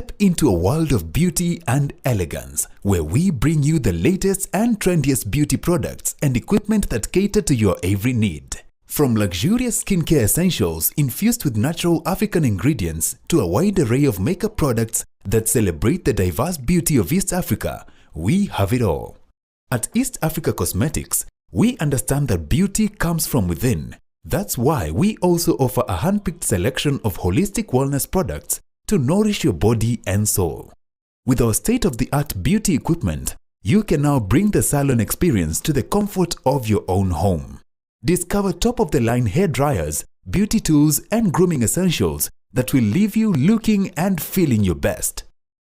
Step into a world of beauty and elegance, where we bring you the latest and trendiest beauty products and equipment that cater to your every need. From luxurious skincare essentials infused with natural African ingredients to a wide array of makeup products that celebrate the diverse beauty of East Africa, we have it all. At East Africa Cosmetics, we understand that beauty comes from within. That's why we also offer a hand-picked selection of holistic wellness products to nourish your body and soul. With our state-of-the-art beauty equipment, you can now bring the salon experience to the comfort of your own home. Discover top-of-the-line hair dryers, beauty tools, and grooming essentials that will leave you looking and feeling your best.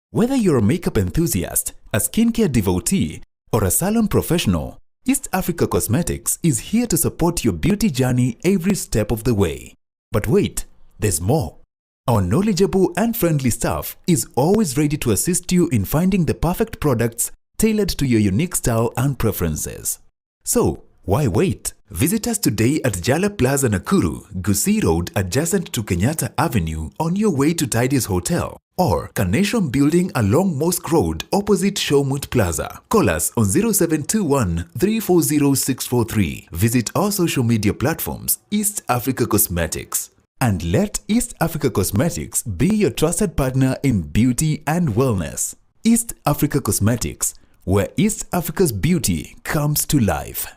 Whether you're a makeup enthusiast, a skincare devotee, or a salon professional, East Africa Cosmetics is here to support your beauty journey every step of the way. But wait, there's more. Our knowledgeable and friendly staff is always ready to assist you in finding the perfect products tailored to your unique style and preferences. So, why wait? Visit us today at Jala Plaza Nakuru, Gusii Road adjacent to Kenyatta Avenue on your way to Tidy's Hotel, or Carnation Building along Mosque Road opposite Showmut Plaza. Call us on 0721 340 643. Visit our social media platforms, East Africa Cosmetics. And let East Africa Cosmetics be your trusted partner in beauty and wellness. East Africa Cosmetics, where East Africa's beauty comes to life.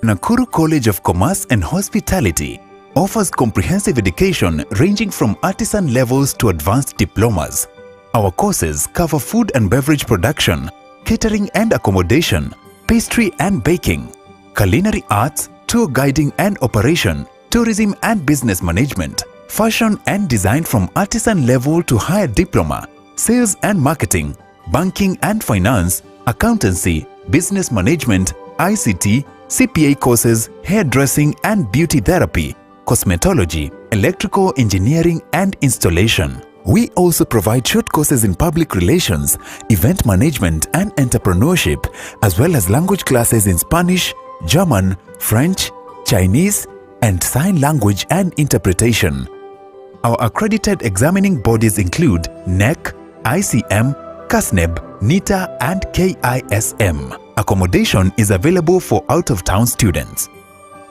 Nakuru College of Commerce and Hospitality offers comprehensive education ranging from artisan levels to advanced diplomas. Our courses cover food and beverage production, catering and accommodation, pastry and baking, culinary arts, tour guiding and operation, tourism and business management, fashion and design from artisan level to higher diploma, sales and marketing, banking and finance, accountancy, business management, ICT, CPA courses, hairdressing and beauty therapy, cosmetology, electrical engineering and installation. We also provide short courses in public relations, event management and entrepreneurship, as well as language classes in Spanish, German, French, Chinese, and sign language and interpretation. Our accredited examining bodies include NEC, ICM, CASNEB, NITA, and KISM. Accommodation is available for out-of-town students.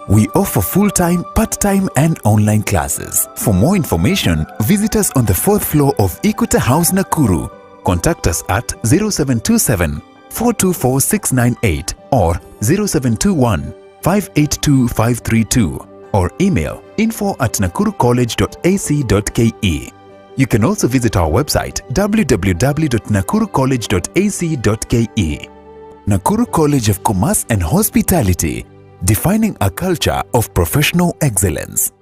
We offer full-time, part-time, and online classes. For more information, visit us on the 4th floor of Equity House, Nakuru. Contact us at 0727 424 698 or 0721 582 532 or email info@nakurucollege.ac.ke. You can also visit our website www.nakurucollege.ac.ke. Nakuru College of Commerce and Hospitality, defining a culture of professional excellence.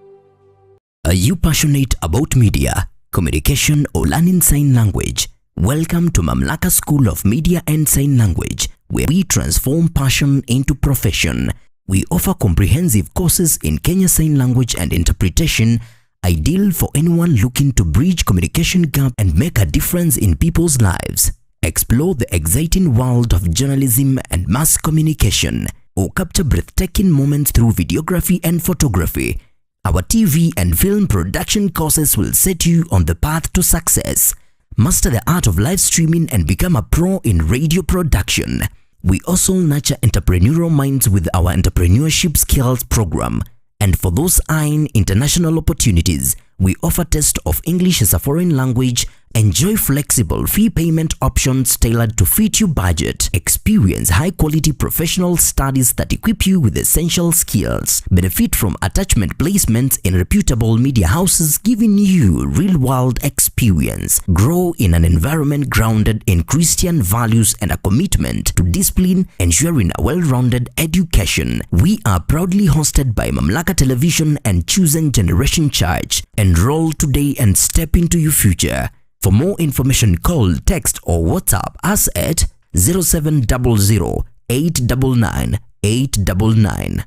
Are you passionate about media, communication, or learning sign language? Welcome to Mamlaka School of Media and Sign Language, where we transform passion into profession. We offer comprehensive courses in Kenya Sign Language and Interpretation, ideal for anyone looking to bridge communication gap and make a difference in people's lives. Explore the exciting world of journalism and mass communication, or capture breathtaking moments through videography and photography. Our TV and film production courses will set you on the path to success. Master the art of live streaming and become a pro in radio production. We also nurture entrepreneurial minds with our entrepreneurship skills program. And for those eyeing international opportunities, we offer test of English as a foreign language. Enjoy flexible fee payment options tailored to fit your budget. Experience high-quality professional studies that equip you with essential skills. Benefit from attachment placements in reputable media houses, giving you real-world experience. Grow in an environment grounded in Christian values and a commitment to discipline, ensuring a well-rounded education. We are proudly hosted by Mamlaka Television and Chosen Generation Church. Enroll today and step into your future. For more information, call, text, or WhatsApp us at 0700 899 899.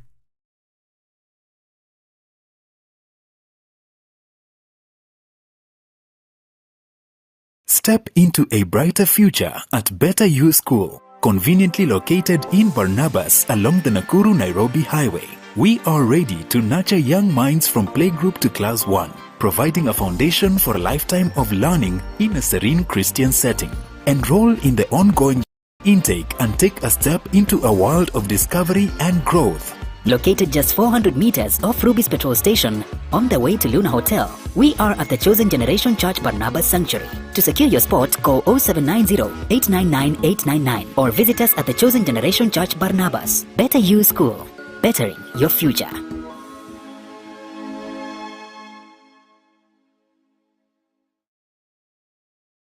Step into a brighter future at Better You School, conveniently located in Barnabas along the Nakuru-Nairobi Highway. We are ready to nurture young minds from playgroup to class 1. providing a foundation for a lifetime of learning in a serene Christian setting. Enroll in the ongoing intake and take a step into a world of discovery and growth. Located just 400 meters off Ruby's petrol station on the way to Luna Hotel, we are at the Chosen Generation Church Barnabas Sanctuary. To secure your spot, call 0790-899-899 or visit us at the Chosen Generation Church Barnabas. Better You School, bettering your future.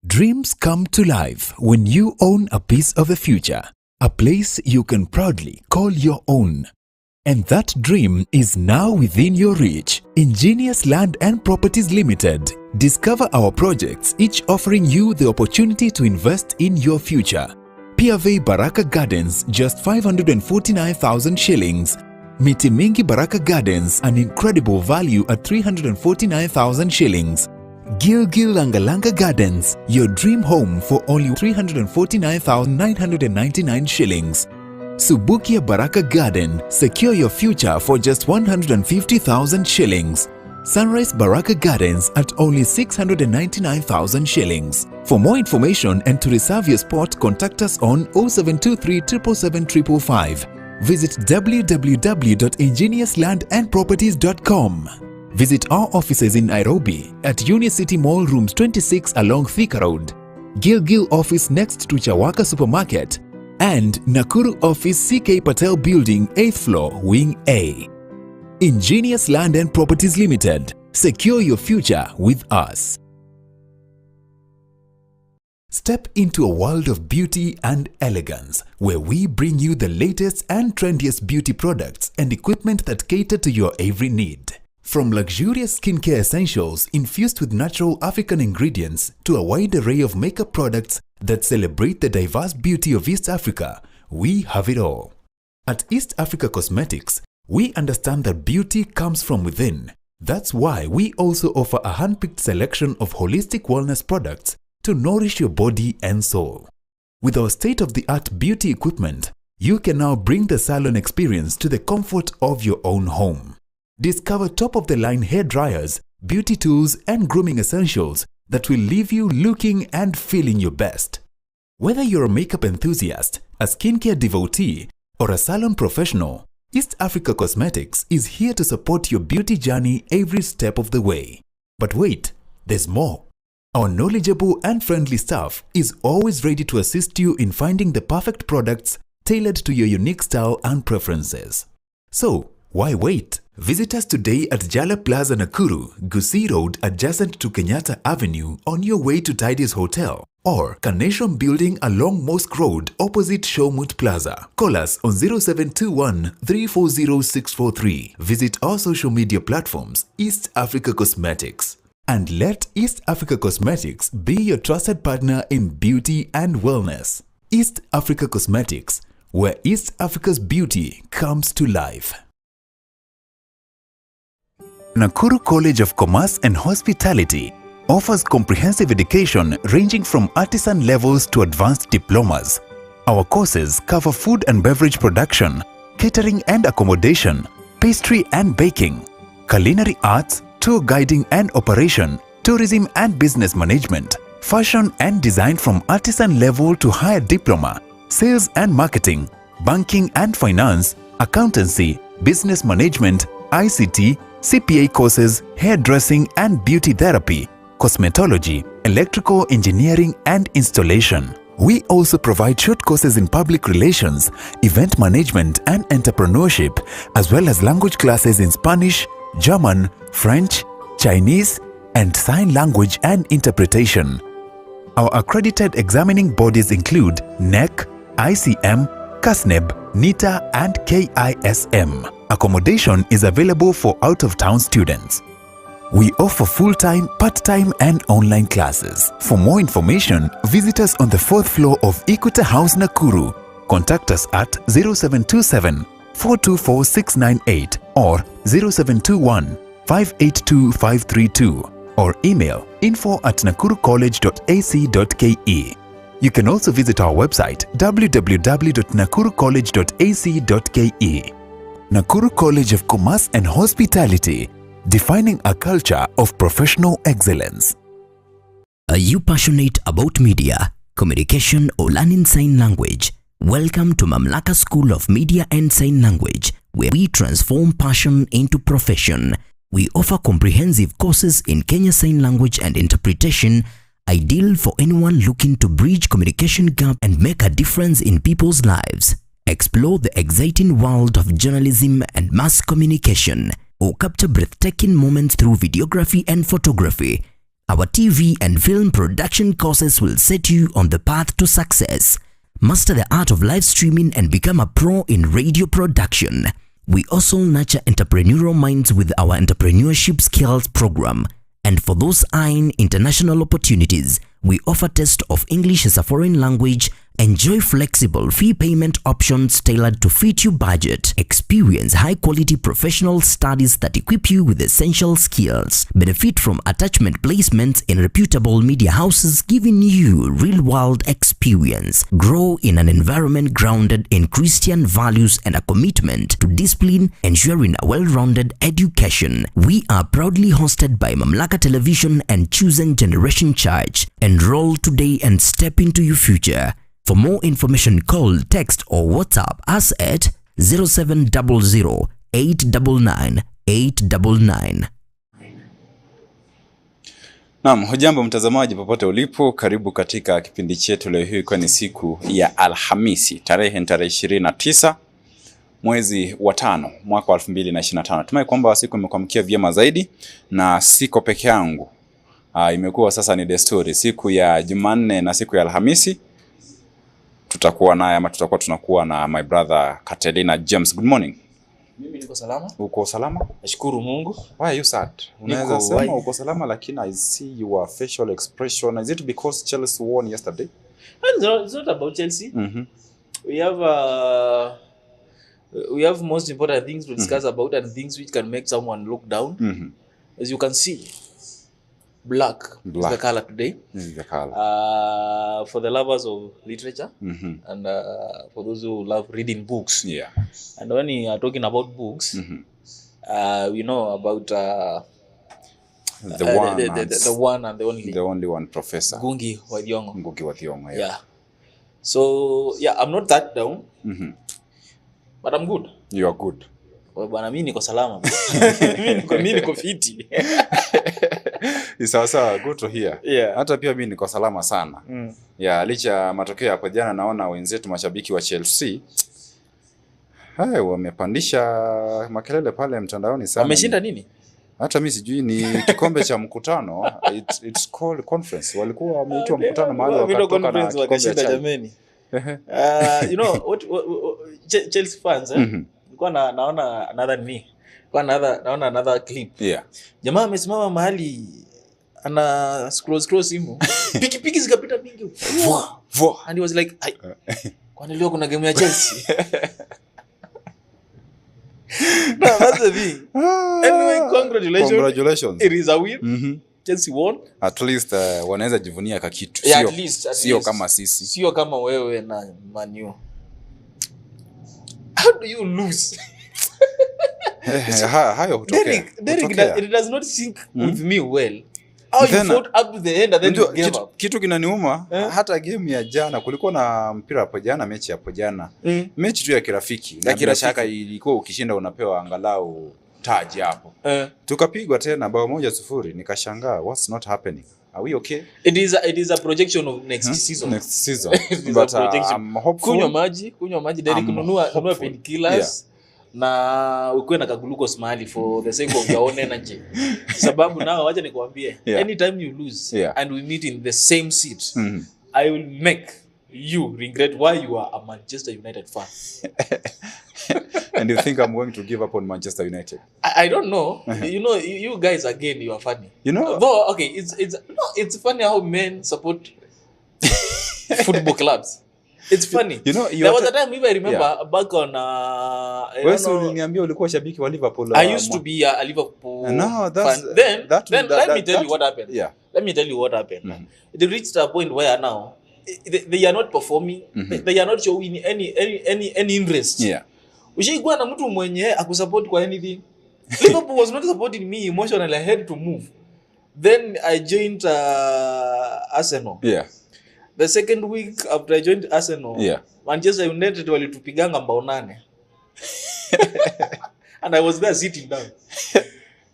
Dreams come to life when you own a piece of the future, a place you can proudly call your own. And that dream is now within your reach. Ingenious Land and Properties Limited. Discover our projects, each offering you the opportunity to invest in your future. Piave Baraka Gardens, just 549,000 shillings. Miti Mingi Baraka Gardens, an incredible value at 349,000 shillings. Gilgil Langalanga Gardens, your dream home for only 349,999 shillings. Subukia Baraka Garden, secure your future for just 150,000 shillings. Sunrise Baraka Gardens at only 699,000 shillings. For more information and to reserve your spot, contact us on 0723 777 555. Visit www.ingeniouslandandproperties.com. Visit our offices in Nairobi at Unicity Mall Rooms 26 along Thika Road, Gilgil office next to Chawaka Supermarket, and Nakuru office CK Patel Building 8th floor Wing A. Ingenious Land and Properties Limited. Secure your future with us. Step into a world of beauty and elegance where we bring you the latest and trendiest beauty products and equipment that cater to your every need. From luxurious skincare essentials infused with natural African ingredients to a wide array of makeup products that celebrate the diverse beauty of East Africa, we have it all. At East Africa Cosmetics, we understand that beauty comes from within. That's why we also offer a hand-picked selection of holistic wellness products to nourish your body and soul. With our state-of-the-art beauty equipment, you can now bring the salon experience to the comfort of your own home. Discover top-of-the-line hair dryers, beauty tools, and grooming essentials that will leave you looking and feeling your best. Whether you're a makeup enthusiast, a skincare devotee, or a salon professional, East Africa Cosmetics is here to support your beauty journey every step of the way. But wait, there's more. Our knowledgeable and friendly staff is always ready to assist you in finding the perfect products tailored to your unique style and preferences. So, why wait? Visit us today at Jala Plaza Nakuru, Gusii Road adjacent to Kenyatta Avenue on your way to Tidy's Hotel, or Carnation Building along Mosque Road opposite Showmut Plaza. Call us on 0721 340 643. Visit our social media platforms, East Africa Cosmetics. And let East Africa Cosmetics be your trusted partner in beauty and wellness. East Africa Cosmetics, where East Africa's beauty comes to life. Nakuru College of Commerce and Hospitality offers comprehensive education ranging from artisan levels to advanced diplomas. Our courses cover food and beverage production, catering and accommodation, pastry and baking, culinary arts, tour guiding and operation, tourism and business management, fashion and design from artisan level to higher diploma, sales and marketing, banking and finance, accountancy, business management, ICT, CPA courses, hairdressing and beauty therapy, cosmetology, electrical engineering and installation. We also provide short courses in public relations, event management and entrepreneurship, as well as language classes in Spanish, German, French, Chinese, and sign language and interpretation. Our accredited examining bodies include NEC, ICM, CASNEB, NITA, and KISM. Accommodation is available for out-of-town students. We offer full-time, part-time, and online classes. For more information, visit us on the 4th floor of Equity House, Nakuru. Contact us at 0727 424 698 or 0721 582 532 or email info@nakurucollege.ac.ke. You can also visit our website www.nakurucollege.ac.ke. Nakuru College of Commerce and Hospitality, defining a culture of professional excellence. Are you passionate about media, communication, or learning sign language? Welcome to Mamlaka School of Media and Sign Language, where we transform passion into profession. We offer comprehensive courses in Kenya Sign Language and Interpretation, ideal for anyone looking to bridge communication gap and make a difference in people's lives. Explore the exciting world of journalism and mass communication, or capture breathtaking moments through videography and photography. Our TV and film production courses will set you on the path to success. Master the art of live streaming and become a pro in radio production. We also nurture entrepreneurial minds with our entrepreneurship skills program. And for those eyeing international opportunities, we offer test of English as a foreign language. Enjoy flexible fee payment options tailored to fit your budget. Experience high-quality professional studies that equip you with essential skills. Benefit from attachment placements in reputable media houses, giving you real-world experience. Grow in an environment grounded in Christian values and a commitment to discipline, ensuring a well-rounded education. We are proudly hosted by Mamlaka Television and Chosen Generation Church. Enroll today and step into your future. For more information, call, text or WhatsApp us at 0700 899 899. Naam, hujambo mtazamaji popote ulipo, karibu katika kipindi chetu leo hii kwa ni siku ya Alhamisi, tarehe 29 mwezi wa 5 mwaka wa 2025. Tumai kwamba siku imekuamkia vyema zaidi na siko peke yangu. Imekuwa sasa ni desturi siku ya Jumanne na siku ya Alhamisi tutakuwa na my brother Catalina James. Good morning. Mimi niko salama. Uko salama? Nashukuru Mungu. Why are you sad? Unaweza sema uko salama lakini I see your facial expression. Is it because Chelsea won yesterday? It's not about Chelsea. We have most important things to discuss about and things which can make someone look down. As you can see, black is the color today. This is the color. For the lovers of literature and for those who love reading books. Yeah. And when we are talking about books, we know about the one and the only one, Professor Ngugi wa Thiong'o. Yeah. So yeah, I'm not that down, but I'm good. You are good. Bwana mimi niko salama. Mimi niko fiti. It's also good to hear. Yeah. Hata pia mimi niko salama sana. Yeah, licha matokeo hapo jana naona wenzetu mashabiki wa Chelsea wamepandisha makelele pale mtandaoni sana. Wameshinda nini? Hata mimi sijui, ni kikombe cha mkutano. It's called conference. Walikuwa wameitwa mkutano mahali wakatoka na kikombe cha jameni. You know what Chelsea fans nilikuwa naona another clip. Yeah. Jamaa amesimama mahali ana scroll simu. Piki zikapita mingi. And he was like, kwani leo kuna game ya Chelsea? No, that's the thing. Anyway, congratulations. It is a win. Chelsea won. At least wanaweza jivunia kakitu. Yeah, sio kama sisi. Sio kama wewe na Man U. How do you lose? Hayo hutokea. It does not sink with me well. How you fought up to the end and then you gave up. Kitu kinaniuma, hata game ya jana kulikuwa na mpira hapo jana, mechi hapo jana. Mechi tu ya kirafiki. Na bila shaka ilikuwa ukishinda unapewa angalau taji hapo. Tukapigwa tena bao 1-0, nikashangaa what's not happening. Are we okay? It is a projection of next season. Next season. But I'm hopeful. Kunywa maji Derek, kununua painkillers na ukue na glucose mahali for the sake of your own energy. Sababu nao wacha nikwambie, anytime you lose and we meet in the same seat, I will make you regret why you are a Manchester United fan. And you think I'm going to give up on Manchester United? I don't know. You know, you guys again, you are funny. You know? Though, okay, it's funny how men support football clubs. It's funny. You know, there was a time I remember back on wewe uliniambia ulikuwa shabiki wa Liverpool. I used to be a Liverpool fan. Then let me tell you what happened. Yeah. Let me tell you what happened. It reached a point where now they are not performing. They are not showing any interest. Yeah. Ushaikuwa na mtu mwenye akusupport kwa anything. Liverpool was not supporting me emotionally. I had to move. Then I joined Arsenal. Yeah. The second week after I joined Arsenal, yeah. Manchester United walitupiganga mbao 8. And I was there sitting down.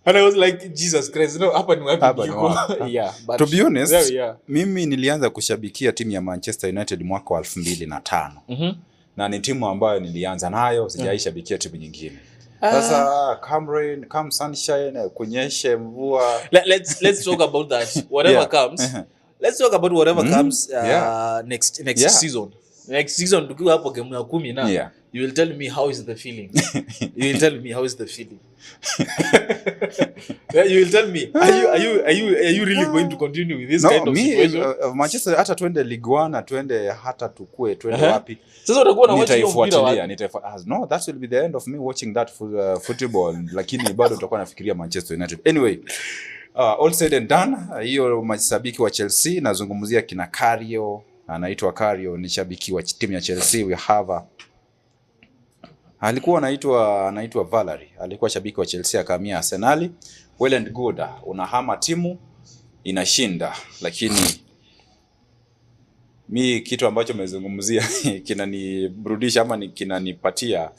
And I was like, Jesus Christ, no, hapa ni wapi? Yeah, but to be honest, there, yeah. Mimi nilianza kushabikia timu ya Manchester United mwaka wa 2005. Na ni timu ambayo nilianza nayo, sijaishabikia timu nyingine. Sasa come rain, come sunshine, kunyeshe mvua. Let's talk about that. Whatever comes. Let's talk about whatever comes next season. Next season tukiwa hapo game ya 10 na you will tell me how is the feeling. You will tell me how is the feeling. You will tell me are you really going to continue with this kind of situation? Manchester hata twende Ligue 1, twende hata tukue, twende wapi. Sasa utakuwa na watch mpira no, that will be the end of me watching that football. Lakini bado tutakuwa nafikiria Manchester United. Anyway, all said and done, hiyo mashabiki wa Chelsea nazungumzia kina Cario, anaitwa Cario, ni shabiki wa timu ya Chelsea. We have alikuwa anaitwa Valerie, alikuwa shabiki wa Chelsea akahamia Arsenal. Well and good, unahama timu inashinda, lakini mi kitu ambacho mezungumzia kinaniburudisha ama kinanipatia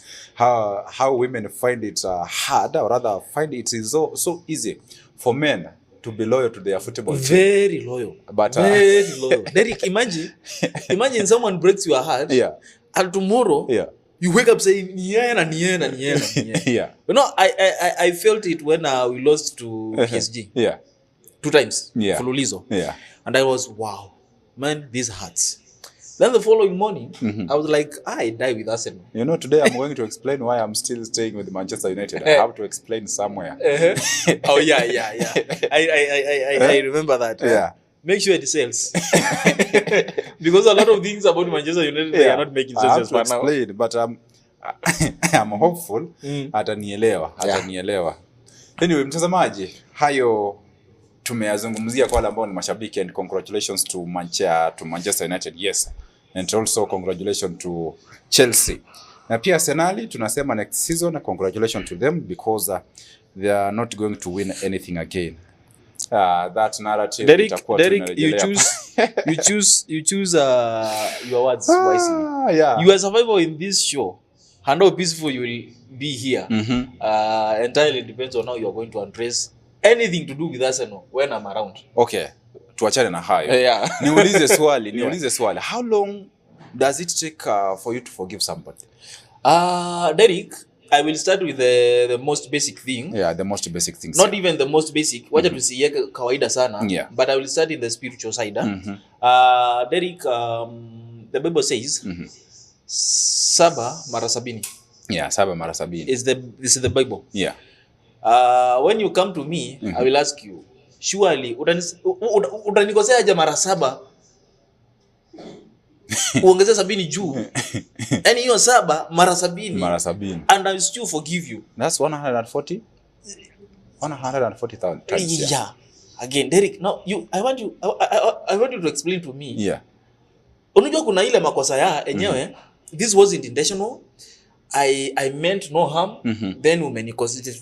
how women find it hard, or rather find it so easy for men to be loyal to their football team. Very loyal. But very loyal. Derek, imagine someone breaks your heart. Yeah. And tomorrow you wake up saying niena. Yeah. You know, I felt it when we lost to PSG. Yeah. 2 times. Yeah. Fululizo. Yeah. And I was, wow, man, this hurts. Then the following morning, I was like, I die with Arsenal. You know, today I'm going to explain why I'm still staying with Manchester United. I have to explain somewhere. Oh yeah. I remember that. Yeah. Make sure it sells. Because a lot of things about Manchester United they are not making sense. I have to explain, but I'm hopeful atanielewa. Anyway, mtazamaji, hayo tumeyazungumzia kwa wale ambao ni mashabiki, and congratulations to Manchester United. Yes. And also congratulations to Chelsea. Na pia Arsenal tunasema next season congratulations to them, because they are not going to win anything again. That narrative Derek, you choose your words wisely. Yeah. You are survivor in this show. And how peaceful you will be here. Entirely depends on how you are going to address anything to do with Arsenal when I'm around. Okay. Tuachane na hayo. Yeah. Niulize swali. How long does it take for you to forgive somebody? Derek, I will start with the most basic thing. Yeah, the most basic things. Not even the most basic. Wacha tusiye kawaida sana. Yeah. But I will start in the spiritual side. Derek, the Bible says, 7 mara 70. Yeah, 7 mara 70. This is the Bible. Yeah. When you come to me, I will ask you, surely utanikosea aje mara 7? Uongeze 70 juu. And hiyo 7 mara 70. Mara 70. And I will still forgive you. That's 140. 140,000 times. Yeah. Again, Derek, now I want you to explain to me. Yeah. Unajua kuna ile makosa ya enyewe, this wasn't intentional. I meant no harm. Then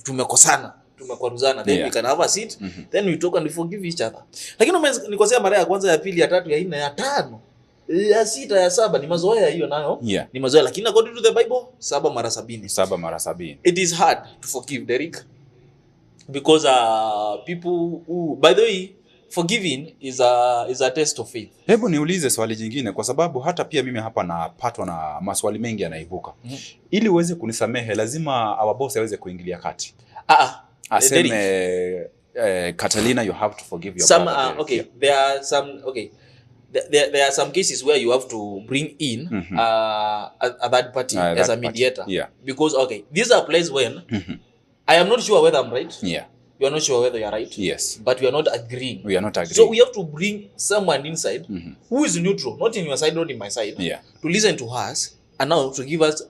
tumekosana, tumekwaruzana, then we can have a seat, then we talk and we forgive each other. Lakini umenikosea mara ya kwanza, ya pili, ya tatu, ya 4, ya 5, ya 6, ya 7, ni mazoea hiyo nayo. Yeah. Ni mazoea, lakini according to the Bible 7 mara 70. 7 mara 70. It is hard to forgive, Derek, because people who, by the way, forgiving is a test of faith. Hebu niulize swali jingine, kwa sababu hata pia mimi hapa napatwa na maswali mengi yanaibuka. Ili uweze kunisamehe lazima our boss aweze kuingilia kati. Aseme Catalina, you have to forgive your brother. Okay, yeah. There are some cases where you have to bring in a third party as a mediator. Yeah. Because these are places when I am not sure whether I'm right. Yeah. You are not sure whether you are right. Yes. But we are not agreeing. We are not agreeing. So we have to bring someone inside who is neutral, not in your side, not in my side, to listen to us and now to give us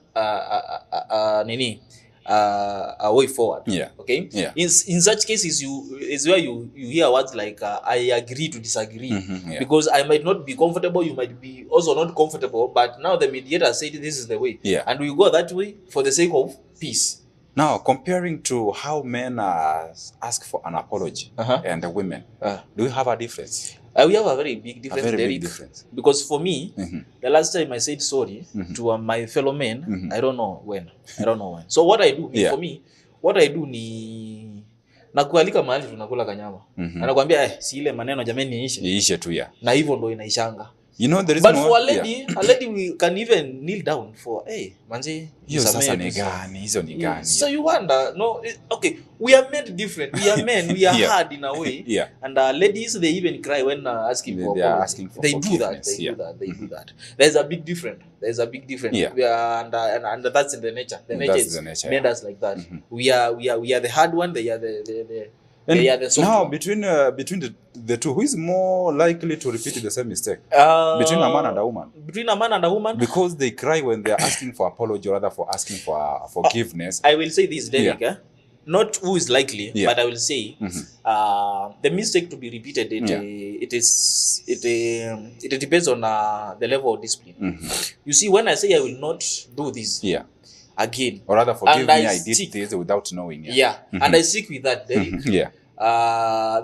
a way forward. Yeah. Okay. Yeah. In such cases, is where you hear words like I agree to disagree, because I might not be comfortable, you might be also not comfortable, but now the mediator said this is the way, and we go that way for the sake of peace. Now, comparing to how men ask for an apology and the women, do we have a difference? We have a very big difference. A very big difference. Because for me, the last time I said sorry to my fellow men, I don't know when. So what I do, for me, what I do ni nakualika mahali tunakula kanyama. Anakuambia si ile maneno jamani niishe tu ya. Na hivyo ndo inaishanga. You know the reason. But for a lady we can even kneel down for manzi hiyo sasa ni gani hizo ni gani. So you wonder, no, okay, we are made different. We are men, we are hard in a way. And ladies, they even cry when asking for apology. They do that. They do that. There's a big difference. We are, and that's in the nature. The nature is made us like that. We are the hard one. They are the now, between the two, who is more likely to repeat the same mistake? Between a man and a woman. Between a man and a woman. Because they cry when they are asking for apology, or rather for asking for forgiveness. I will say this, Derek. Not who is likely, but I will say the mistake to be repeated. It depends on the level of discipline. You see, when I say I will not do this again, or rather forgive me, I did this without knowing. And I stick with that.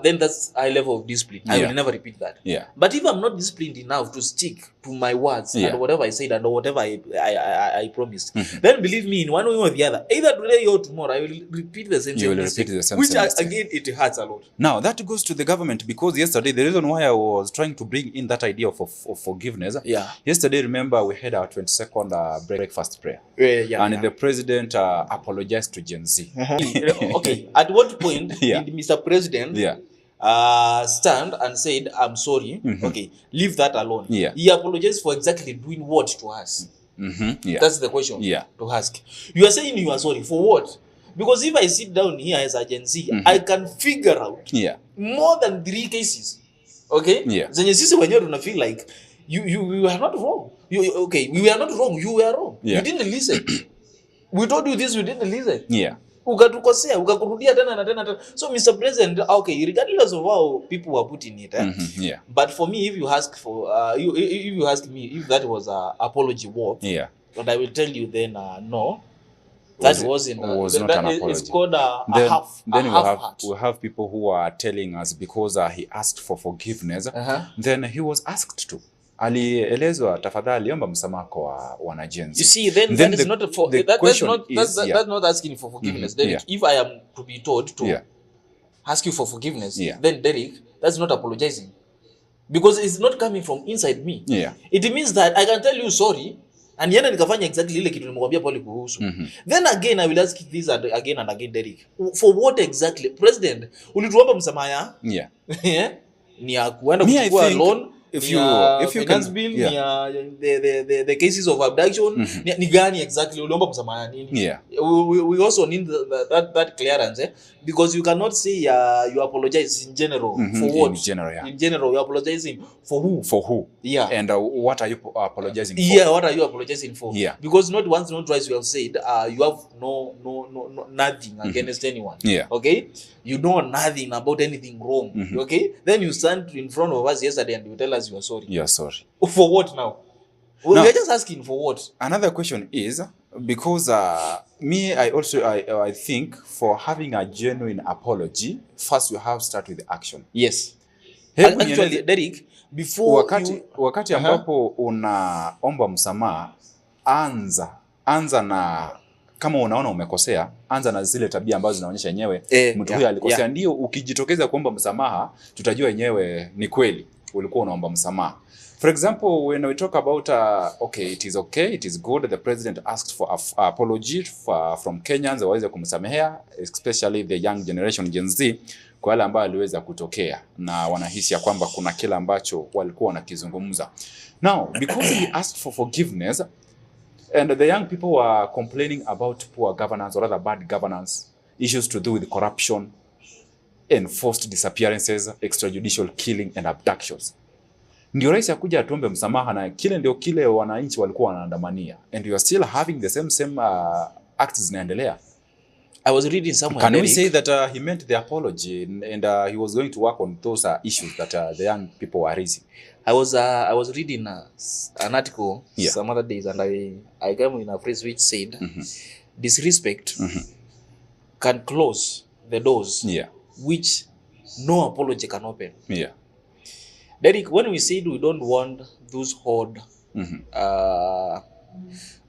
Then that's a high level of discipline. I will never repeat that. But if I'm not disciplined enough to stick to my words and whatever I said and whatever I promised, then believe me, in one way or the other, either today or tomorrow, I will repeat the same mistake, which again, it hurts a lot. Now, that goes to the government, because yesterday, the reason why I was trying to bring in that idea of forgiveness, yesterday, remember, we had our 22nd breakfast prayer. And the president apologized to Gen Z. Okay, at what point did Mr. President stand and said, I'm sorry, okay, leave that alone? He apologized for exactly doing what to us? That's the question to ask. You are saying you are sorry for what? Because if I sit down here as a Gen Z, I can figure out more than 3 cases. Okay? Zenye sisi wenyewe tuna feel like you are not wrong. We are not wrong. You were wrong. You didn't listen. We told you this, you didn't listen. Ukatukosea, ukakurudia tena na tena. So Mr. President, okay, regardless of how people were putting it, but for me, if you ask for, if you ask me if that was an apology work, but I will tell you then, no, that was not an apology. It's called a half. Then we have people who are telling us because he asked for forgiveness, then he was asked to. Alielezwa tafadhali omba msamaha kwa wanajenzi. You see, then that is not that's not asking for forgiveness. Derek, if I am to be told to ask you for forgiveness, then Derek, that's not apologizing, because it's not coming from inside me. It means that I can tell you sorry and yenda nikafanya exactly ile kitu nimemwambia pale kuhusu. Then again I will ask this again and again, Derek, for what exactly? President, ulituomba msamaha ni ya kuenda kuchukua loan. If you can bill, the cases of abduction, ni gani exactly uliomba msamaha nini? We also need that clearance, because you cannot say you apologize in general for what? In general, you apologizing for who? For who? And what are you apologizing for? What are you apologizing for? Because not once, not twice, you have said you have no nothing against anyone. Okay, you know nothing about anything wrong. Okay, then you stand in front of us yesterday and you tell us you are sorry. You are sorry. For what now? We are just asking for what? Another question is, because I think for having a genuine apology, first you have to start with the action. Yes. Actually, Derek, before wakati ambapo unaomba msamaha, anza na, kama unaona umekosea, anza na zile tabia ambazo zinaonyesha yenyewe mtu huyo alikosea. Ndio ukijitokeza kuomba msamaha, tutajua yenyewe ni kweli ulikuwa unaomba msamaha. For example, when we talk about it is good the president asked for apology from Kenyans waweze kumsamehea, especially the young generation Gen Z, kwa wale ambao aliweza kutokea na wanahisi ya kwamba kuna kila ambacho walikuwa wanakizungumza. Now, because he asked for forgiveness, and the young people were complaining about poor governance, or rather bad governance, issues to do with corruption, enforced disappearances, extrajudicial killing and abductions. Ndio rais akuja atuombe msamaha, na kile wananchi walikuwa wanaandamania, and you are still having the same acts zinaendelea. I was reading somewhere. Can we say that he meant the apology and he was going to work on those issues that the young people were raising? I was reading an article some other days, and I came in a phrase which said, disrespect can close the doors which no apology can open. Derek, when we said we don't want those odd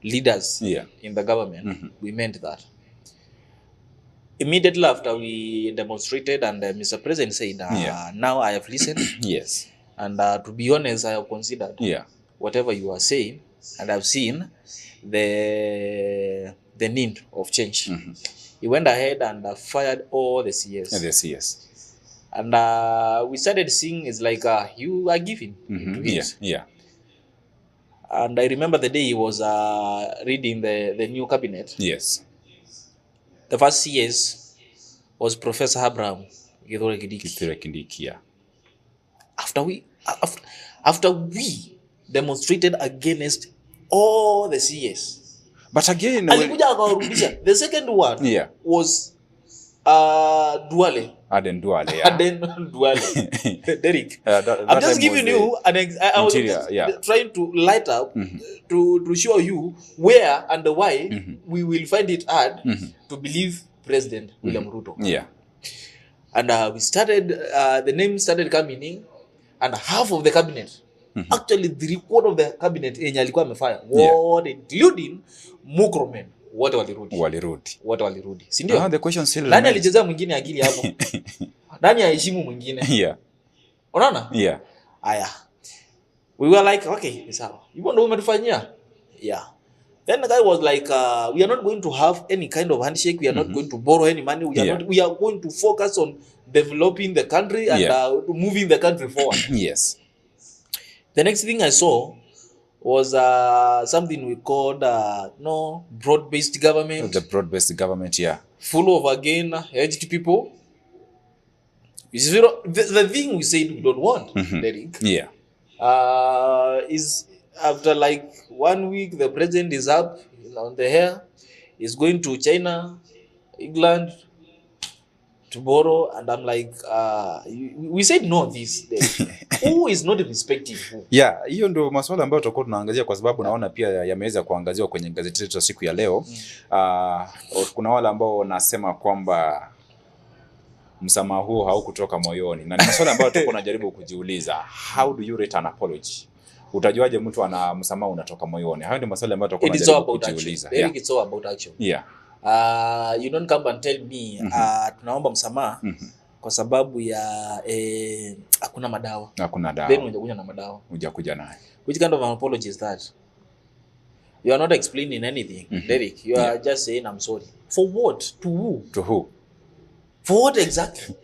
leaders in the government, we meant that. Immediately after we demonstrated and Mr. President said, now I have listened. And to be honest, I have considered whatever you are saying, and I've seen the need of change. He went ahead and fired all the CS. And we started seeing it's like you are giving to it. And I remember the day he was reading the new cabinet. The first CS was Professor Abraham Githure Kindiki. After we demonstrated against all the CS. But again, the second one was Duale. Aden Duale. Derek, I'm just giving you I was trying to light up to show you where and why we will find it hard to believe President William Ruto. And we started, the name started coming in, and half of the cabinet, actually 3/4 of the cabinet alikuwa amefire, including Mukromen. Wote walirudi. Si ndio? The question still nani alichezea mwingine akili hapo? Nani aheshimu mwingine? Unaona? Aya. We were like, okay, sawa. Hivyo ndio umetufanyia? Then the guy was like, we are not going to have any kind of handshake. We are not going to borrow any money. We are going to focus on developing the country and moving the country forward. The next thing I saw was something we called broad-based government. The broad-based government, full of again aged people. The thing we said we don't want, Derek. Is after like 1 week the president is up on the hair, is going to China, England to borrow, and I'm like, we said no this day. Who is not respecting who? Hiyo ndio masuala ambayo tutakuwa tunaangazia, kwa sababu naona pia yameweza kuangaziwa kwenye gazeti letu siku ya leo. Kuna wale ambao wanasema kwamba msamaha huo haukutoka moyoni, na ni masuala ambayo tutakuwa tunajaribu kujiuliza, how do you rate an apology? Utajuaje mtu ana msamaha unatoka moyoni? Hayo ndio masuala ambayo tutakuwa tunajaribu kujiuliza. It's all about action. You don't come and tell me tunaomba msamaha kwa sababu ya hakuna madawa. Then unakuja na madawa. Hujakuja naye. Which kind of an apology is that? You are not explaining anything, Derek. You are just saying I'm sorry. For what? To who? To who? For what exactly?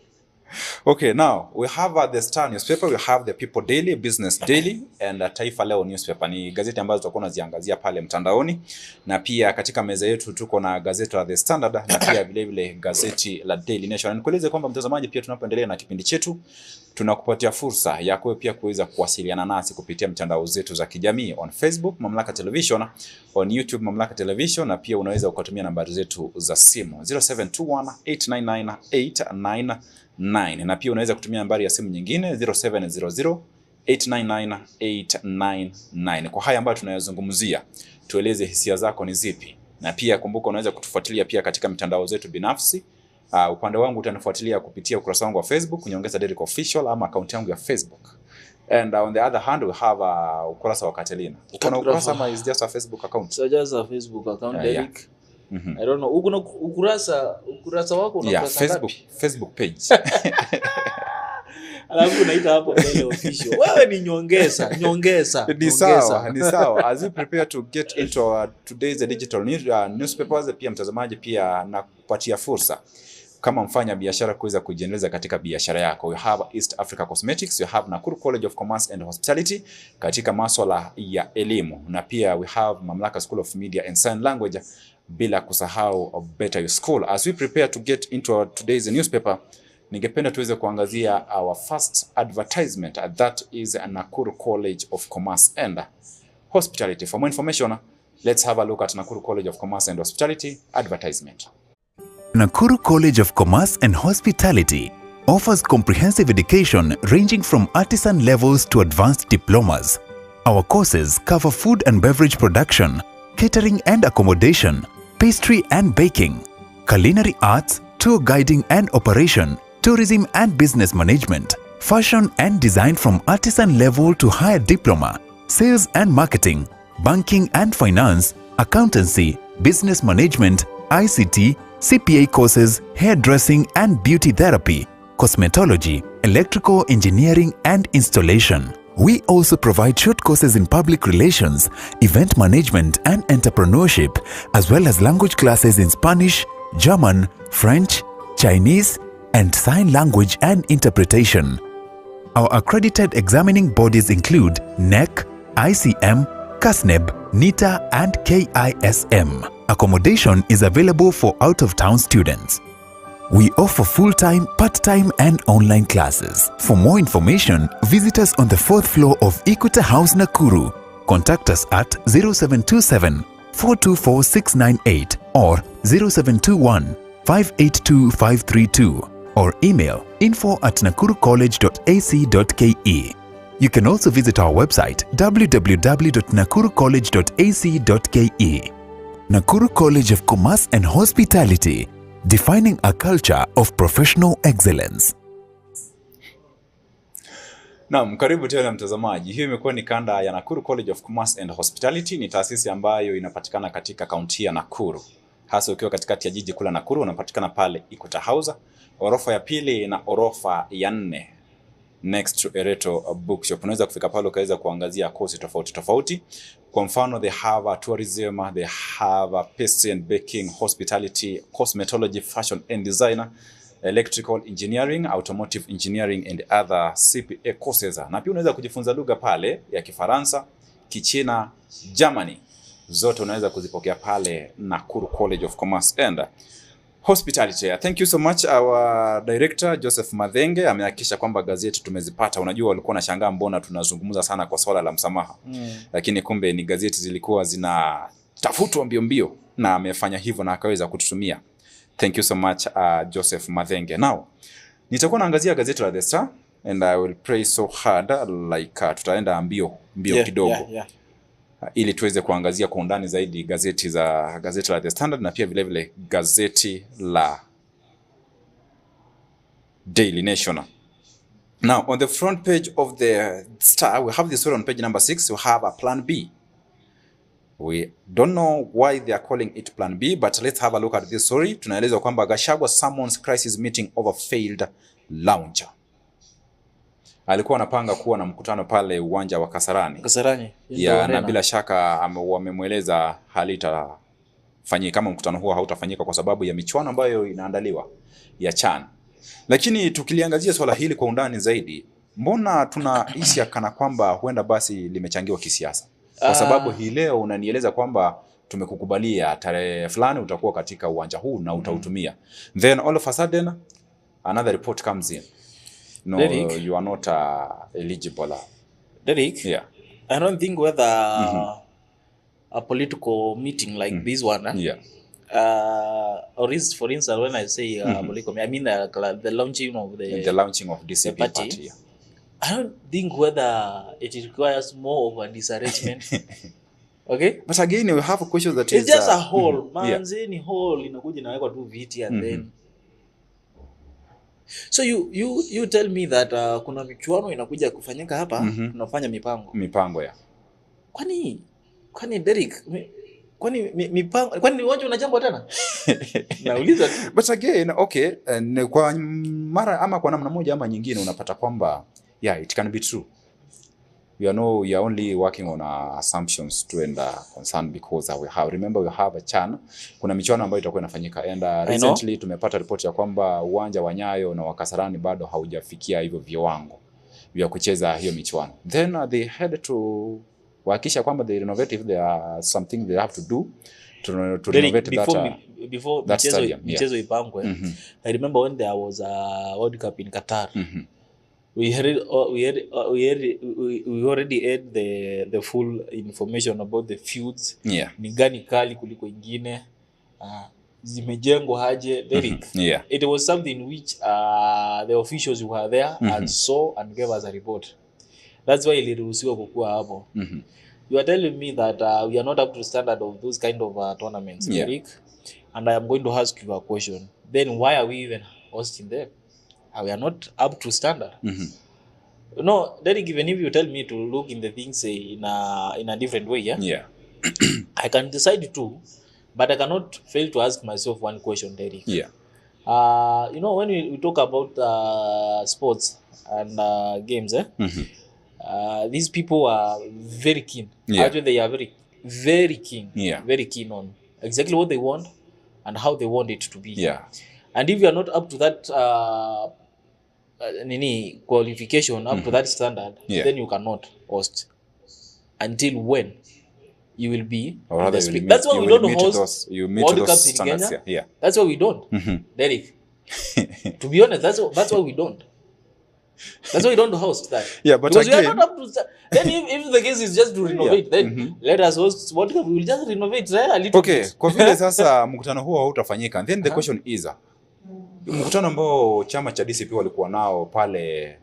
Okay, now we have the Star newspaper, we have the People Daily, Business Daily, and Taifa Leo newspaper. Ni gazeti ambazo tutakuwa tunaziangazia pale mtandaoni, na pia katika meza yetu tuko na gazeti la The Standard na pia vile vile gazeti la Daily Nation. Nikueleze kwamba mtazamaji, pia tunapoendelea na kipindi chetu tunakupatia fursa ya kwa pia kuweza kuwasiliana nasi kupitia mitandao zetu za kijamii, on Facebook Mamlaka Television, on YouTube Mamlaka Television, na pia unaweza ukatumia nambari zetu za simu 0721899899 na pia unaweza kutumia nambari ya simu nyingine 0700899899. Kwa haya ambayo tunayozungumzia, tueleze hisia zako ni zipi, na pia kumbuka unaweza kutufuatilia pia katika mitandao zetu binafsi. Upande wangu utanifuatilia kupitia ukurasa wangu wa Facebook, Nyongeza Derek Official, ama account yangu ya Facebook. And on the other hand, we have ukurasa wa Katelina. Uko na ukurasa ama is just a Facebook account? So just a Facebook account, Derek. I don't know. Uko na ukurasa wako na Facebook page. Alafu unaita hapo mbele official. Wewe ni nyongeza. Ni sawa. As we prepare to get into today's digital newspapers, pia mtazamaji, pia na kupatia fursa kama mfanya biashara kuweza kujiendeleza katika biashara yako. We have East Africa Cosmetics, we have Nakuru College of Commerce and Hospitality katika masuala ya elimu, na pia we have Mamlaka School of Media and Sign Language, bila kusahau Better You School. As we prepare to get into today's newspaper, ningependa tuweze kuangazia our first advertisement, that is Nakuru College of Commerce and Hospitality. For more information, let's have a look at Nakuru College of Commerce and Hospitality advertisement. Nakuru College of Commerce and Hospitality offers comprehensive education ranging from artisan levels to advanced diplomas. Our courses cover food and beverage production, catering and accommodation, pastry and baking, culinary arts, tour guiding and operation, tourism and business management, fashion and design from artisan level to higher diploma, sales and marketing, banking and finance, accountancy, business management, ICT, CPA courses, hairdressing and beauty therapy, cosmetology, electrical engineering and installation. We also provide short courses in public relations, event management and entrepreneurship, as well as language classes in Spanish, German, French, Chinese, and sign language and interpretation. Our accredited examining bodies include NEC, ICM, CASNEB, NITA, and KISM. Accommodation is available for out-of-town students. We offer full-time, part-time, and online classes. For more information, visit us on the 4th floor of Equita House, Nakuru. Contact us at 0727 424 698 or 0721 582 532 or email info@nakurucollege.ac.ke. You can also visit our website www.nakurucollege.ac.ke. Nakuru College of Commerce and Hospitality, defining a culture of professional excellence. Naam, karibu tena mtazamaji. Hiyo imekuwa ni kanda ya Nakuru College of Commerce and Hospitality. Ni taasisi ambayo inapatikana katika kaunti ya Nakuru. Hasa ukiwa katikati ya jiji kula Nakuru, unapatikana pale Equita House, orofa ya pili na orofa ya 4 next to Ereto Bookshop. Unaweza kufika pale ukaweza kuangazia kozi tofauti tofauti. Kwa mfano, they have a tourism, they have a pastry and baking, hospitality, cosmetology, fashion and designer, electrical engineering, automotive engineering and other CPA courses. Na pia unaweza kujifunza lugha pale ya Kifaransa, Kichina, Germany. Zote unaweza kuzipokea pale Nakuru College of Commerce and Hospitality. Thank you so much our director Joseph Madhenge. Amehakikisha kwamba gazeti tumezipata. Unajua walikuwa wanashangaa mbona tunazungumza sana kwa swala la msamaha. Lakini kumbe ni gazeti zilikuwa zinatafutwa mbio mbio na amefanya hivyo na akaweza kututumia. Thank you so much Joseph Madhenge. Now, nitakuwa naangazia gazeti la The Star and I will pray so hard like tutaenda mbio kidogo. Ili tuweze kuangazia kwa undani zaidi gazeti la The Standard na pia vile vile gazeti la Daily Nation. Now, on the front page of the Star, we have the story on page number 6. We have a plan B. We don't know why they are calling it plan B, but let's have a look at this story. Tunaeleza kwamba Gachagua summons crisis meeting over failed launcher. Alikuwa anapanga kuwa na mkutano pale uwanja wa Kasarani. Ya, na bila shaka wamemweleza halitafanyika kama mkutano huo hautafanyika kwa sababu ya michuano ambayo inaandaliwa ya CHAN. Lakini tukiliangazia swala hili kwa undani zaidi, mbona tunahisi kana kwamba huenda basi limechangiwa kisiasa? Kwa sababu hii leo unanieleza kwamba tumekukubalia tarehe fulani utakuwa katika uwanja huu na utautumia. Then all of a sudden another report comes in. No, Derek, you are not eligible. Derek? Yeah. I don't think whether a political meeting like this one, or is, for instance, when I say political, I mean the launching of the DCP party. Yeah. I don't think whether it requires more of a disarrangement. Okay? But again, we have a question that it's just a hall. Manzeni hall inakuja inawekwa tu viti and then. So you tell me that kuna michuano inakuja kufanyika hapa, tunafanya mipango ya. Kwani Derek, kwani uwanja una jambo tena? Nauliza tu. But again, okay, kwa mara ama kwa namna moja ama nyingine unapata kwamba it can be true. We are only working on assumptions to and concern because we have a CHAN. Kuna michuano ambayo itakuwa inafanyika and recently tumepata report ya kwamba uwanja wa Nyayo na wa Kasarani bado haujafikia hivyo viwango vya kucheza hiyo michuano. Then they had to kuhakikisha kwamba they renovate if there are something they have to do to renovate before that stadium. Michezo ipangwe. I remember when there was a World Cup in Qatar. We already had the full information about the feuds. Ni gani kali kuliko ingine. Zimejengwa haje. It was something which the officials who were there and saw and gave us a report. That's why iliruhusiwa kukua hapo. You are telling me that we are not up to standard of those kind of tournaments, Eric. and I am going to ask you a question, then why are we even hosting them? We are not up to standard. No, Derek, even if you tell me to look in the things in a different way, yeah, I can decide to, but I cannot fail to ask myself one question, Derek. Yeah. When we talk about sports and games, these people are very keen. Yeah. Actually, they are very, very keen. Yeah. Very keen on exactly what they want and how they want it to be. Yeah. And if you are not up to that qualification, up to that standard, then you cannot host. Until when you will be, or rather that's why we don't host World Cups in Kenya. Yeah. That's why we don't. Derek, to be honest, that's why we don't. That's why we don't host that. Yeah, but because again, we are not up to then if the case is just to renovate, then let us host World Cup. We will just renovate a little bit. Kwa vile sasa mkutano huo hautafanyika, then the question is mkutano ambao chama cha DCP walikuwa nao pale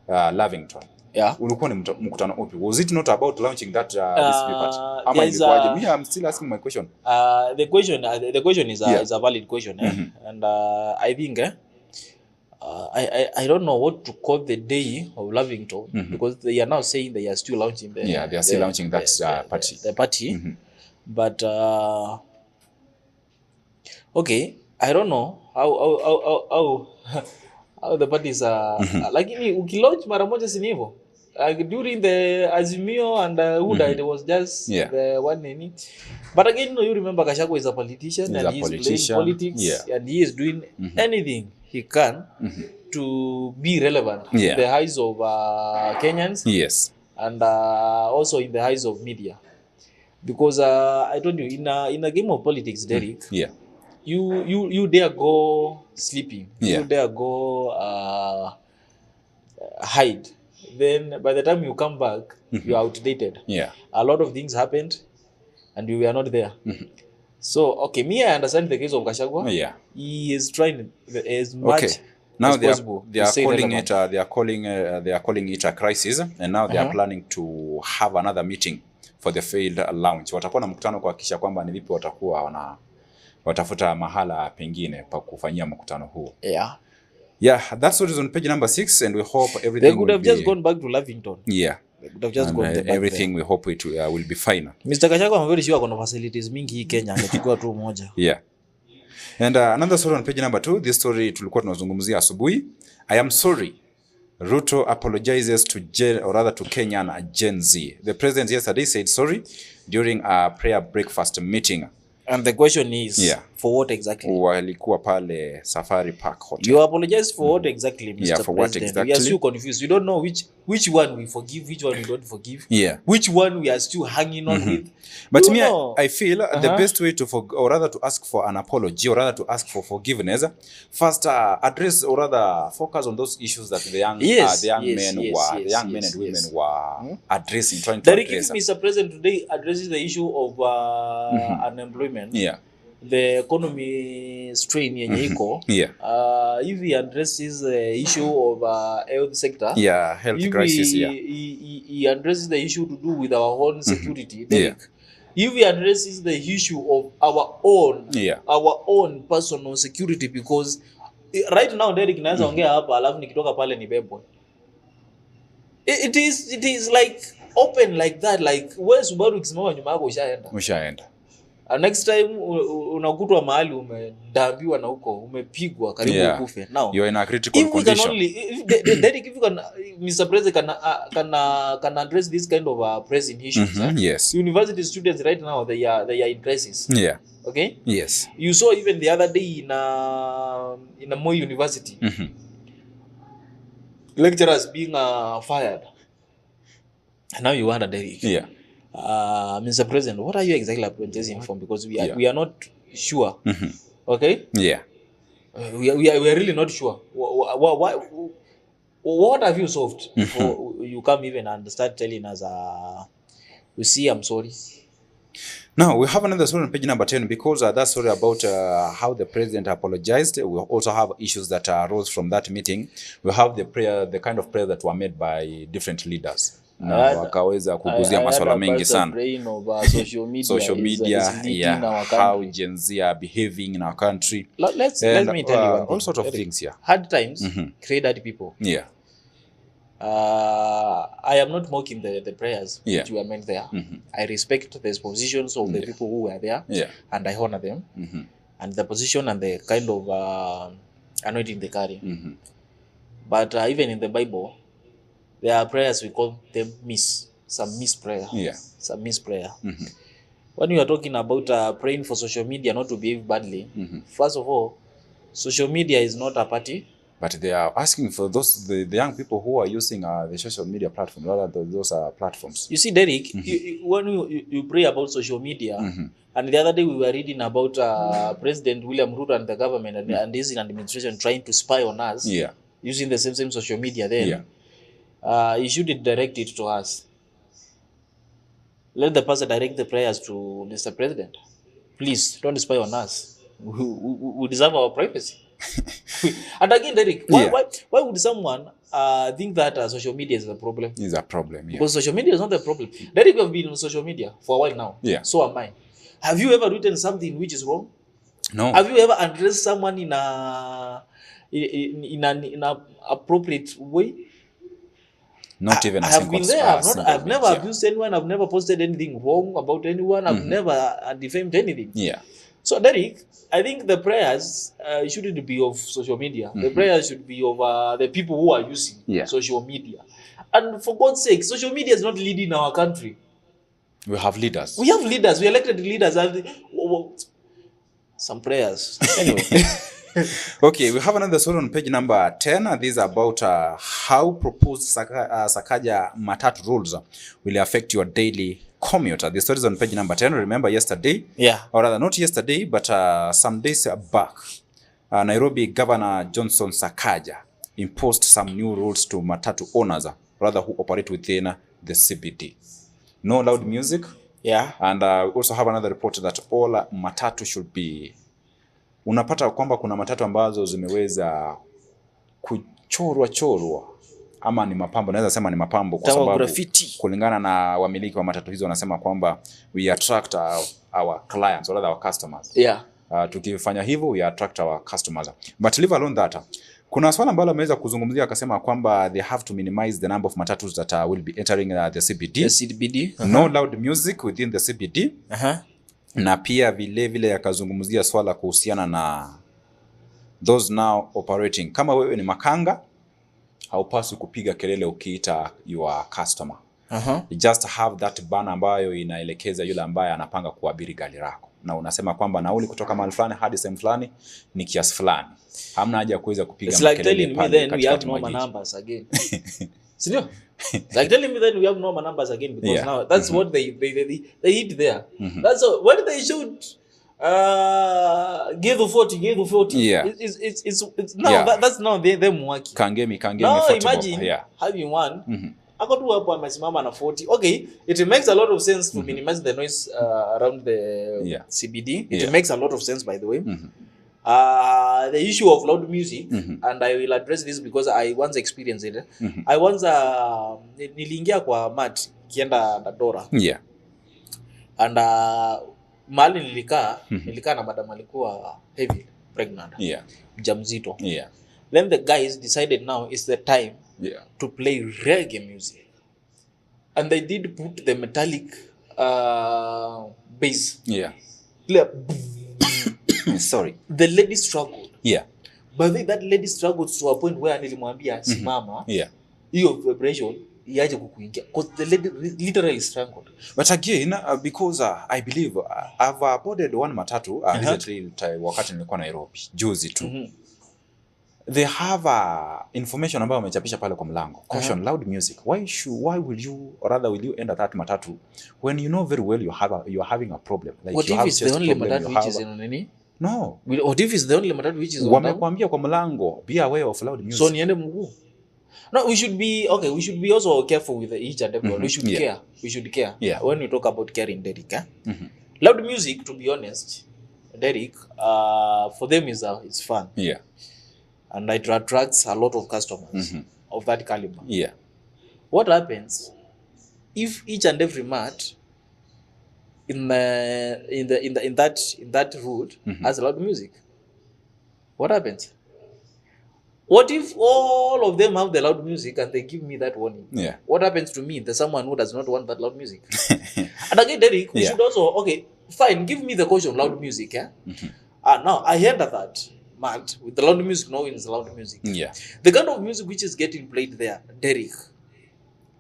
Lavington. Yeah. Ulikuwa ni mkutano upi? Was it not about launching that DCP party? Ama ilikuwaje? Me, I'm still asking my question. The question is a valid question, and I think I don't know what to call the day of Lavington, because they are now saying they are still launching they are still launching that party. The party. But okay, I don't know how the parties are. Like ukilaunch mara moja si hivyo. Like during the Azimio and Huda, it was just the one name. But again, you remember Gachagua is a politician, and he is playing politics, and he is doing anything he can to be relevant in the eyes of Kenyans. Yes. And also in the eyes of media. Because I told you, in a game of politics, Derek, you dare go sleeping, you dare go hide. Then by the time you come back, you are outdated. A lot of things happened and you were not there. So okay, me, I understand the case of Gachagua. He is trying as much now as possible. They are calling it a crisis, and now they are planning to have another meeting for the failed launch. Watakuwa na mkutano kuhakikisha kwamba ni vipi watafuta mahala pengine pa kufanyia mkutano huo. That's what is on page number 6, and we hope everything they could have just gone back to Lavington. They could have just gone everything there. We hope it will be fine. Mr. Gachagua, I'm very sure kuna facilities mingi hii Kenya, angechukua tu moja. And another story on page number 2. This story tulikuwa tunazungumzia asubuhi. I am sorry. Ruto apologizes to Kenyan Gen Z. The president yesterday said sorry during a prayer breakfast meeting. And the question is, for what exactly? Walikuwa pale Safari Park Hotel. You apologize for what exactly, Mr. For President? what exactly? We are still confused. We don't know which one we forgive, which one we don't forgive. Which one we are still hanging on with. But me, I feel the best way to to ask for an apology, or rather to ask for forgiveness, first address or rather focus on those issues that the young men and women were addressing, trying to address. If Mr. President today addresses the issue of unemployment, the economy strain yenye iko, if he addresses the issue of health sector, health crisis, he addresses the issue to do with our own security, if he addresses the issue of our own personal security, because right now Derek naweza ongea hapa alafu nikitoka pale ni bebo. It is like open like that, like wewe Subaru ukisimama nyuma yako ushaenda. Next time unakutwa mahali umedambiwa na huko umepigwa karibu ukufe. Now you are in a critical condition. Derek, if you can, Mr. President can address this kind of pressing issues. University students right now, they are in crisis. Okay. You saw even the other day in a Moi University, lecturers being fired. And now you wonder, Derek. Mr. President, what are you exactly apologizing for? Because we are not sure. Okay? We are really not sure. What have you solved before you come even and start telling us, you see, I'm sorry? Now, we have another story on page number 10, because that story about how the president apologized. We also have issues that arose from that meeting. We have the kind of prayer that were made by different leaders. na wakaweza kuguzia masuala mengi sana. Social media, how Gen Z are behaving in our country. Let me tell you one thing. All sort of things here. Hard times create hard people. Yeah. I am not mocking the prayers which were meant there. I respect the positions of the people who were there, and I honor them, and the position and the kind of anointing they carry. But even in the Bible, there are prayers we call them some miss prayer. Some miss prayer. When you are talking about praying for social media not to behave badly, first of all, social media is not a party. But they are asking for the young people who are using the social media platform, rather those platforms. You see, Derek, when you pray about social media, and the other day we were reading about President William Ruto and the government and his administration trying to spy on us using the same social media then, he shouldn't direct it to us. Let the pastor direct the prayers to Mr. President. Please, don't spy on us. We deserve our privacy. And again, Derek, why would someone think that social media is a problem? Is a problem, Because social media is not the problem. Derek, we have been on social media for a while now. So am I. Have you ever written something which is wrong? No. Have you ever addressed someone in an appropriate way? Not even I have been there. I've never abused anyone. I've never posted anything wrong about anyone. I've never defamed anything. So, Derek, I think the prayers shouldn't be of social media. The prayers should be of the people who are using social media. And for God's sake, social media is not leading our country. We have leaders. We have leaders. We elected leaders. Some prayers. Anyway. Okay, we have another story on page number 10. This is about how proposed Sakaja Matatu rules will affect your daily commute. The story is on page number 10. Remember yesterday? Or rather, not yesterday, but some days back, Nairobi Governor Johnson Sakaja imposed some new rules to Matatu owners, rather who operate within the CBD. No loud music. And we also have another report that all Matatu should be... Unapata kwamba kuna matatu ambazo zimeweza kuchorwa ama ni mapambo, naweza sema ni mapambo kwa sababu kulingana na wamiliki wa matatu hizo wanasema kwamba we attract our clients or our customers. Tukifanya hivyo we attract our customers. But leave alone that. Kuna swala ambalo ameweza kuzungumzia akasema kwamba they have to minimize the number of matatus that will be entering the CBD. The CBD. No loud music within the CBD. Na pia vile yakazungumzia swala kuhusiana na those now operating. Kama wewe ni makanga, haupaswi kupiga kelele ukiita your customer. You just have that banner ambayo inaelekeza yule ambaye anapanga kuabiri gari lako. Na unasema kwamba nauli kutoka mahali fulani hadi sehemu fulani ni kiasi fulani. Hamna haja ya kuweza kupiga makelele pale. It's like telling me then we have no numbers again. Sio? Like telling me then we have no numbers again because now that's what they hit there. That's what they should give the 40. It's now that's now them working. Kangemi now imagine having one akatu hapo amesimama na 40. Okay, it makes a lot of sense to minimize the noise around the CBD. It makes a lot of sense, by the way. The issue of loud music, and I will address this because I once experienced it. I once niliingia kwa mat kienda Dandora. And mahali nilikaa na madam alikuwa heavy pregnant. Mjamzito. Then the guys decided now is the time to play reggae music. And they did put the metallic bass. Sorry. The lady struggled. But that lady struggled to a point where nilimwambia simama. Hiyo vibration iaje kukuingia because the lady literally struggled. But again, because I believe I've boarded one matatu recently wakati nilikuwa Nairobi juzi tu. They have information ambayo wamechapisha pale kwa mlango. Caution, loud music. Why will you enter that matatu when you know very well you are having a problem? Like what if it's the only matatu which is in nini? No. What if it's the only matatu which is on? Wamekwambia kwa mlango, be aware of loud music. So niende mguu. No, we should be also careful with each and everyone. We should care. When we talk about caring, Derek. Loud music, to be honest, Derek, for them it's fun. And it attracts a lot of customers of that caliber. What happens if each and every mat in that route has loud music, what happens? What if all of them have the loud music and they give me that warning? Yeah. What happens to me, the someone who does not want that loud music? And again, Derek, we should also, okay, fine, give me the caution, loud music, yeah? Now, I heard that, Matt, with the loud music, knowing it's loud music. Yeah. The kind of music which is getting played there, Derek,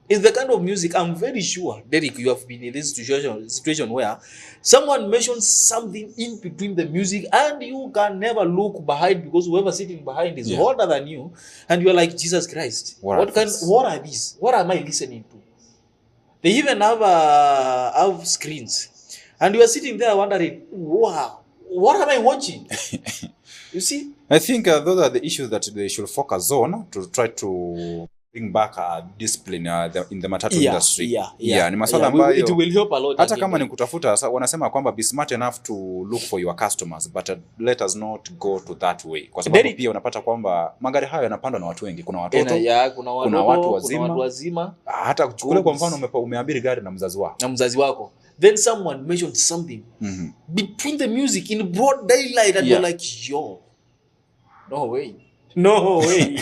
is the kind of music, I'm very sure, Derek, you have been in this situation where someone mentions something in between the music and you can never look behind because whoever sitting behind is older than you, and you're like, Jesus Christ, what are these? What am I listening to? They even have screens, and you are sitting there wondering, wow, what am I watching? You see? I think those are the issues that they should focus on to try to bring back discipline in the matatu industry. Ni masuala ambayo it will help a lot. Hata kama ni kutafuta, wanasema kwamba be smart enough to look for your customers, but let us not go to that way. Kwa sababu pia unapata kwamba magari hayo yanapandwa na watu wengi. Kuna watoto, kuna watu wazima. Hata kuchukua kwa mfano umeabiri gari na mzazi wako. Then someone mentioned something between the music in broad daylight and you're like, yo, no way. No way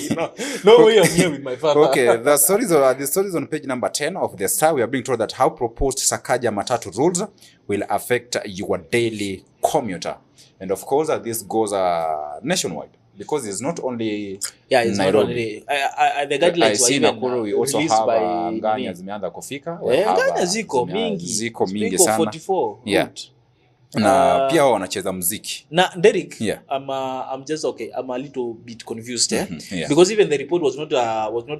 I'm here with my father. Okay, the stories on page number 10 of the Star. We are being told that how proposed Sakaja Matatu rules will affect your daily commuter. And of course, this goes nationwide. Because it's not only it's Nairobi. Not only, the guidelines were even Nakuru, we also have Nganya zimeanza kufika. Nganya ziko mingi sana. 44. Yeah. Na pia wanacheza muziki. Na Derek, I'm just okay. I'm a little bit confused because even the report was not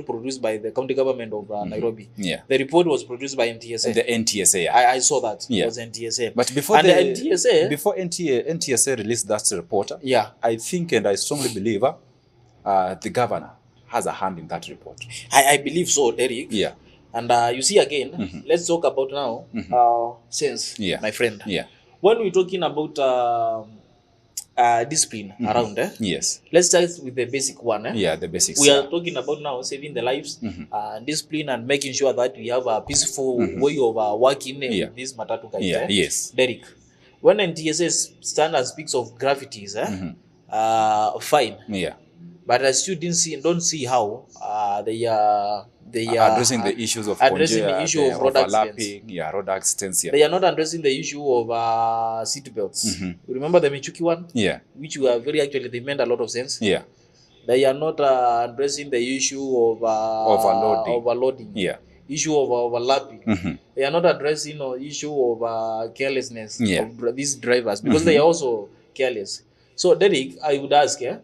produced by the county government of Nairobi. Yeah. The report was produced by NTSA. The NTSA. I saw that. It was NTSA. But before NTSA released that report, I think and I strongly believe the governor has a hand in that report. I believe so, Derek. Yeah. And you see again, let's talk about now sense, my friend. Yeah. When we're talking about discipline around, yes, let's start with the basic one. The basics. We are talking about now saving the lives, discipline, and making sure that we have a peaceful way of working in this matatu guys. Yes, Derek, when NTSA standard speaks of graffitis, fine. Yeah, but I still don't see how they are addressing the issues of road accidents. Road accidents. They are not addressing the issue of seat belts. Remember the Michuki one? Yeah. Which were they made a lot of sense. Yeah. They are not addressing the issue of overloading. Yeah. Issue of overlapping. They are not addressing the issue of carelessness of these drivers because they are also careless. So Derek, I would ask, if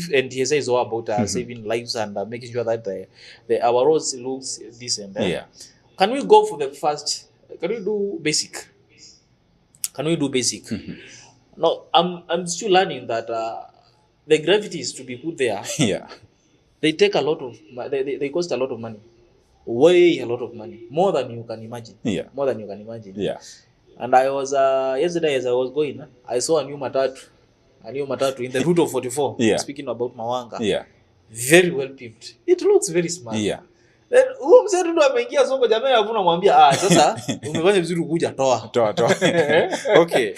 NTSA is all about saving lives and making sure that our roads looks decent, can we go for the first? Can we do basic? No, I'm still learning that the graffitis to be put there. They take a lot of they cost a lot of money, way a lot of money, more than you can imagine. More than you can imagine. Yeah. And I was yesterday as I was going, I saw a new matatu in the route of 44. Speaking about Mawanga. Very well paved. It looks very smart. Then mzee ndo ameingia soko jamaa yavuna mwambia sasa umefanya vizuri kuja toa. Okay.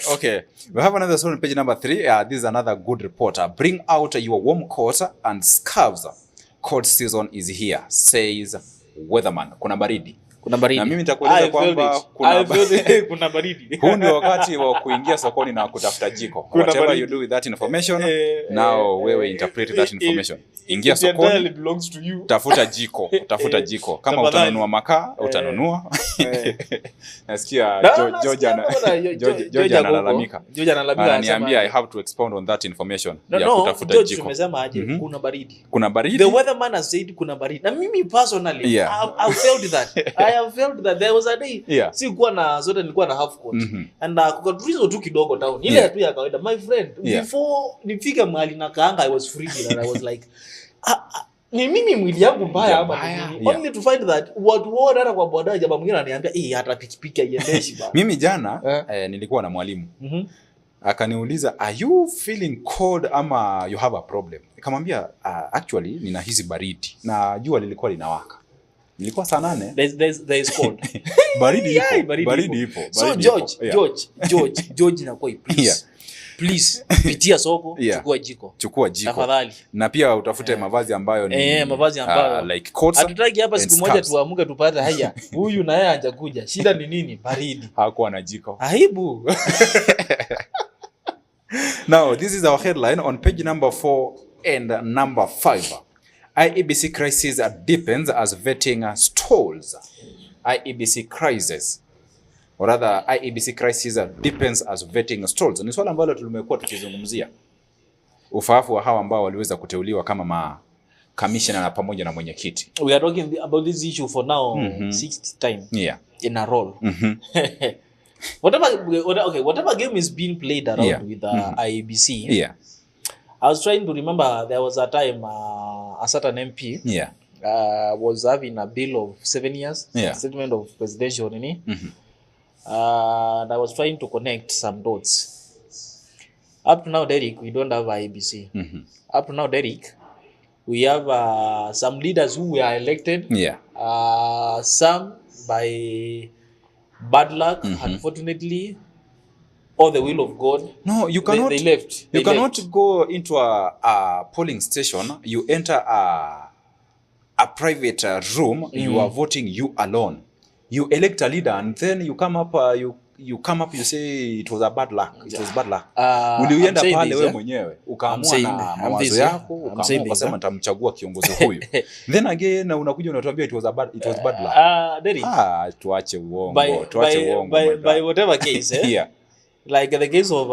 We have another story on page number 3. This is another good report. Bring out your warm coat and scarves. Cold season is here, says weatherman. Kuna baridi. Na mimi nitakueleza kwamba kuna baridi. Huu ndio wakati wa kuingia sokoni na kutafuta jiko. Whatever you do with that information, now wewe interpret that information. Ingia sokoni, belongs to you. Tafuta jiko. Kama utanunua makaa, utanunua. Nasikia George analalamika. Ananiambia I have to expound on that information. Kutafuta jiko. George tumesema aje kuna baridi. The weatherman has said kuna baridi. Na mimi personally I felt that. I have felt that there was a day sikuwa na zote nilikuwa na half coat and kukaturizo tu kidogo town ile tu ya kawaida my friend before nifike mahali na kaanga I was free and I was like ni mimi mwili yangu mbaya hapa only to find that watu wote hata kwa boda jamaa mwingine ananiambia hata pikipiki haiendeshi baba. Mimi jana nilikuwa na mwalimu akaniuliza are you feeling cold ama you have a problem? Nikamwambia actually ninahisi baridi na jua lilikuwa linawaka. Ilikuwa saa 8. There is cold. Baridi ipo. So George na koi please. Please pitia soko, chukua jiko. Tafadhali. Na pia utafute mavazi ambayo ni mavazi ambayo like coats. Hatutaki hapa siku moja tuamuke tupate haya. Huyu na yeye hajakuja. Shida ni nini? Baridi. Hakuwa na jiko. Aibu. Now, this is our headline on page number 4 and number 5. IEBC crisis deepens as vetting stalls. IEBC crisis. Or rather, IEBC crisis deepens as vetting stalls. Ni swala ambalo tulimekuwa tukizungumzia. Ufaafu wa hawa ambao waliweza kuteuliwa kama commissioner na pamoja na mwenyekiti. We are talking about this issue for now 60th time in a roll. Whatever game is being played around with IEBC. I was trying to remember there was a time a certain MP was having a bill of 7 years, statement of presidential nini. And I was trying to connect some dots. Up to now, Derek, we don't have IEBC. Up to now, Derek, we have some leaders who were elected. Some by bad luck, unfortunately, or the will of God. No, you cannot. They left. You cannot go into a polling station. You enter a private room. You are voting you alone. You elect a leader, and then you come up. You say it was a bad luck. It was bad luck. Ulienda pale wewe mwenyewe ukaamua na mawazo yako, ukaamua ukasema nitamchagua kiongozi huyu. Then again unakuja unatuambia it was bad luck. Tuache uongo. By whatever case, like the case of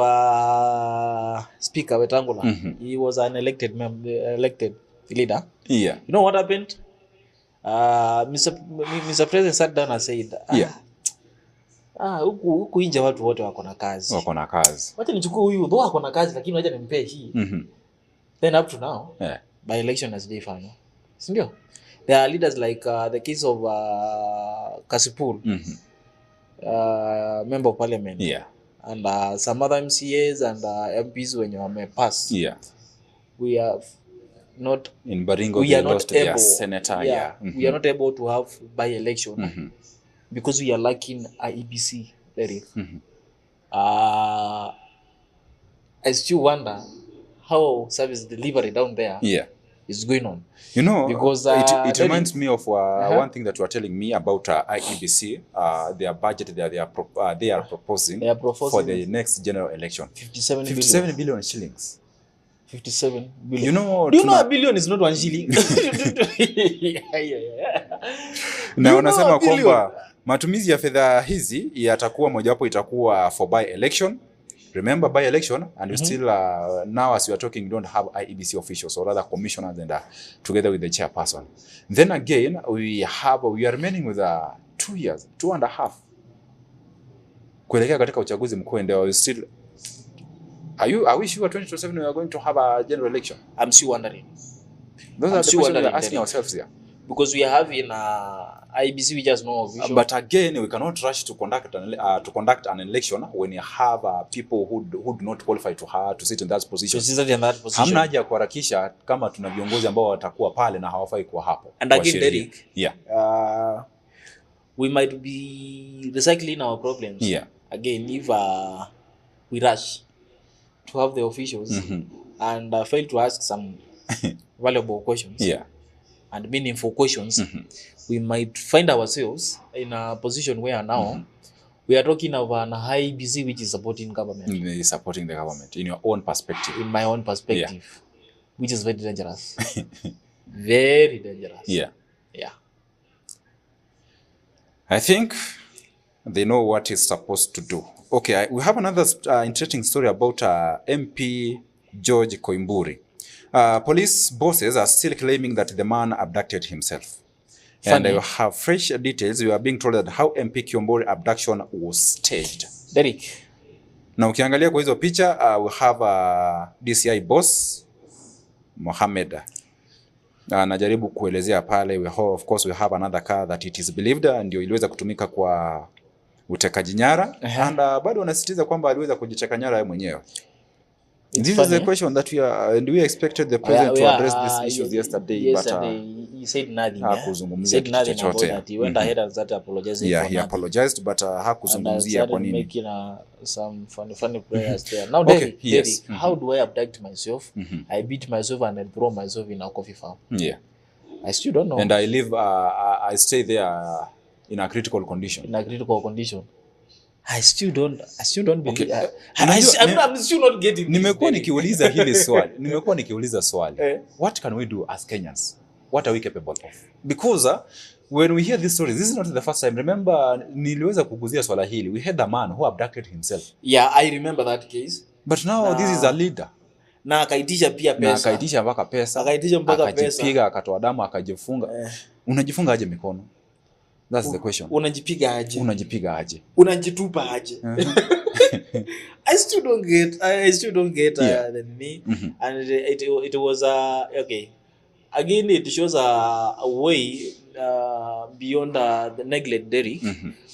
Speaker Wetangula, he was an elected leader. You know what happened? Mr. President sat down and said, huku nje watu wote wako na kazi. Wacha nichukue huyu though wako na kazi lakini wacha nimpe hii. Then up to now, by election as day final. Sindio? There are leaders like the case of Kasipul, member of parliament. And some other MCAs and MPs when you are pass. We have not in Baringo, we are not able, senator. We are not able to have by election because we are lacking IEBC. I still wonder how service delivery down there is going on. You know, because it reminds me of one thing that you are telling me about IEBC. Their budget they are proposing for the next general election. 57 billion shillings. 57 billion. You know, do you know a billion is not 1 shilling? Na unasema kwamba matumizi ya fedha hizi yatakuwa mojawapo itakuwa for by election. Remember by election, and we still now as we are talking, we don't have IEBC officials or rather commissioners and together with the chairperson. Then again, we are remaining with 2 years, 2.5 kuelekea katika uchaguzi mkuu, and we still are we sure 2027 we are going to have a general election? I'm still wondering. Those are the questions we are asking ourselves here. Because we are having IEBC, we just know official. But again, we cannot rush to conduct an election when you have people who do not qualify to sit in that position. Hamna haja kuharakisha kama tuna viongozi ambao watakuwa pale na hawafai kuwa hapo. And again, Derek, we might be recycling our problems. Again, if we rush to have the officials and fail to ask some valuable questions. And meaningful questions, we might find ourselves in a position where now we are talking of an IEBC which is supporting government. Supporting the government in your own perspective. In my own perspective, which is very dangerous. Very dangerous. I think they know what is supposed to do. Okay, we have another interesting story about MP George Koimburi. Police bosses are still claiming that the man abducted himself. And I have fresh details. We are being told that how MP Koimburi abduction was staged. Derek. Na ukiangalia kwa hizo picha, we have a DCI boss, Mohammed. Anajaribu kuelezea pale. Of course, we have another car that it is believed ndio iliweza kutumika kwa utekaji nyara. And bado wanasisitiza kwamba aliweza kujiteka nyara yeye mwenyewe. This is the question that and we expected the president to address these issues yesterday, but he said nothing. Hakuzungumzia kitu chochote. He went ahead and started apologizing. Yeah, he apologized, but hakuzungumzia kwa nini. Making some funny prayers there. Now, Derek, how do I abduct myself? I beat myself and then throw myself in a coffee farm. Yeah. I still don't know. And I live, I stay there in a critical condition. In a critical condition. I still don't believe. Okay. I'm still not getting. Nimekuwa nikiuliza swali. What can we do as Kenyans? What are we capable of? Because when we hear this story, this is not the first time. Remember, niliweza kuguzia swala hili. We had a man who abducted himself. Yeah, I remember that case. But now this is a leader. Na akaitisha pia pesa. Na akaitisha mpaka pesa. Akajipiga, akatoa damu, akajifunga. Unajifunga aje mikono? That's the question. Unajipiga aje? Unajitupa aje? I still don't get the me. And it was okay. Again, it shows a way beyond the neglect, Derek.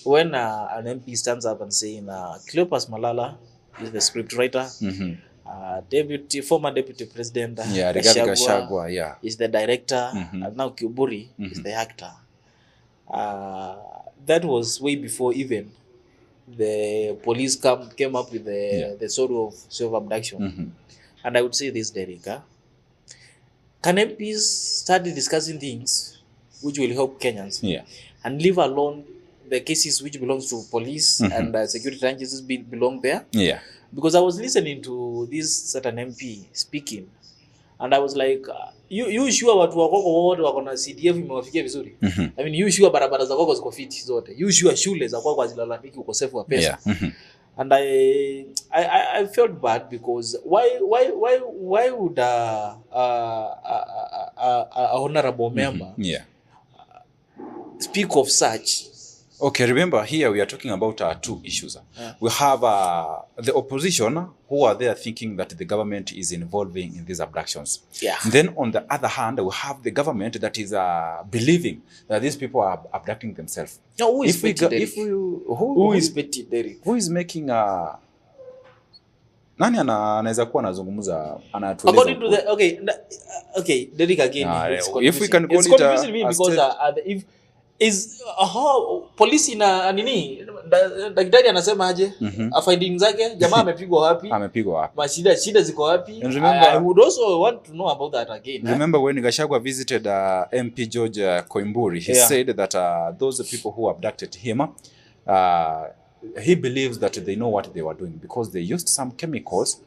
When an MP stands up and saying, Cleopas Malala is the scriptwriter. Former deputy president Gachagua is the director, and now Kiburi is the actor. That was way before even the police came up with the sort of self-abduction. And I would say this, Derek, can MPs start discussing things which will help Kenyans and leave alone the cases which belongs to police and security agencies belong there? Yeah. Because I was listening to this certain MP speaking, and I was like, you sure watu wako wote wako na CDF imewafikia vizuri? I mean, you sure barabara za kwako ziko fit zote? You sure shule za kwako hazilalamiki ukosefu wa pesa? And I felt bad because why would a honorable member speak of such? Okay, remember here we are talking about two issues. We have the opposition who are there thinking that the government is involving in these abductions. Yeah. Then on the other hand, we have the government that is believing that these people are abducting themselves. Now, who is petty, Derek? Who is making nani anaweza kuwa anazungumza anatueleza? According to the okay, Derek, again, if we can call it confusing me because if is polisi na nini daktari anasema aje findings zake jamaa amepigwa wapi shida ziko wapi. I would also want to know about that again. Remember when Gachagua visited MP George Koimburi, he said that those people who abducted him he believes that they know what they were doing because they used some chemicals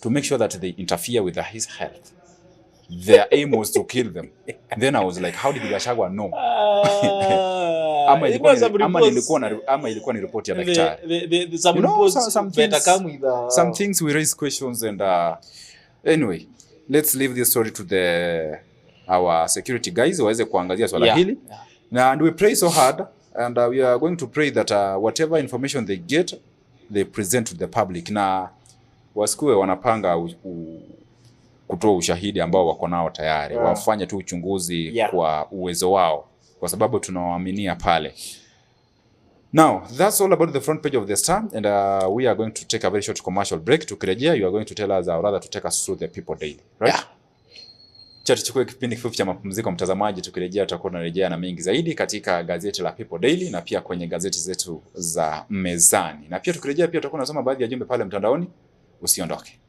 to make sure that they interfere with his health. Their aim was to kill them. Then I was like, how did Gachagua know? Ama ilikuwa ni report ya daktari. Some things we raise questions and anyway, let's leave this story to our security guys waweze kuangazia swala hili. And we pray so hard and we are going to pray that whatever information they get, they present to the public. Na wasikuwe wanapanga kutoa ushahidi ambao wako nao tayari. Wafanye tu uchunguzi kwa uwezo wao kwa sababu tunawaaminia pale. Now, that's all about the front page of the Star and we are going to take a very short commercial break. Tukirejea, you are going to tell us or rather to take us through the People Daily, right? Tuchukue kipindi kifupi cha mapumziko mtazamaji. Tukirejea tutakuwa tunarejea na mengi zaidi katika gazeti la People Daily na pia kwenye gazeti zetu za mezani. Na pia tukirejea pia tutakuwa tunasoma baadhi ya jumbe pale mtandaoni. Usiondoke.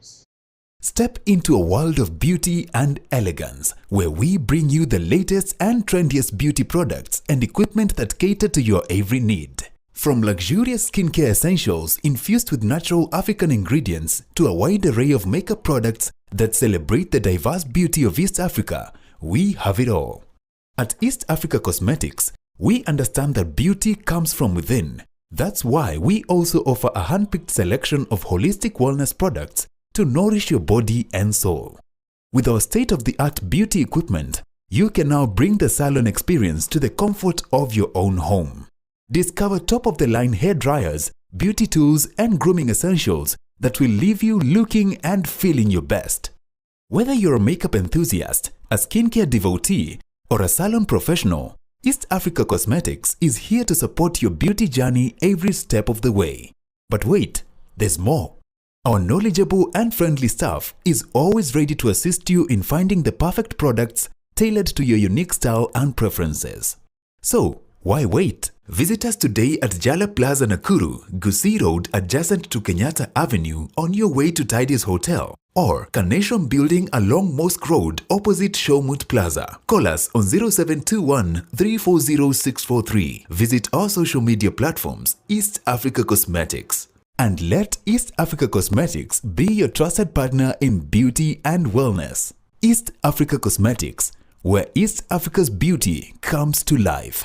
Step into a world of beauty and elegance, where we bring you the latest and trendiest beauty products and equipment that cater to your every need. From luxurious skincare essentials infused with natural African ingredients to a wide array of makeup products that celebrate the diverse beauty of East Africa, we have it all. At East Africa Cosmetics, we understand that beauty comes from within. That's why we also offer a hand-picked selection of holistic wellness products to nourish your body and soul. With our state-of-the-art beauty equipment, you can now bring the salon experience to the comfort of your own home. Discover top-of-the-line hair dryers, beauty tools, and grooming essentials that will leave you looking and feeling your best. Whether you're a makeup enthusiast, a skincare devotee, or a salon professional, East Africa Cosmetics is here to support your beauty journey every step of the way. But wait, there's more. Our knowledgeable and friendly staff is always ready to assist you in finding the perfect products tailored to your unique style and preferences. So, why wait? Visit us today at Jala Plaza Nakuru, Gusii Road adjacent to Kenyatta Avenue on your way to Tidy's Hotel, or Carnation Building along Mosque Road opposite Showmut Plaza. Call us on 0721 340 643. Visit our social media platforms, East Africa Cosmetics. And let East Africa Cosmetics be your trusted partner in beauty and wellness. East Africa Cosmetics, where East Africa's beauty comes to life.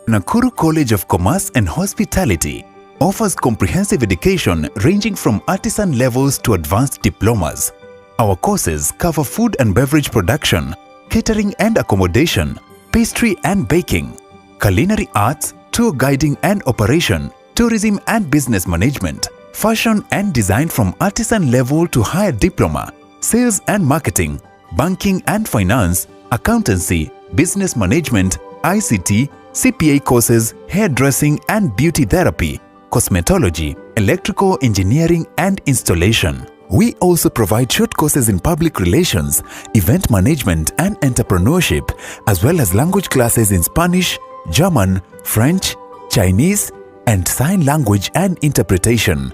Nakuru College of Commerce and Hospitality offers comprehensive education ranging from artisan levels to advanced diplomas. Our courses cover food and beverage production, catering and accommodation, pastry and baking, culinary arts, tour guiding and operation, tourism and business management, fashion and design from artisan level to higher diploma, sales and marketing, banking and finance, accountancy, business management, ICT, CPA courses, hairdressing and beauty therapy, cosmetology, electrical engineering and installation. We also provide short courses in public relations, event management and entrepreneurship, as well as language classes in Spanish, German, French, Chinese, and sign language and interpretation.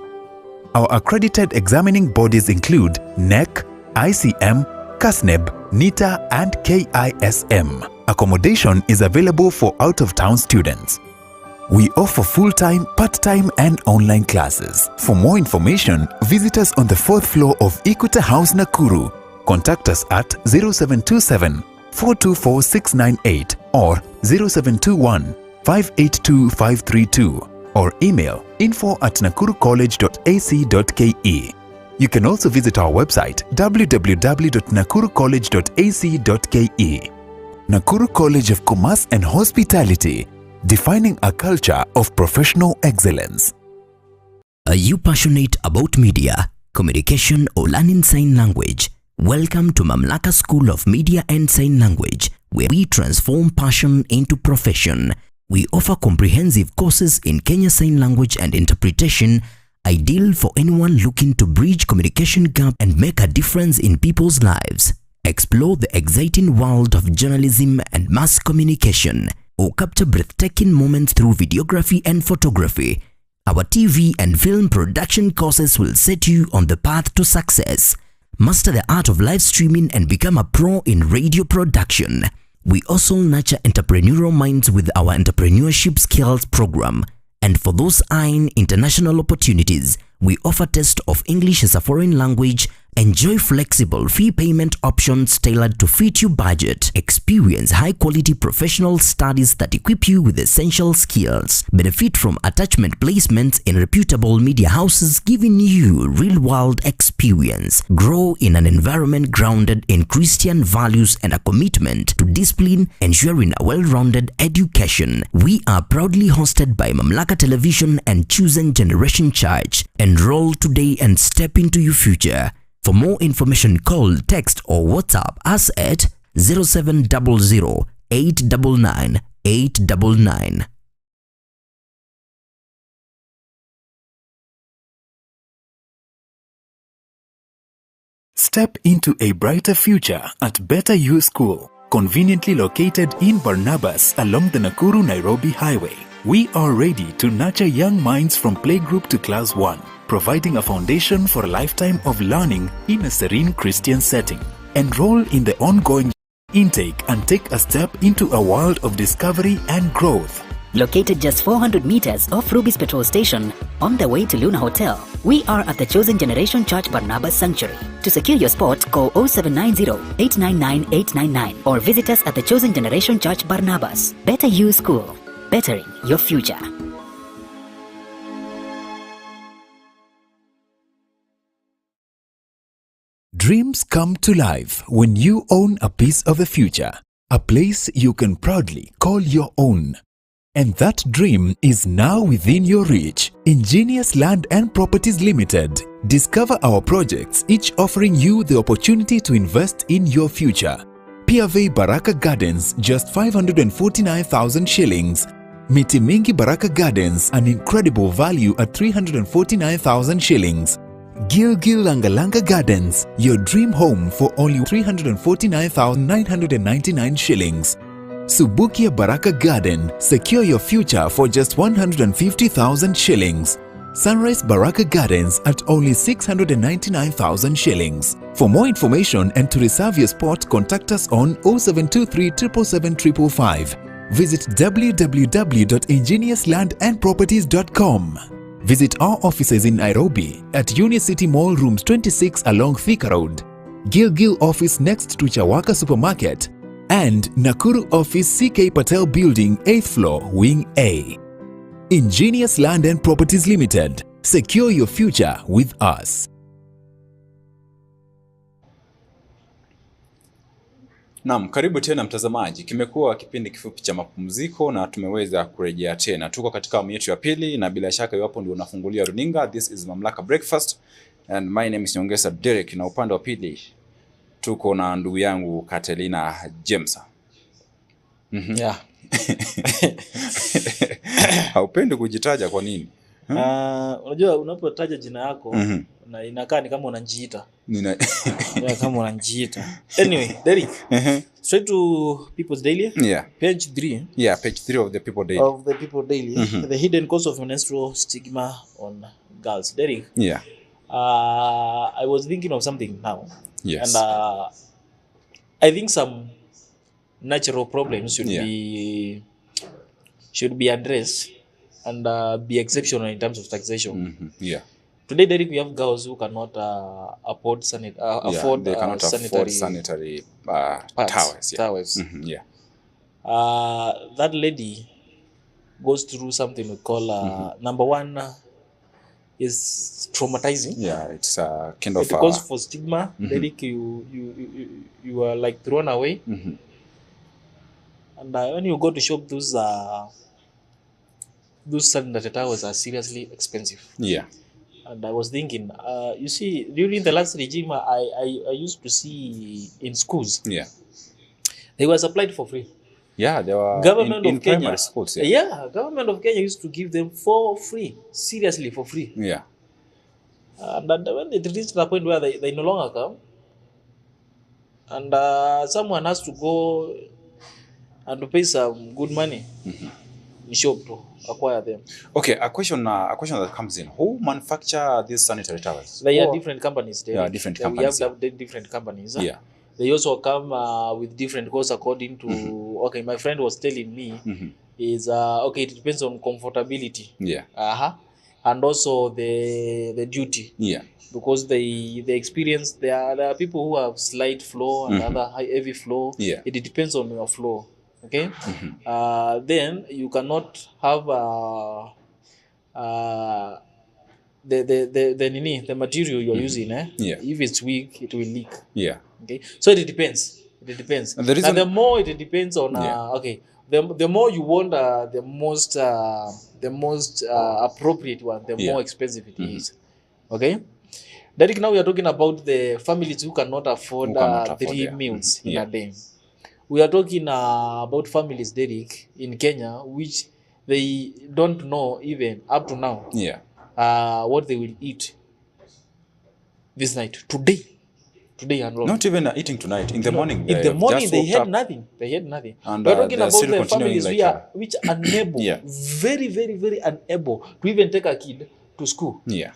Our accredited examining bodies include NEC, ICM, CASNEB, NITA, and KISM. Accommodation is available for out-of-town students. We offer full-time, part-time, and online classes. For more information, visit us on the 4th floor of Equita House, Nakuru. Contact us at 0727 424 698 or 0721 582 532 or email info@nakurucollege.ac.ke. You can also visit our website www.nakurucollege.ac.ke. Nakuru College of Commerce and Hospitality, defining a culture of professional excellence. Are you passionate about media, communication, or learning sign language? Welcome to Mamlaka School of Media and Sign Language, where we transform passion into profession. We offer comprehensive courses in Kenya Sign Language and Interpretation, ideal for anyone looking to bridge communication gap and make a difference in people's lives. Explore the exciting world of journalism and mass communication, or capture breathtaking moments through videography and photography. Our TV and film production courses will set you on the path to success. Master the art of live streaming and become a pro in radio production. We also nurture entrepreneurial minds with our entrepreneurship skills program. And for those eyeing international opportunities, we offer test of English as a foreign language. Enjoy flexible fee payment options tailored to fit your budget. Experience high-quality professional studies that equip you with essential skills. Benefit from attachment placements in reputable media houses, giving you real-world experience. Grow in an environment grounded in Christian values and a commitment to discipline, ensuring a well-rounded education. We are proudly hosted by Mamlaka Television and Chosen Generation Church. Enroll today and step into your future. For more information, call, text, or WhatsApp us at 0700 899 899. Step into a brighter future at Better You School, conveniently located in Barnabas along the Nakuru-Nairobi Highway. We are ready to nurture young minds from playgroup to class 1, providing a foundation for a lifetime of learning in a serene Christian setting. Enroll in the ongoing intake and take a step into a world of discovery and growth. Located just 400 meters off Ruby's petrol station, on the way to Luna Hotel, we are at the Chosen Generation Church Barnabas Sanctuary. To secure your spot, call 0790-899-899 or visit us at the Chosen Generation Church Barnabas. Better You School, bettering your future. Dreams come to life when you own a piece of the future, a place you can proudly call your own. And that dream is now within your reach. Ingenious Land and Properties Limited. Discover our projects, each offering you the opportunity to invest in your future. Piave Baraka Gardens, just 549,000 shillings. Miti Mingi Baraka Gardens, an incredible value at 349,000 shillings. Gilgil Langalanga Gardens, your dream home for only 349,999 shillings. Subukia Baraka Garden, secure your future for just 150,000 shillings. Sunrise Baraka Gardens at only 699,000 shillings. For more information and to reserve your spot, contact us on 0723 777 555. Visit www.ingeniuslandandproperties.com. Visit our offices in Nairobi at Unicity Mall Rooms 26 along Thika Road, Gilgil office next to Chawaka Supermarket, and Nakuru office CK Patel Building 8th floor Wing A. Ingenious Land and Properties Limited. Secure your future with us. Naam, karibu tena mtazamaji. Kimekuwa kipindi kifupi cha mapumziko na tumeweza kurejea tena. Tuko katika awamu yetu ya pili na bila shaka iwapo ndio unafungulia runinga, this is Mamlaka Breakfast and my name is Nyongesa Derek, na upande wa pili tuko na ndugu yangu Katelina James. Yeah. Haupendi kujitaja kwa nini? Unajua unapotaja jina yako na inakaa ni kama unajiita. Kama unajiita. Anyway, Derek. Straight to People's Daily. Yeah. Page 3. Yeah, page 3 of the People Daily. Of the People Daily. The hidden cause of menstrual stigma on girls. Derek. Yeah. I was thinking of something now. Yes. And I think some natural problems should be addressed and be exceptional in terms of taxation. Yeah. Today, Derek, we have girls who cannot afford sanitary towels. Yeah. Towels. Yeah. That lady goes through something we call number one is traumatizing. Yeah, it's kind of because for stigma, Derek, you are like thrown away. And when you go to shop, those sanitary towels are seriously expensive. Yeah. And I was thinking, you see, during the last regime, I used to see in schools. Yeah. They were supplied for free. Yeah, they were government in of Kenya, primary schools. Yeah, government of Kenya used to give them for free, seriously for free. Yeah. And when it reached the point where they no longer come, and someone has to go and to pay some good money in shop to acquire them. Okay, a question that comes in: who manufacture these sanitary towels? They are different companies. They are different companies. We have different companies. Yeah. They also come with different costs according to. Okay, my friend was telling me is okay. It depends on comfortability. Yeah. And also the duty. Yeah. Because they experience there are people who have slight flow and other heavy flow. Yeah. It depends on your flow. Okay. Then you cannot have the material you're using. Yeah. If it's weak, it will leak. Yeah. Okay. So it depends. It depends. And the more it depends on okay. The more you want the most appropriate one, the more expensive it is. Okay. Derek, now we are talking about the families who cannot afford 3 meals in a day. We are talking about families, Derek, in Kenya, which they don't know even up to now what they will eat this night, today and long. Not even eating tonight. In the morning. In the morning, they had nothing. They had nothing. And we're talking about the families which are unable, very, very, very unable to even take a kid to school. Yeah.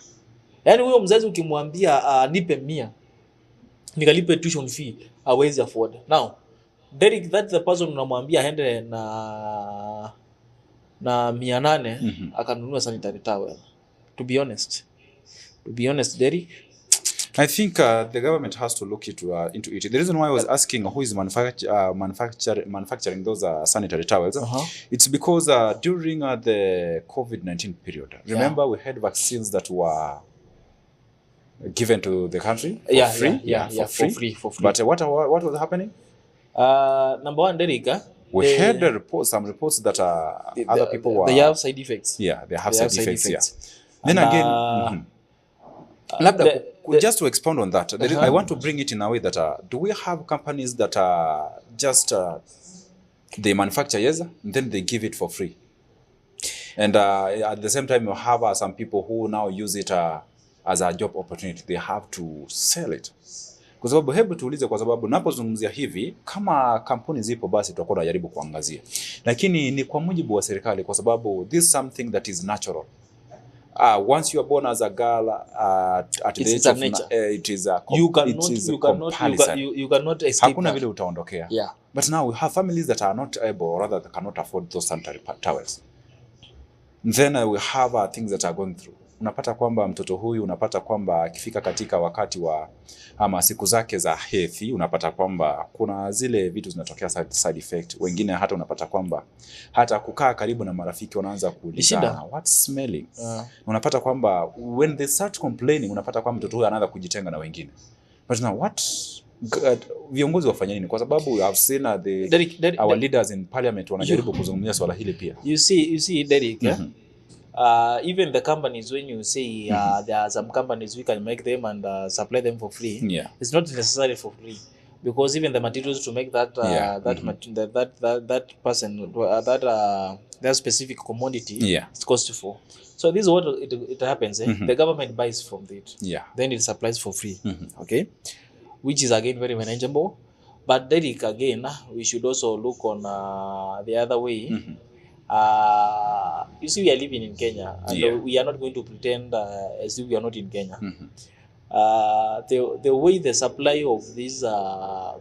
Yani huyo mzazi ukimwambia nipe 100 nikalipe tuition fee hawezi afford. Now, Derek, that's the person unamwambia aende na 800 akanunua sanitary towel. To be honest, Derek, I think the government has to look into it. The reason why I was asking who is manufacturing those sanitary towels, it's because during the COVID-19 period, remember we had vaccines that were given to the country for free. But what was happening? Number one, Derek, we had some reports that other people were. They have side effects. Yeah, they have side effects. Yeah. Then again, just to expound on that, I want to bring it in a way that do we have companies that just they manufacture and then they give it for free? And at the same time, you have some people who now use it as a job opportunity. They have to sell it. Kwa sababu hebu tuulize, kwa sababu napozungumzia hivi, kama kampuni zipo basi tutakuwa tunajaribu kuangazia. Lakini ni kwa mujibu wa serikali, kwa sababu this is something that is natural. Once you are born as a girl, at the age of it is a you cannot escape. Hakuna vile utaondokea. Yeah. But now we have families that are not able, or rather that cannot afford those sanitary towels. Then we have things that are going through. Unapata kwamba mtoto huyu, unapata kwamba akifika katika wakati wa ama siku zake za hedhi, unapata kwamba kuna zile vitu zinatokea side effect. Wengine hata unapata kwamba hata kukaa karibu na marafiki wanaanza kuuliza what's smelling. Unapata kwamba when they start complaining, unapata kwamba mtoto huyu anaanza kujitenga na wengine. But now what viongozi wafanya nini? Kwa sababu we have seen our leaders in parliament wanajaribu kuzungumzia swala hili pia. You see Derek, even the companies, when you say there are some companies we can make them and supply them for free, it's not necessarily for free, because even the materials to make that that specific commodity, it's costful. So this is what it happens. The government buys from it, then it supplies for free. Okay, which is again very manageable. But Derek, again, we should also look on the other way. You see, we are living in Kenya, and we are not going to pretend as if we are not in Kenya. The way the supply of these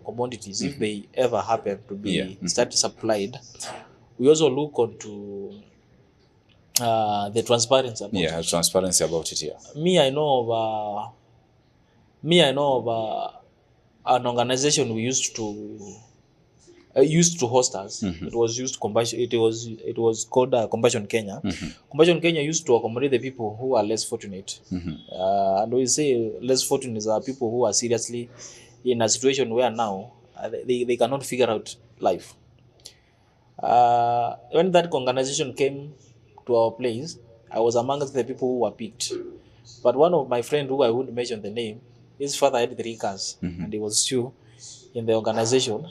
commodities, if they ever happen to be start supplied, we also look onto the transparency about it. Transparency about it. Me, I know of an organization we used to host us. It was used Compassion. It was called Compassion Kenya. Compassion Kenya used to accommodate the people who are less fortunate. And we say less fortunate are people who are seriously in a situation where now they cannot figure out life. When that organization came to our place, I was amongst the people who were picked. But one of my friends, who I wouldn't mention the name, his father had 3 cars, and he was still in the organization.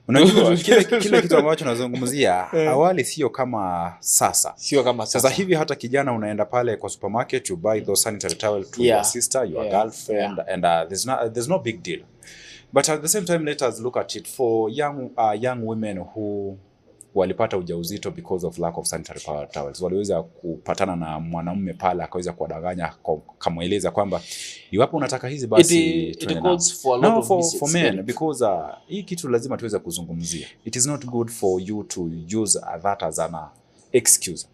Unajua kile kitu ambacho nazungumzia awali sio kama sasa. Sasa hivi hata kijana unaenda pale kwa supermarket, you buy those sanitary towels to your sister, your girlfriend, and there's no big deal. But at the same time, let us look at it for young women who walipata ujauzito because of lack of sanitary towels. Waliweza kupatana na mwanamume pale akaweza kuwadanganya, kamaeleza kwamba iwapo unataka hizi basi it calls for a lot for men, because hii kitu lazima tuweze kuzungumzia. It is not good for you to use that as an excuse.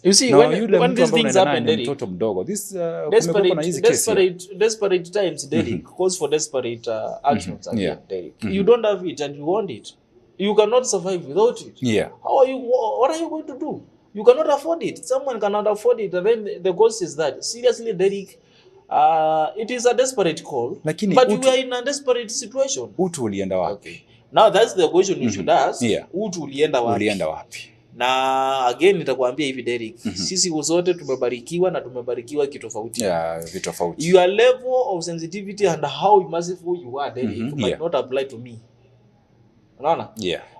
You see, when these things happen, Derek, mtoto mdogo, this desperate times, Derek, calls for desperate actions again, Derek. You don't have it and you want it. You cannot survive without it. What are you going to do? You cannot afford it. Someone cannot afford it. And then the cost is that. Seriously, Derek, it is a desperate call. But we are in a desperate situation. Utu ulienda wapi? Okay. Now that's the question you should ask. Utu ulienda wapi? Na again nitakwambia hivi, Derek, sisi wote tumebarikiwa na tumebarikiwa kitofauti. Vitofauti. Your level of sensitivity and how merciful you are, Derek, might not apply to me.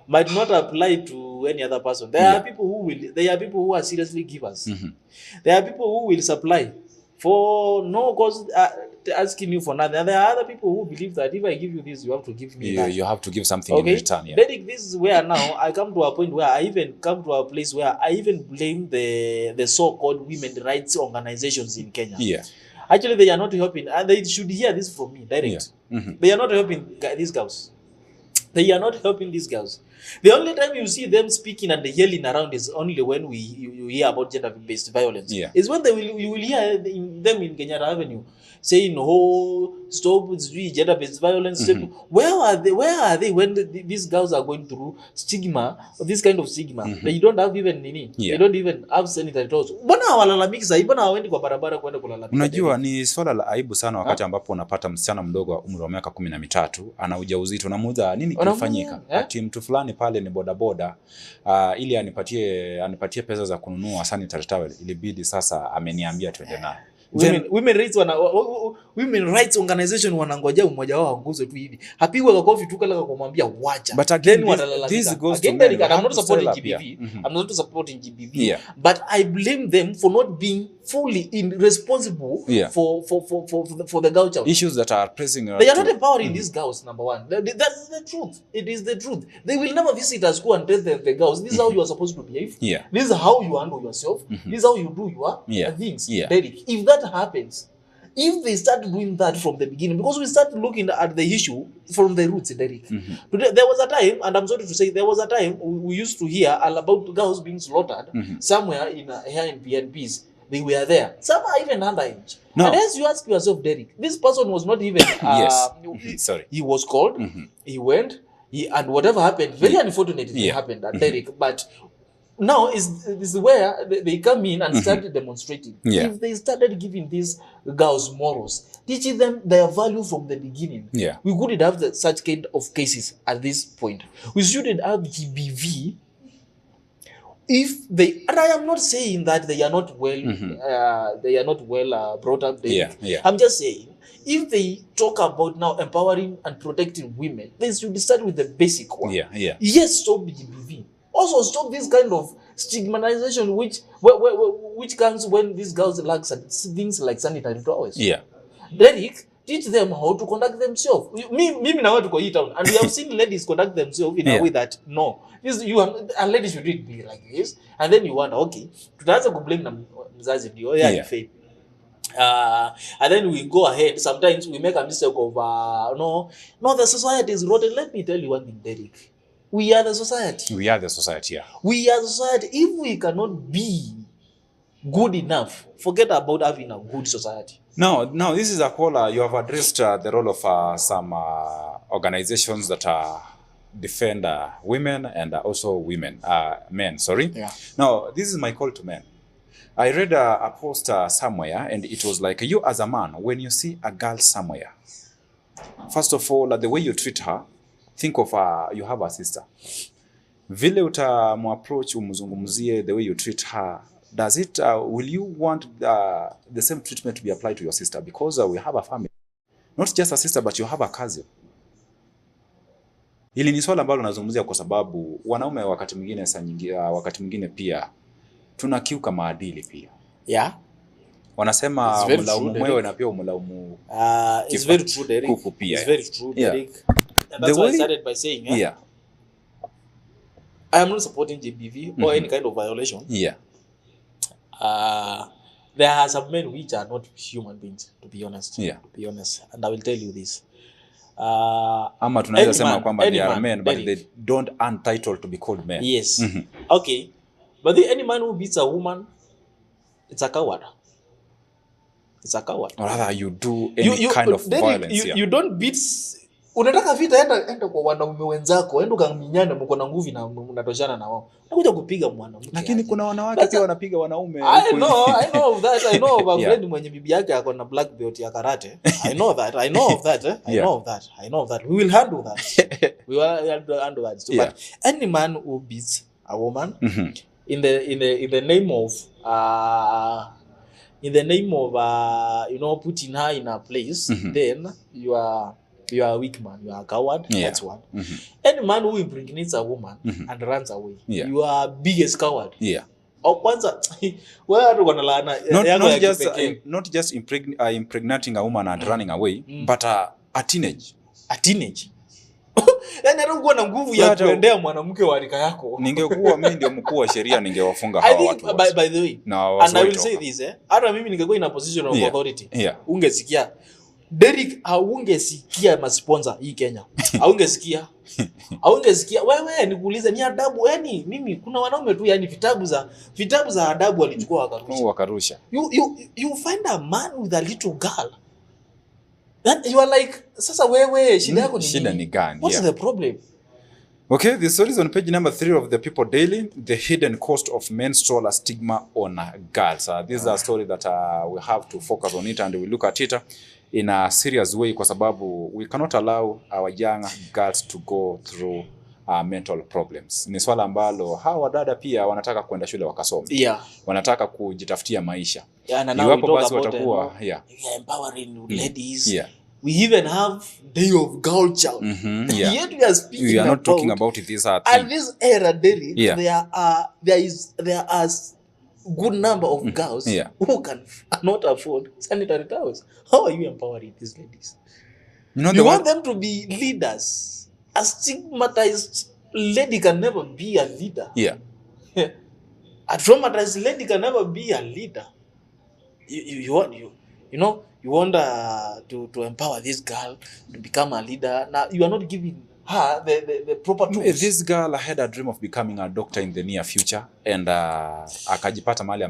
Might not apply to any other person. There are people who are seriously givers. There are people who will supply for no cause, asking you for nothing. And there are other people who believe that if I give you this, you have to give me that. You have to give something in return. Derek, this is where now I come to a point where I even come to a place where I even blame the so-called women rights organizations in Kenya. Actually, they are not helping, and they should hear this from me direct. They are not helping these girls. They are not helping these girls. The only time you see them speaking and yelling around is only when you hear about gender-based violence. Is when you will hear them in Kenyatta Avenue saying, "Oh, stop gender-based violence." Where are they when these girls are going through stigma, this kind of stigma? They don't have even they don't even have sanitary towels. Mbona hawalalamiki sasa? Mbona hawaendi kwa barabara kwenda kulalamika? Unajua ni swala la aibu sana wakati ambapo unapata msichana mdogo wa umri wa miaka 13 ana ujauzito, na muda nini kilifanyika? Ati mtu fulani pale ni bodaboda ili anipatie pesa za kununua sanitary towel, ilibidi sasa ameniambia twende naye. women rights organization wanangoja mmoja wao anguzwe tu hivi. Hapigwa kwa kofi tu kala kumwambia wacha. But again, this goes to men. I'm not supporting GBV. I'm not supporting GBV. Yeah. But I blame them for not being fully responsible for the girl child. Issues that are pressing. They are not empowering these girls, number one. That's the truth. It is the truth. They will never visit a school and tell the girls, this is how you are supposed to behave. Yeah. This is how you handle yourself. This is how you do your things. Yeah. Derek, if that happens, if they start doing that from the beginning, because we start looking at the issue from the roots, Derek. There was a time, and I'm sorry to say, there was a time we used to hear all about girls being slaughtered somewhere here in PNPs. They were there. Some are even underage. No. And as you ask yourself, Derek, this person was not even... Sorry. He was called, he went, and whatever happened, very unfortunately happened, Derek. But now is where they come in and start demonstrating. If they started giving these girls morals, teaching them their value from the beginning, we couldn't have such kind of cases at this point. We shouldn't have GBV. If they, and I am not saying that they are not well, brought up. I'm just saying, if they talk about now empowering and protecting women, they should start with the basic one. Yes, stop GBV. Also stop this kind of stigmatization, which comes when these girls lack things like sanitary towels. Derek, teach them how to conduct themselves. Me now to go eat town, and we have seen ladies conduct themselves in a way that a lady should really be like this, and then you wonder, okay, tutaanza kublame na mzazi ndio faith. And then we go ahead. Sometimes we make a mistake of no, the society is rotten. Let me tell you one thing, Derek. We are the society. We are the society. We are the society. If we cannot be good enough, forget about having a good society. Now, this is a caller. You have addressed the role of some organizations that defend women and also men. Sorry. Now, this is my call to men. I read a post somewhere, and it was like, you as a man, when you see a girl somewhere, first of all, the way you treat her, think of you have a sister. Vile utamuapproach umzungumzie, the way you treat her, does it will you want the same treatment to be applied to your sister? Because we have a family, not just a sister, but you have a cousin. Hili ni swala ambalo nazungumzia kwa sababu wanaume wakati mwingine pia tunakiuka maadili pia. Wanasema mlaumu mwewe na pia umlaumu it's very true, Derek. Kuku pia. It's very true, Derek. And that's why I started by saying, I am not supporting GBV or any kind of violation. There are some men which are not human beings, to be honest. To be honest. And I will tell you this. Ama tunaweza sema kwamba they are men, but they don't entitled to be called men. Yes. Okay. But any man who beats a woman, it's a coward. It's a coward. Or rather, you do any kind of violence. You don't beat. Unataka vita, enda kwa wanaume wenzako, enda ukaminyane, mko na nguvu na mnatoshana na wao. Unakuja kupiga mwanamke. Lakini kuna wanawake pia wanapiga wanaume. I know of that. I know of a friend mwenye bibi yake ako na black belt ya karate. I know of that. I know of that. We will handle that. We will handle that. So, but any man who beats a woman in the name of putting her in a place, then you are a weak man, you are a coward. That's one. Any man who impregnates a woman and runs away, you are biggest coward. Kwanza not just impregnating a woman and running away, but a teenage. Yaani anakuwa na nguvu ya kuendea mwanamke wa rika yako. Ningekuwa mimi ndio mkuu wa sheria, ningewafunga hawa watu. By the way, and I will say this, hata mimi ningekuwa in a position of authority. Ungesikia Derek, haungesikia masponsor hii Kenya. Haungesikia. Wewe nikuulize, ni adabu, yani mimi kuna wanaume tu, yani vitabu za adabu walichukua wakarusha. You find a man with a little girl. Then you are like, sasa wewe shida yako ni gani? What's the problem? Okay, the story is on page number 3 of the People Daily, the hidden cost of menstrual stigma on girls. This is a story that we have to focus on it, and we look at it in a serious way kwa sababu we cannot allow our young girls to go through mental problems. Ni swala ambalo hawa wadada pia wanataka kwenda shule wakasome. Wanataka kujitafutia maisha. Iwapo basi watakuwa empowering ladies. We even have day of girl child. Yet we are speaking we are not talking about this thing. At this era, Derek, there are good number of girls who cannot afford sanitary towels. How are you empowering these ladies? You want them to be leaders. A stigmatized lady can never be a leader. A traumatized lady can never be a leader. You want to empower this girl to become a leader. Now you are not giving her the proper tools. This girl had a dream of becoming a doctor in the near future and akajipata mahali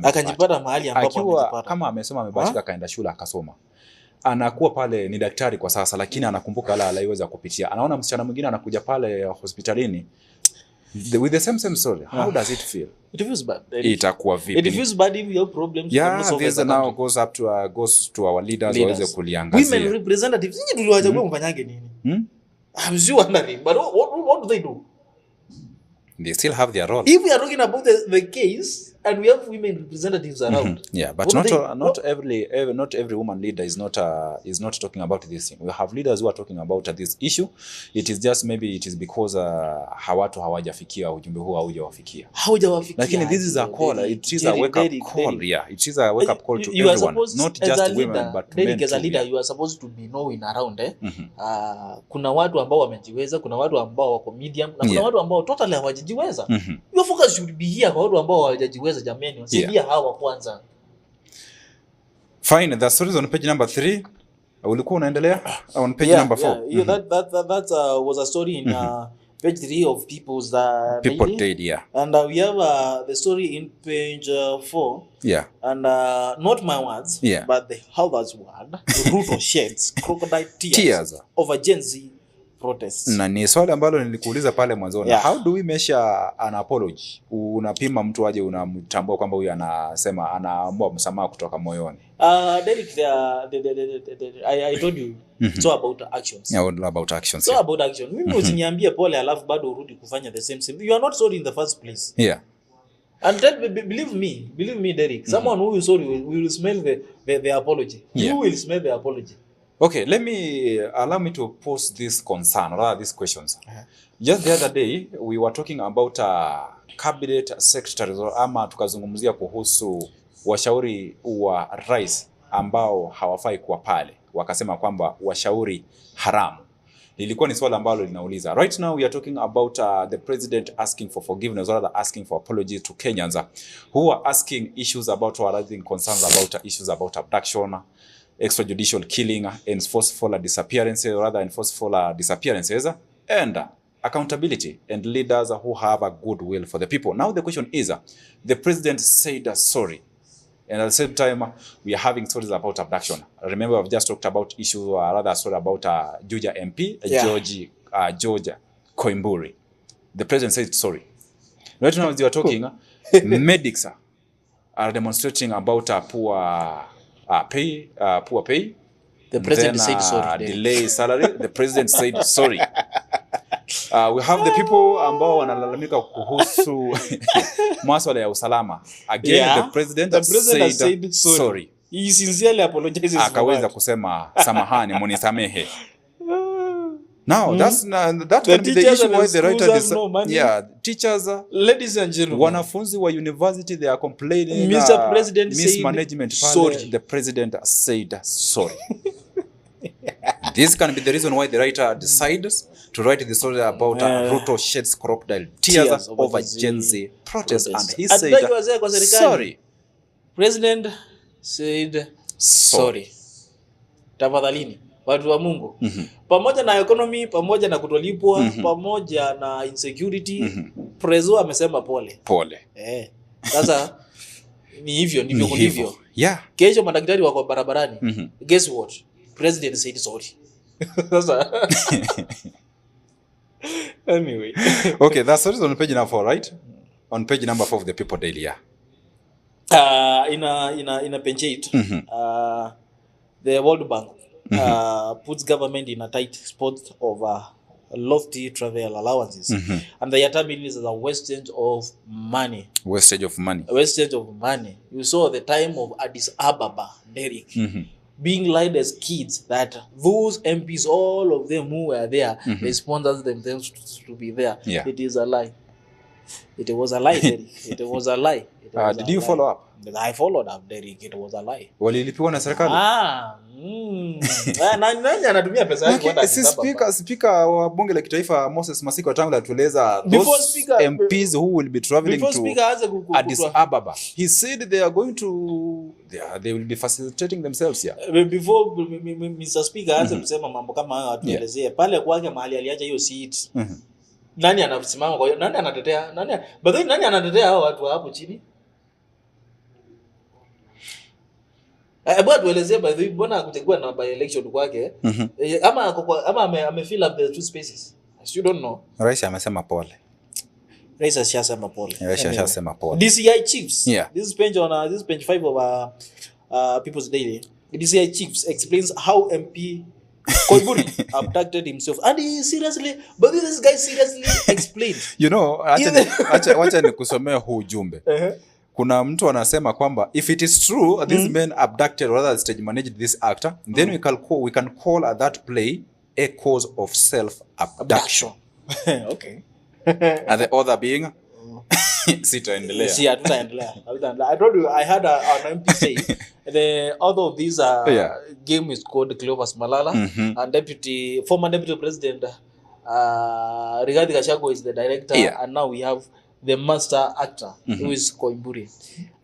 ambapo kama amesoma amebahatika kaenda shule akasoma. Anakuwa pale ni daktari kwa sasa, lakini anakumbuka aliweza kupitia. Anaona msichana mwingine anakuja pale hospitalini with the same story. How does it feel? It feels bad. Itakuwa vipi? It feels bad if you have problems. This now goes to our leaders waweze kuliangazia. Women representatives, nyinyi tuliwachagua mfanyange nini? I'm still wondering, but what do they do? They still have their role. If we are talking about the case and we have women representatives around, but not every woman leader is not talking about this thing. We have leaders who are talking about this issue. It is just maybe it is because hawatu hawajafikia ujumbe huu haujawafikia. Lakini this is a call. It is a wake up call. It is a wake up call to everyone, not just women but men. As a leader, you are supposed to be knowing around. Kuna watu ambao wamejiweza, kuna watu ambao wako medium, na kuna watu ambao totally hawajiweza. Your focus should be here kwa watu ambao hawajajiweza. Jamani, wasaidia hawa kwanza. Fine, the stories on page number 3. Ulikuwa unaendelea on page number 4. That was a story in page 3 of people's people daily. And we have the story in page 4. And not my words, but the others word. Ruto sheds crocodile tears over Gen Z protests. Na ni swali ambalo nilikuuliza pale mwanzo. How do we measure an apology? Unapima mtu aje unamtambua kwamba huyu anasema anaomba msamaha kutoka moyoni? Derek, I told you it's all about actions. All about actions. So about action. Mimi usiniambie pole alafu bado urudi kufanya the same. You are not sorry in the first place. And believe me Derek, someone who is sorry will smell the apology. You will smell the apology. Okay, allow me to pose this concern, rather these questions. Just the other day, we were talking about cabinet secretaries, ama tukazungumzia kuhusu washauri wa rais ambao hawafai kuwa pale. Wakasema kwamba washauri haramu. Lilikuwa ni swala ambalo linauliza. Right now we are talking about the president asking for forgiveness, or rather asking for apologies to Kenyans who are asking issues about, or raising concerns about issues about abduction, extrajudicial killing, and forceful disappearances, and accountability, and leaders who have a good will for the people. Now the question is, the president said sorry, and at the same time we are having stories about abduction. Remember, I've just talked about issues, or rather a story about Juja MP, George Koimburi. The president said sorry. Right now as you are talking, medics are demonstrating about poor pay. The president said sorry. Delay salary. The president said sorry. We have the people ambao wanalalamika kuhusu masuala ya usalama. Again, the president said sorry. He sincerely apologizes. Akaweza kusema samahani, munisamehe. Now that can be the issue why the writer teachers, ladies and gentlemen, wanafunzi wa university, they are complaining Mr. President mismanagement said sorry. The president said sorry. This can be the reason why the writer decides to write the story about Ruto sheds crocodile tears over Gen Z protests, and he said sorry. President said sorry. Tafadhalini watu wa Mungu, pamoja na economy, pamoja na kutolipwa, pamoja na insecurity, Prezo amesema pole. Sasa ni hivyo ndivyo kulivyo. Kesho madaktari wako barabarani. Guess what? President said sorry. Sasa anyway. Okay, that's on page number 4, right? On page number 4 of the People Daily. In a page 8, the World Bank puts government in a tight spot over lofty travel allowances. And the term is a wastage of money. Wastage of money. Wastage of money. You saw the time of Addis Ababa, Derek, being lied as kids that those MPs, all of them who were there, they sponsored themselves to be there. Yeah. It is a lie. It was a lie, Derek. It was a lie. Did you follow up? I followed up, Derek. It was a lie. Walilipiwa na serikali? Nani anatumia pesa yake kwenda Addis Ababa? Speaker wa bunge la kitaifa Moses Masika Wetangula atueleza those MPs who will be traveling to Addis Ababa. He said they are going to they will be facilitating themselves here. Before Mr. Speaker aanze kusema mambo kama hayo atuelezee pale kwake mahali aliacha hiyo seat. Nani anasimama kwa hiyo? Nani anatetea? Nani anatetea hao watu hapo chini? But tuelezee by the way, mbona kuchagua na by election kwake? Ama amefill up the two spaces. As you don't know. Rais amesema pole. Rais ashasema pole. Rais ashasema pole. DCI chiefs. Yeah. This is page 5 of People's Daily. The DCI chiefs explains how MP Koiburi abducted himself. And he seriously, but this guy seriously explained. You know, acha nikusomea huu ujumbe. Kuna mtu anasema kwamba if it is true this man abducted or rather stage managed this actor, then we can call that play a cause of self abduction. Okay. And the other being sitaendelea. See, hatutaendelea. I told you I had an MP say the author of this game is called Cleophas Malala, and former deputy president Rigathi Gachagua is the director, and now we have the master actor who is Koiburi.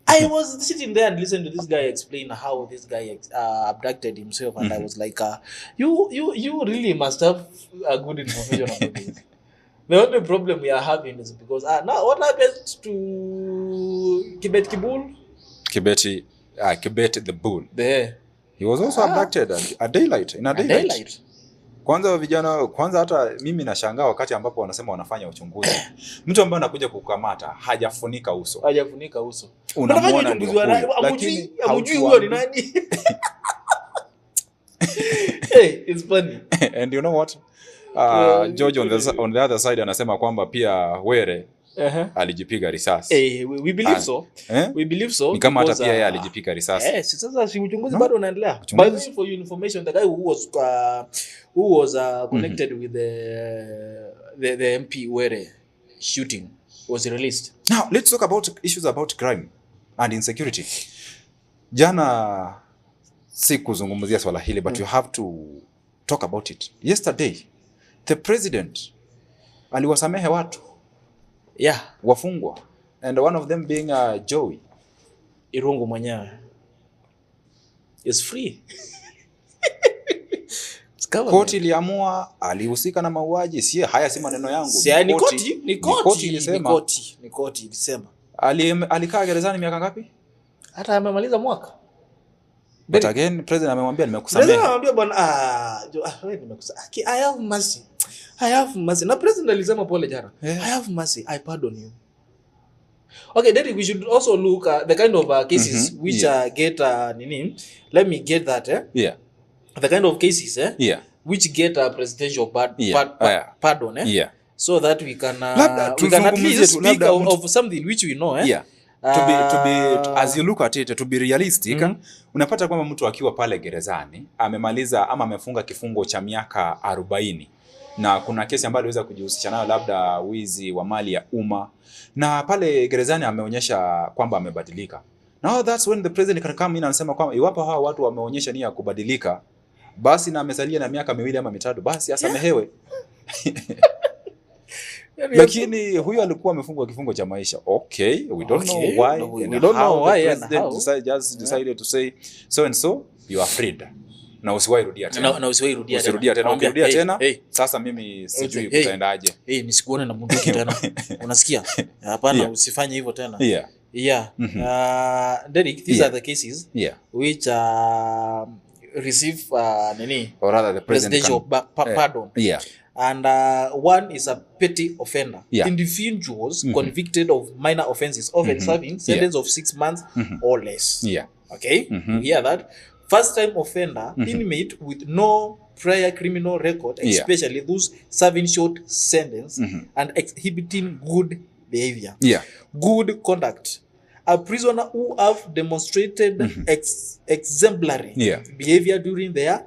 I was sitting there and listening to this guy explain how this guy abducted himself, and I was like, you really must have a good information about this. The only problem we are having is because now what happens to Kibet Kibul? Kibet the bull. He was also abducted at daylight. In a daylight. Kwanza hata mimi nashangaa wakati ambapo wanasema wanafanya uchunguzi. Mtu ambaye anakuja kukamata hajafunika uso. Unamwona lakini hamjui huyo ni nani? Hey, it's funny. And you know what? George on the other side anasema kwamba pia Were alijipiga risasi. We believe so. We believe so. Ni kama hata pia yeye alijipiga risasi. Sasa si uchunguzi bado unaendelea. By the way, for your information, the guy who was connected with the MP Were shooting was released. Now, let's talk about issues about crime and insecurity. Jana sikuzungumzia swala hili, but you have to talk about it. Yesterday, the president aliwasamehe watu. Wafungwa. And one of them being Joey Irungu mwenyewe is free. Koti iliamua alihusika na mauaji. Haya si maneno yangu. Ni koti ilisema. Alikaa gerezani miaka ngapi? Hata amemaliza mwaka. But again, president amemwambia nimekusamehe. President amemwambia bwana wewe nimekusamehe. I have mercy. I have mercy. Na president alisema pole jana. I have mercy. I pardon you. Okay, then we should also look at the kind of cases which get let me get that the kind of cases which get a presidential pardon so that we can at least speak of something which we know to be as you look at it, to be realistic, unapata kwamba mtu akiwa pale gerezani amemaliza ama amefunga kifungo cha miaka 40 na kuna kesi ambayo aliweza kujihusisha nayo labda wizi wa mali ya umma, na pale gerezani ameonyesha kwamba amebadilika. Now that's when the president can come in and sema kwamba iwapo hawa watu wameonyesha nia ya kubadilika, basi na amesalia na miaka 2 ama 3, basi asamehewe. Lakini huyu alikuwa amefungwa kifungo cha maisha. Okay, we don't know why. We don't know why the president decided to say so and so, you are freed. Na usiwahi rudia tena. Na usiwahi rudia tena. Ukirudia tena, sasa mimi sijui kutaendaje. Nisikuone na bunduki tena. Unasikia? Hapana, usifanye hivyo tena. Derek, these are the cases which receive or rather the presidential pardon. And one is a petty offender. Individuals convicted of minor offenses, often serving sentence of 6 months or less. Okay? You hear that? First time offender, inmate with no prior criminal record, especially those serving short sentence and exhibiting good behavior. Good conduct. A prisoner who have demonstrated exemplary behavior during their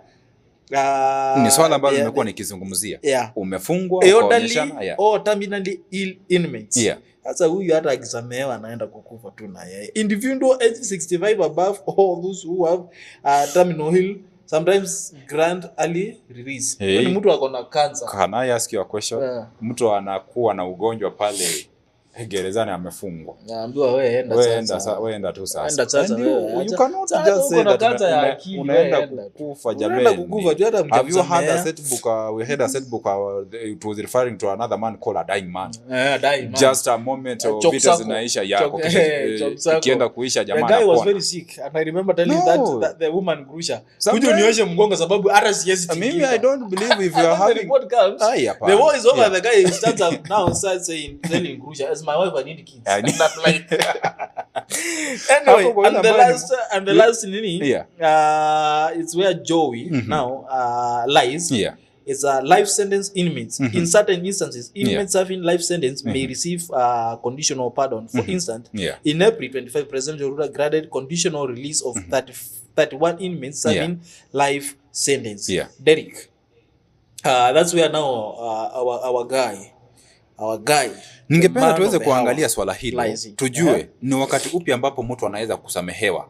ni swala ambalo nimekuwa nikizungumzia. Umefungwa ukaonyeshana or terminally ill inmates. Sasa huyu hata akisamehewa anaenda kukufa tu na yeye. Individual age 65 above, all those who have terminal ill sometimes grant early release. Hey. Mtu akona cancer. Can I ask you a question? Mtu anakuwa na ugonjwa pale gerezani amefungwa. Naambiwa wewe enda tu sasa. Enda sasa wewe. You cannot just say that unaenda kukufa jamani. Have you had a set book? We had a set book. It was referring to another man called a dying man. Dying man. Just a moment of vita zinaisha yako. Kienda kuisha jamani. The guy was very sick and I remember telling that the woman Grusha, kuja nioshe mgongo sababu hata siwezi tika. Maybe I don't believe if you are having the war is over. The guy stands up now and starts saying telling Grusha, as my wife I need kids. Like anyway, and the last nini, it's where Joey now lies. It's a life sentence inmates. In certain instances, inmates serving life sentence may receive conditional pardon. For instance, in April 25, President Joe granted conditional release of 31 inmates serving life sentence. Derek, that's where now our guy. Ningependa tuweze kuangalia swala hilo. Tujue ni wakati upi ambapo mtu anaweza kusamehewa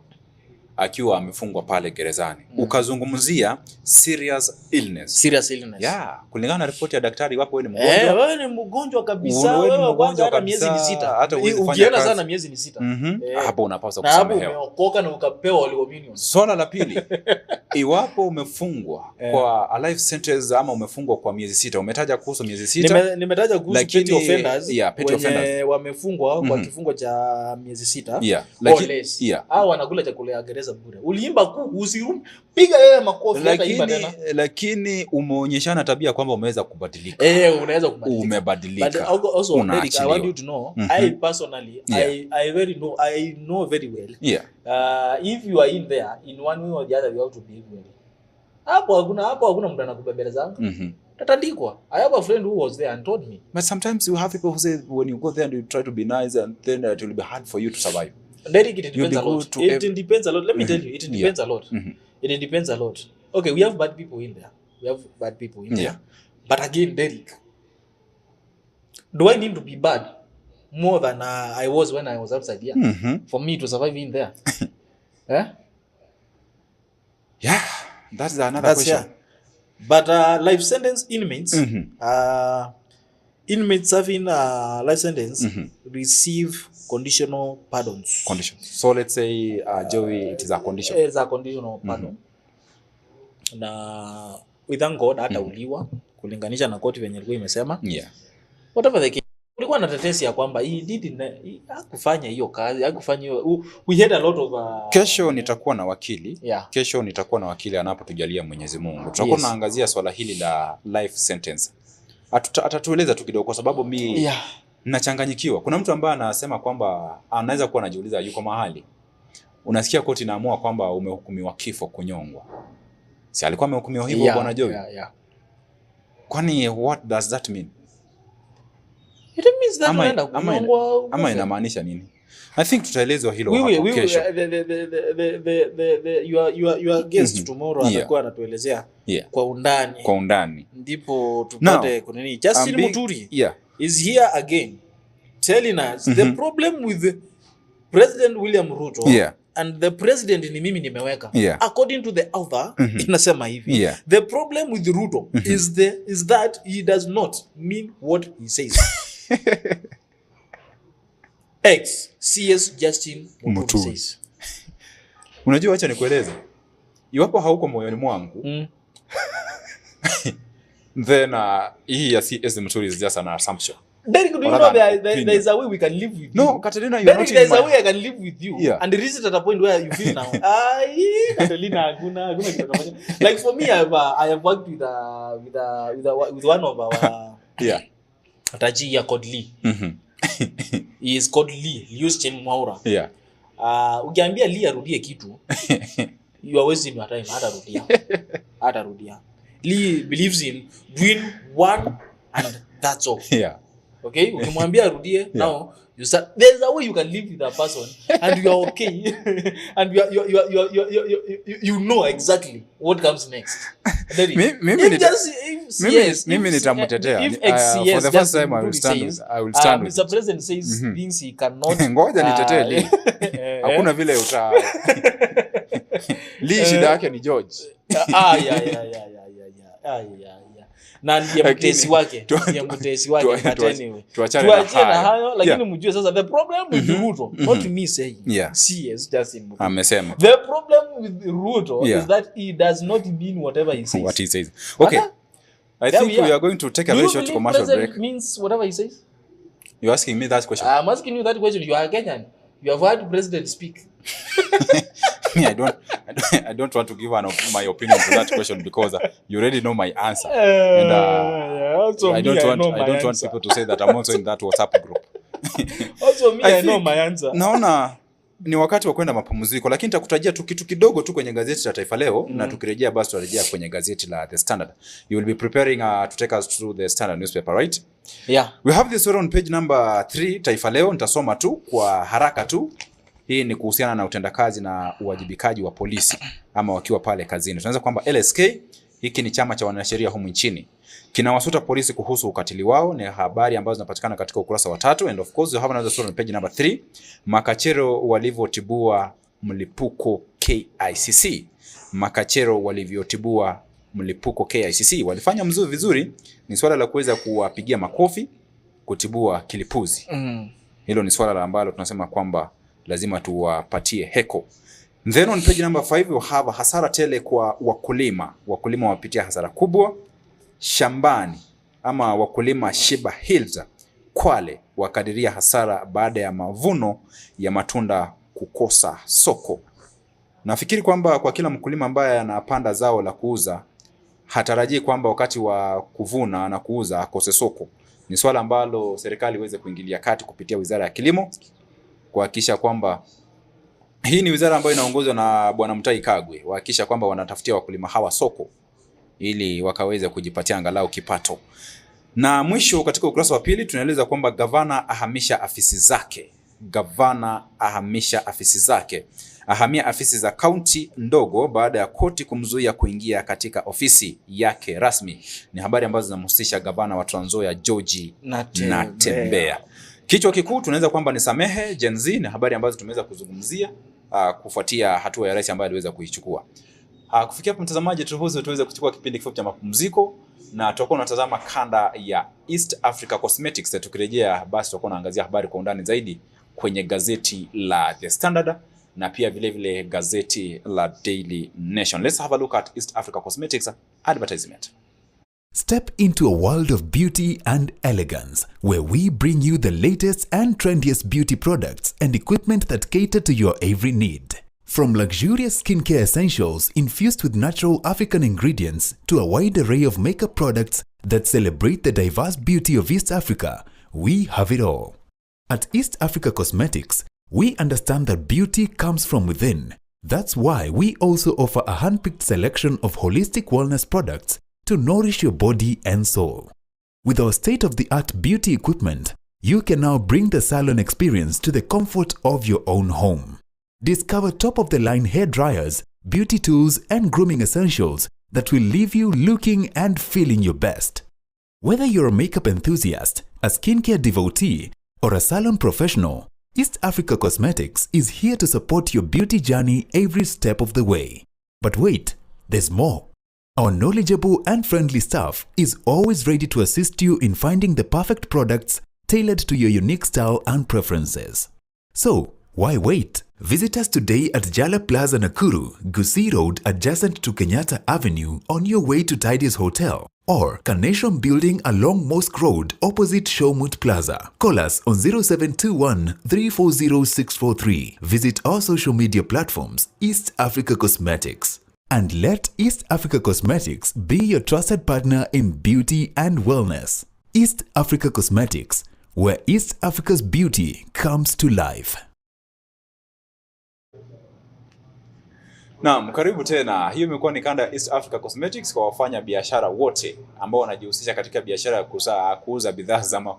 akiwa amefungwa pale gerezani. Ukazungumzia serious illness. Kulingana na ripoti ya daktari, wapo wewe ni mgonjwa. Wewe ni mgonjwa kabisa. Wewe kwanza hata miezi ni 6. Hata ukienda sana miezi ni 6. Hapo unapaswa kusamehewa. Hapo umeokoka na ukapewa aluminum. Swala la pili, iwapo umefungwa kwa a life sentence ama umefungwa kwa miezi 6, umetaja kuhusu miezi 6. Nimetaja kuhusu petty offenders. Wamefungwa kwa kifungo cha miezi 6. Hao wanakula chakula ya gereza bure. Uliimba kuku usirume, piga yeye makofi hata imba tena. Lakini umeonyeshana tabia kwamba umeweza kubadilika. Unaweza kubadilika. Umebadilika. But also Derek, I want you to know, I personally I know very well. If you are in there in one way or the other, you have to behave well. Hapo hakuna mtu anakubembeleza. Tatandikwa. I have a friend who was there and told me. But sometimes you have people who say when you go there and you try to be nice and then it will be hard for you to survive. Derek, it depends a lot. It depends a lot. Let me tell you, it depends a lot. It depends a lot. Okay, we have bad people in there. But again, Derek, do I need to be bad more than I was when I was outside here for me to survive in there? That's another question. But life sentence inmates, inmates serving life sentence receive conditional pardons. So let's say Joey, it is a condition. It's a conditional pardon. Na we thank God hata uliwa kulinganisha na koti venye ilikuwa imesema. Whatever the case, kulikuwa na tetesi ya kwamba hakufanya hiyo kazi, hakufanya hiyo. We had a lot of Kesho nitakuwa na wakili. Kesho nitakuwa na wakili anapotujalia Mwenyezi Mungu. Tutakuwa tunaangazia swala hili la life sentence. Atatueleza tu kidogo kwa sababu mimi nachanganyikiwa. Kuna mtu ambaye anasema kwamba anaweza kuwa anajiuliza yuko mahali. Unasikia koti inaamua kwamba umehukumiwa kifo, kunyongwa. Si alikuwa amehukumiwa hivyo bwana Joey? Kwani what does that mean? It means that anaenda kunyongwa. Ama inamaanisha nini? I think tutaelezwa hilo hapo kesho. Your guest tomorrow atakuwa anatuelezea kwa undani. Ndipo tupate kunini. Justin Muturi is here again telling us the problem with President William Ruto and the president ni mimi nimeweka. According to the author, inasema hivi. The problem with Ruto is that he does not mean what he says. CS Justin Muturi says. Unajua, acha nikueleze. Iwapo hauko moyoni mwangu, then hii ya CS Muturi is just an assumption. Derek, do you know there is a way we can live with you? No, Catalina, you are not in there is a way I can live with you. And the reason at a point where you feel now, Catalina, guna like for me, I have worked with one of our Tajia called Lee. He is called Lee. Use Chen Mwaura. Ukiambia Lee arudie kitu, you are wasting your time. Hatarudia. Lee believes in doing one and that's all. Yeah. Okay, ukimwambia arudie, now you start, there's a way you can live with a person and you are okay and you know exactly what comes next. Mimi nitamtetea. For the first time I will stand with Mr. President says things he cannot. Ngoja nitetee Lee. Hakuna vile Lee shida yake ni George. Na ndiye mtesi wake, tuachane na hayo, lakini mjue sasa the problem with Ruto, not me saying, CS Justin Muturi, amesema the problem with Ruto is that he does not mean whatever he says. What he says. Okay, I think we are going to take a very short commercial break. Means whatever he says? You're asking me that question? I'm asking you that question. You are Kenyan. You have heard president speak. Me, I don't want to give my opinion to that question because you already know my answer. And I don't want people to say that I'm also in that WhatsApp group. Also me, I know my answer. Naona ni wakati wa kwenda mapumziko, lakini nitakutajia tu kitu kidogo tu kwenye gazeti la Taifa Leo na tukirejea basi tutarejea kwenye gazeti la The Standard. You will be preparing to take us through the Standard newspaper, right? Yeah. We have this story on page number 3 Taifa Leo. Nitasoma tu kwa haraka tu. Hii ni kuhusiana na utendakazi na uwajibikaji wa polisi ama wakiwa pale kazini. Tunaanza kwamba LSK, hiki ni chama cha wanasheria humu nchini, kinawasuta polisi kuhusu ukatili wao. Ni habari ambazo zinapatikana katika ukurasa wa 3. And of course you have another story on page number 3. Makachero walivyotibua mlipuko KICC. Makachero walivyotibua mlipuko KICC. Walifanya vizuri. Ni swala la kuweza kuwapigia makofi kutibua kilipuzi. Hilo ni swala ambalo tunasema kwamba lazima tuwapatie heko. Then on page number 5 we have hasara tele kwa wakulima. Wakulima wapitia hasara kubwa shambani, ama wakulima Shiba Hills Kwale wakadiria hasara baada ya mavuno ya matunda kukosa soko. Nafikiri kwamba kwa kila mkulima ambaye anapanda zao la kuuza hatarajii kwamba wakati wa kuvuna na kuuza akose soko. Ni swala ambalo serikali iweze kuingilia kati kupitia Wizara ya Kilimo kuhakikisha kwamba hii ni wizara ambayo inaongozwa na Bwana Mutahi Kagwe, kuhakikisha kwamba wanatafutia wakulima hawa soko ili wakaweze kujipatia angalau kipato. Na mwisho katika ukurasa wa 2 tunaeleza kwamba gavana ahamisha afisi zake. Gavana ahamisha afisi zake. Ahamia afisi za kaunti ndogo baada ya koti kumzuia kuingia katika ofisi yake rasmi. Ni habari ambazo zinamhusisha gavana wa Trans Nzoia George Natembeya. Kichwa kikuu tunaweza kwamba ni samehe Gen Z. Ni habari ambazo tumeweza kuzungumzia kufuatia hatua ya rais ambaye aliweza kuichukua. Kufikia hapo mtazamaji, tuweze kuchukua kipindi kifupi cha mapumziko na tutakuwa tunatazama kanda ya East Africa Cosmetics. Tukirejea basi tutakuwa tunaangazia habari kwa undani zaidi kwenye gazeti la The Standard na pia vile gazeti la Daily Nation. Let's have a look at East Africa Cosmetics advertisement. Step into a world of beauty and elegance, where we bring you the latest and trendiest beauty products and equipment that cater to your every need. From luxurious skincare essentials infused with natural African ingredients to a wide array of makeup products that celebrate the diverse beauty of East Africa, we have it all. At East Africa Cosmetics, we understand that beauty comes from within. That's why we also offer a hand-picked selection of holistic wellness products to nourish your body and soul. With our state-of-the-art beauty equipment, you can now bring the salon experience to the comfort of your own home. Discover top-of-the-line hair dryers, beauty tools, and grooming essentials that will leave you looking and feeling your best. Whether you're a makeup enthusiast, a skincare devotee, or a salon professional, East Africa Cosmetics is here to support your beauty journey every step of the way. But wait, there's more. Our knowledgeable and friendly staff is always ready to assist you in finding the perfect products tailored to your unique style and preferences. So, why wait? Visit us today at Jala Plaza Nakuru, Gusii Road adjacent to Kenyatta Avenue on your way to Tidy's Hotel, or Carnation Building along Mosque Road opposite Showmut Plaza. Call us on 0721 340 643. Visit our social media platforms, East Africa Cosmetics. And let East Africa Cosmetics be your trusted partner in beauty and wellness. East Africa Cosmetics, where East Africa's beauty comes to life. Naam, karibu tena. Hiyo imekuwa ni kanda ya East Africa Cosmetics kwa wafanya biashara wote ambao wanajihusisha katika biashara ya kuuza bidhaa za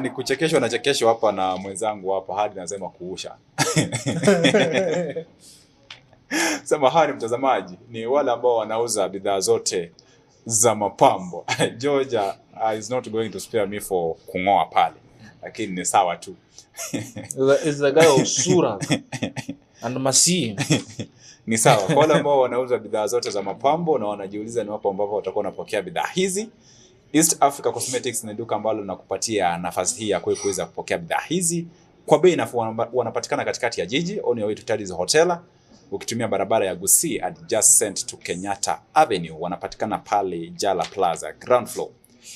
ni kuchekeshwa na chekesho hapa na mwenzangu hapa hadi nasema kuusha. Samahani mtazamaji, ni wale ambao wanauza bidhaa zote za mapambo. Georgia is not going to spare me for kungoa pale. Lakini ni sawa tu. Is the guy of sura and masi. Ni sawa. Kwa wale ambao wanauza bidhaa zote za mapambo na wanajiuliza ni wapo ambapo watakuwa wanapokea bidhaa hizi, East Africa Cosmetics ni duka ambalo linakupatia nafasi hii ya kuweza kupokea bidhaa hizi kwa bei nafuu. Wanapatikana katikati ya jiji on your way to Taddy's Hotel. Ukitumia barabara ya Gusii adjacent to Kenyatta Avenue, wanapatikana pale Jala Plaza ground floor.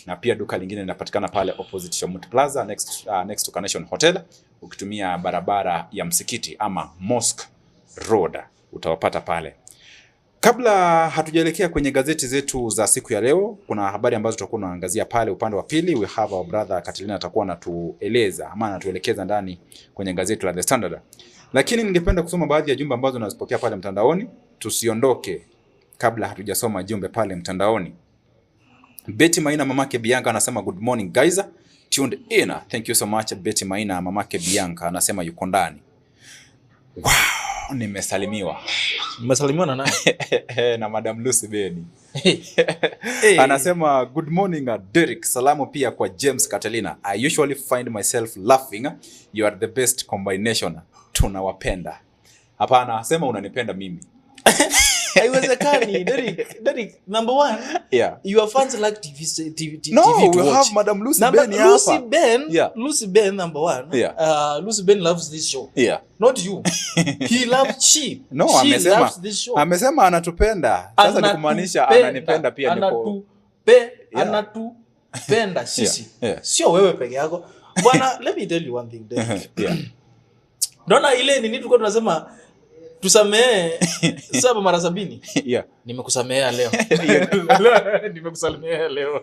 Na pia duka lingine linapatikana pale opposite Shomut Plaza next to Carnation Hotel. Ukitumia barabara ya Msikiti ama Mosque Road utawapata pale. Kabla hatujaelekea kwenye gazeti zetu za siku ya leo, kuna habari ambazo tutakuwa tunaangazia pale upande wa pili. We have our brother Katilina atakuwa anatueleza ama anatuelekeza ndani kwenye gazeti la The Standard. Lakini ningependa kusoma baadhi ya jumbe ambazo nazipokea pale mtandaoni. Tusiondoke kabla hatujasoma jumbe pale mtandaoni. Betty Maina mamake Bianca anasema good morning guys, tuned in. Thank you so much Betty Maina mamake Bianca anasema yuko ndani. Wow, nimesalimiwa. Umesalimiwa na nani? Na Madam Lucy Beni. Anasema good morning Derek. Salamu pia kwa James Catalina. I usually find myself laughing. You are the best combination. Tunawapenda. Hapana, sema unanipenda mimi. Haiwezekani. Derek, number one, yeah. Your fans like TV no, to we watch. have Madam Lucy Ben hapa. Lucy Ben, number one. Yeah. Lucy Ben loves this show. Yeah. Not you. She loves this show. Amesema anatupenda. Sasa ni kumaanisha ananipenda pia niko. Anatupenda sisi. Sio wewe peke yako. Bwana, let me tell you one thing, Derek. Yeah. Naona ile nini tulikuwa tunasema tusamee 7 mara 70. Yeah. Nimekusamea leo. Nimekusamea leo.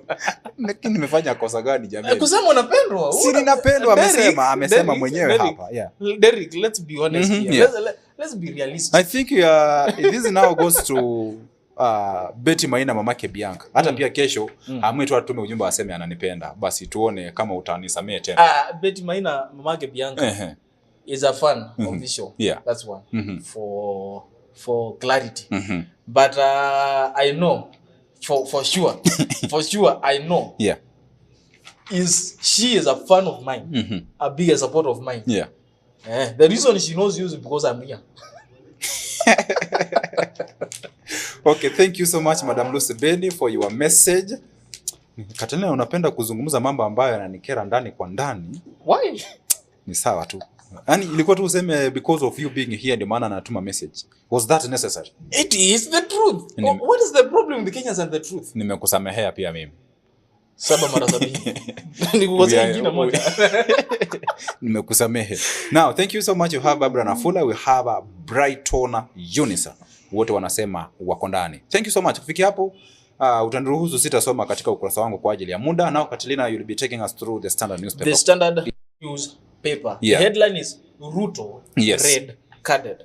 Lakini nimefanya kosa gani jamani? Kusema unapendwa. Si ninapendwa amesema mwenyewe hapa. Yeah. Derek, let's be honest here. Yeah. Let's be realistic. I think this now goes to Betty Maina mamake Bianca. Hata pia kesho amwetu atume ujumbe aseme ananipenda. Basi tuone kama utanisamea tena. Betty Maina mamake Bianca is a fan of this show. Yeah. That's one. For clarity. But I know for sure I know. Yeah. She is a fan of mine. A bigger support of mine. Yeah. The reason she knows you is because I'm here. Okay, thank you so much Madam Lucy Beni for your message. Katalina, unapenda kuzungumza mambo ambayo yananikera ndani kwa ndani. Why? Ni sawa tu. Yaani ilikuwa tu useme because of you being here ndio maana anatuma message. Was that necessary? It is the truth. What is the problem with Kenyans and the truth? Nimekusamehea pia mimi. 7 mara 70. Nikukosea jina moja. Nimekusamehe. Now, thank you so much. You have Barbara Nafula, we have a Brighton Unisa. Wote wanasema wako ndani. Thank you so much. Kufikia hapo utaniruhusu sitasoma katika ukurasa wangu kwa ajili ya muda. Now Katilina, you'll be taking us through the Standard newspaper. The Standard newspaper. Yeah. The headline is Ruto red carded.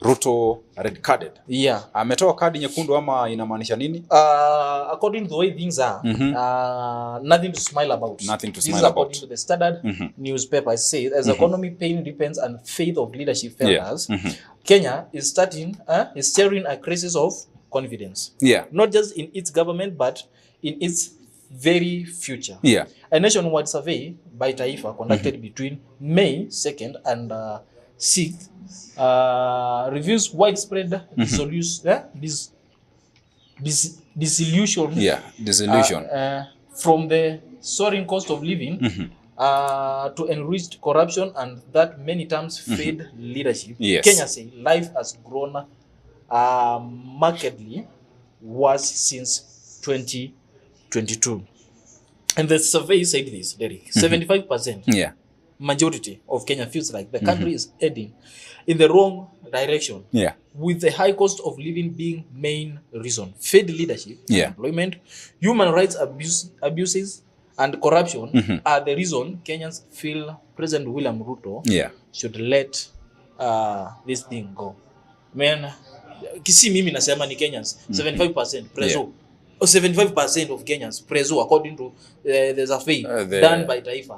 Ruto red carded. Yeah. Ametoa kadi nyekundu ama inamaanisha nini? According to the way things are, nothing to smile about. Nothing to this smile is about. According to the Standard newspaper, it says as economy pain depends and faith of leadership failures, Kenya is staring a crisis of confidence. Yeah. Not just in its government but in its very future. Yeah. A nationwide survey by Taifa conducted between May 2nd and 6th reveals widespread disillusion. Yeah, disillusion. From the soaring cost of living to enriched corruption and that many times failed leadership. Yes. Kenya say life has grown markedly worse since 2022. And the survey said this, Derek, 75%. Yeah. Majority of Kenya feels like the country is heading in the wrong direction. Yeah. With the high cost of living being main reason. Failed leadership, employment, human rights abuses, and corruption are the reason Kenyans feel President William Ruto should let this thing go. Man, kisi mimi nasema ni Kenyans 75% preso. Or 75% of Kenyans preso according to there's a survey done by Taifa.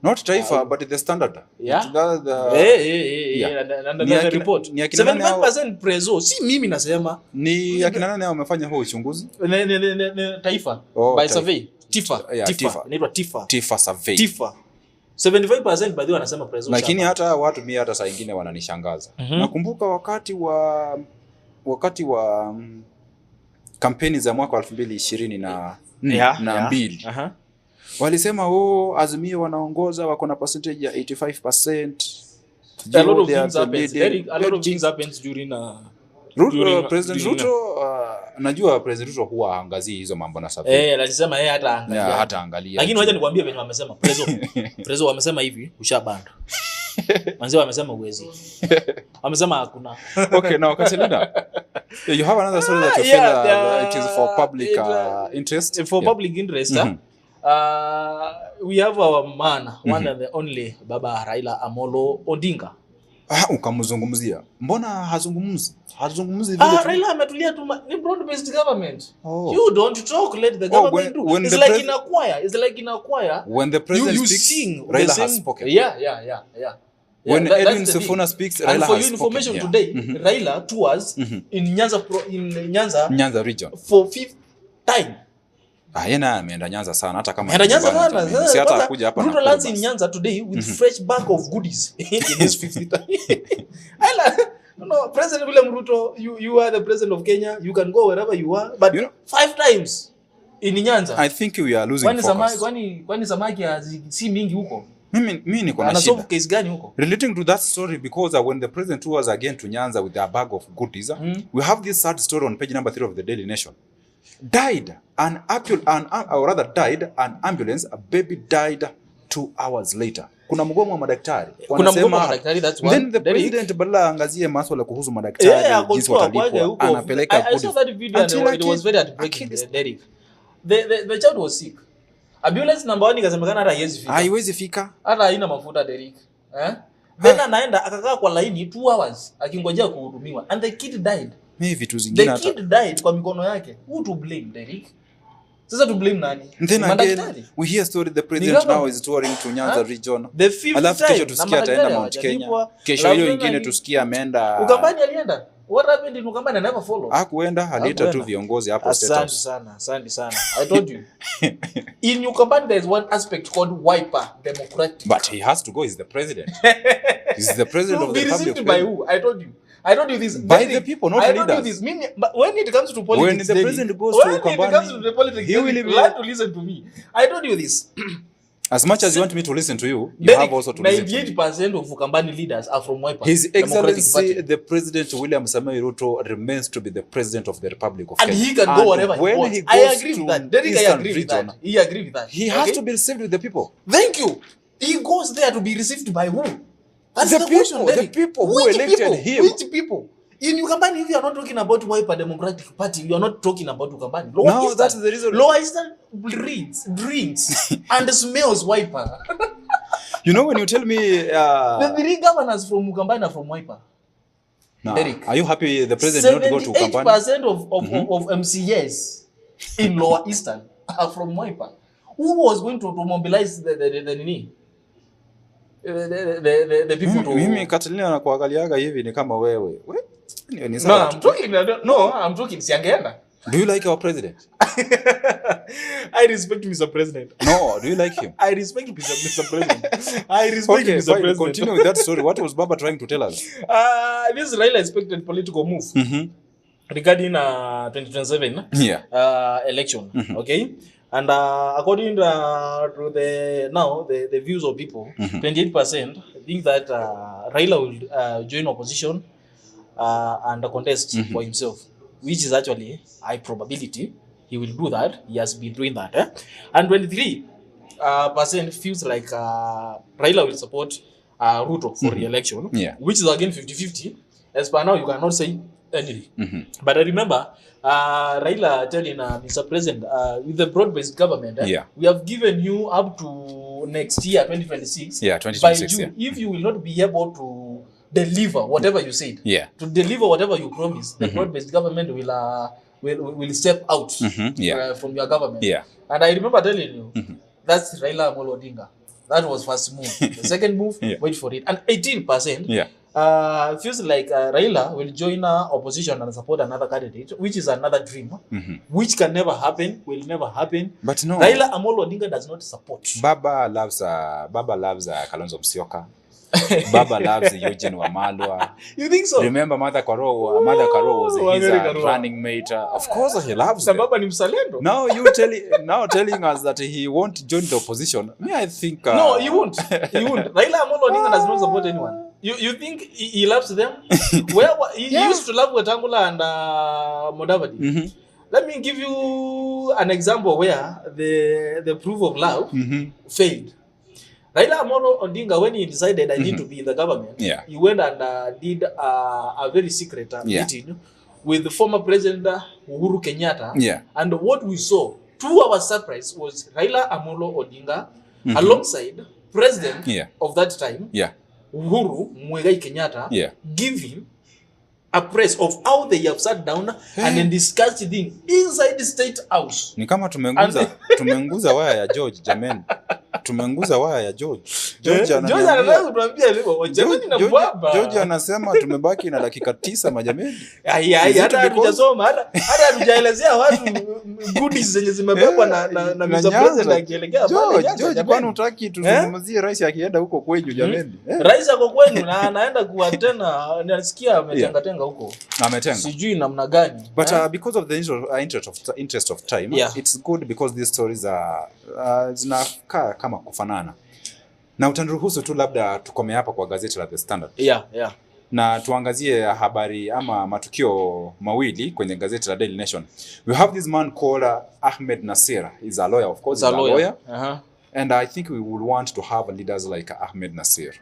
Not Taifa but the standard. Yeah. And the report 75% preso. Si mimi nasema ni akina nani wamefanya huo uchunguzi? Taifa by survey. Tifa. Inaitwa Tifa. Tifa survey. Tifa. 75% by the way wanasema preso. Lakini hata watu mimi hata saa nyingine wananishangaza. Nakumbuka wakati wa kampeni za mwaka 2022 walisema Azimio wanaongoza wako na percentage ya 85%. A lot of things happens during President Ruto. Najua President Ruto huwa haangazii hizo mambo na survey. Alisema hata angalia. Lakini wacha nikwambie venye wamesema preso wamesema hivi ushabanda. Manzi wamesema uwezi. Wamesema hakuna. Okay, now Kaselina, you have another story that you feel it is for public interest. For public interest, we have our man, one and the only Baba Raila Amolo Odinga. Ukamzungumzia. Mbona hazungumzi vile? Raila ametulia tu, ni broad based government. You don't talk, let the government do. It's like in a choir. When the president speaks, sing, Raila has spoken. Yeah. When Edwin Sifuna speaks, Raila has spoken. And for your information today, Raila tours in Nyanza region for 5th time. Yena ameenda Nyanza sana hata kama si hata kuja hapa na Ruto lands in Nyanza today with fresh bag of goodies in his 50th time. No, President William Ruto, you are the president of Kenya. You can go wherever you are, but 5 times in Nyanza. I think we are losing focus. Kwani samaki si mingi huko? Mimi niko na shida. Case gani huko? Relating to that story, because when the president was again to Nyanza with a bag of goodies, we have this sad story on page number 3 of the Daily Nation. Died an ambulance, a baby died 2 hours later. Kuna mgomo wa madaktari. That's one. Then the president badala angazie masuala kuhusu madaktari, jinsi watalipwa, anapeleka I saw that video and it was very heartbreaking, Derek. The child was sick. Ambulance number 1 ikasemekana hata haiwezi fika. Hata haina mafuta, Derek. Then anaenda akakaa kwa line 2 hours akingojea kuhudumiwa and the kid died. Vitu zingine hata. The kid died kwa mikono yake. Who to blame, Derek? Sasa to blame nani? Then again, we hear story the president now is touring to Nyanza region. Alafu kesho tusikia ataenda Mount Kenya. Kesho hiyo nyingine tusikia ameenda Ukambani. Alienda. What happened in Ukambani? I never follow. Hakuenda, aliita tu viongozi hapo status. Asante sana. I told you. In Ukambani there is one aspect called wiper democratic. But he has to go. He's the president. He's the president of the republic. Received by who? I told you this. By the people, not leaders. I told you this. But when it comes to politics, when the president goes to Ukambani, he will have to listen to me. I told you this. As much as you want me to listen to you, you have also to listen to me. 98% of Ukambani leaders are from Wiper. His Excellency, the President William Samoei Ruto remains to be the president of the Republic of Kenya. And he can go wherever he wants. He I agree with that. I agree with that. He agree with that. He has to be received with the people. Thank you. He goes there to be received by who? That's the people. The people who elected him. Which people? In Ukambani, if you are not talking about Wiper Democratic Party, you are not talking about Ukambani. No, that's the reason. Lower Eastern drinks and smells Wiper. You know, when you tell me the 3 governors from Ukambani are from Wiper. Nah. Are you happy the president not go to Ukambani? 78% of MCAs in Lower Eastern are from Wiper. Who was going to mobilize the people to... Mimi Katalina na kuangaliaga hivi ni kama wewe. I'm talking siangeenda. Do you like our president? I respect Mr. President. No, do you like him? I respect Mr. President. Mr. President. Continue with that story. What was Baba trying to tell us? This is Raila expected political move regarding 2027 election. Okay? And according to the views of people, 28% think that Raila will join opposition and contest for himself, which is actually high probability he will do that. He has been doing that. And 23% feels like Raila will support Ruto for re-election, which is again 50-50. As per now, you cannot say anything. But I remember Raila telling Mr. President, with the broad-based government, we have given you up to next year, 2026. Yeah, 2026. By June, if you will not be able to deliver whatever you said. Yeah. To deliver whatever you promised, the broad-based government will step out from your government. Yeah. And I remember telling you, that's Raila Amolo Odinga. That was first move. The second move, wait for it. And 18%. Feels like Raila will join opposition and support another candidate, which is another dream, which can never happen, will never happen. But no, Raila Amolo Odinga does not support. Baba loves Kalonzo Musyoka. Baba loves Eugene Wamalwa. You think so? Remember Mother Karo was his running mate. Of course he loves them. Baba ni msalendo. Now telling us that he won't join the opposition. Me, I think no, he won't. He won't. Raila Amolo Odinga does not support anyone. You think he loves them? Where he used to love Wetangula and Mudavadi. Let me give you an example where the proof of love failed. Raila Amolo Odinga, when he decided I need to be in the government, he went and did a very secret meeting with the former president Uhuru Kenyatta. And what we saw, to our surprise, was Raila Amolo Odinga alongside president of that time, Uhuru Muigai Kenyatta, give him a press of how they have sat down and then discussed things inside the state house. Ni kama tumenguza waya ya George jameni. Tumenguza waya ya George. George anasema tumebaki na dakika 9 majameni. Hata hatujasoma hata hatujaelezea watu goodies zenye zimebebwa na Mr. President akielekea pale. George kwani utaki tuzungumzie rais akienda huko kwenyu jameni? Rais ako kwenu na anaenda kuatena, nasikia ametenga huko. Ametenga. Sijui namna gani. But because of the interest of time, it's good because these stories are zinakaa kama kufanana. Na utaniruhusu tu labda tukome hapa kwa gazeti la The Standard. Na tuangazie habari ama matukio mawili kwenye gazeti la Daily Nation. We have this man called Ahmed Nasir. He's a lawyer, of course. He's a lawyer. And I think we would want to have leaders like Ahmed Nasir.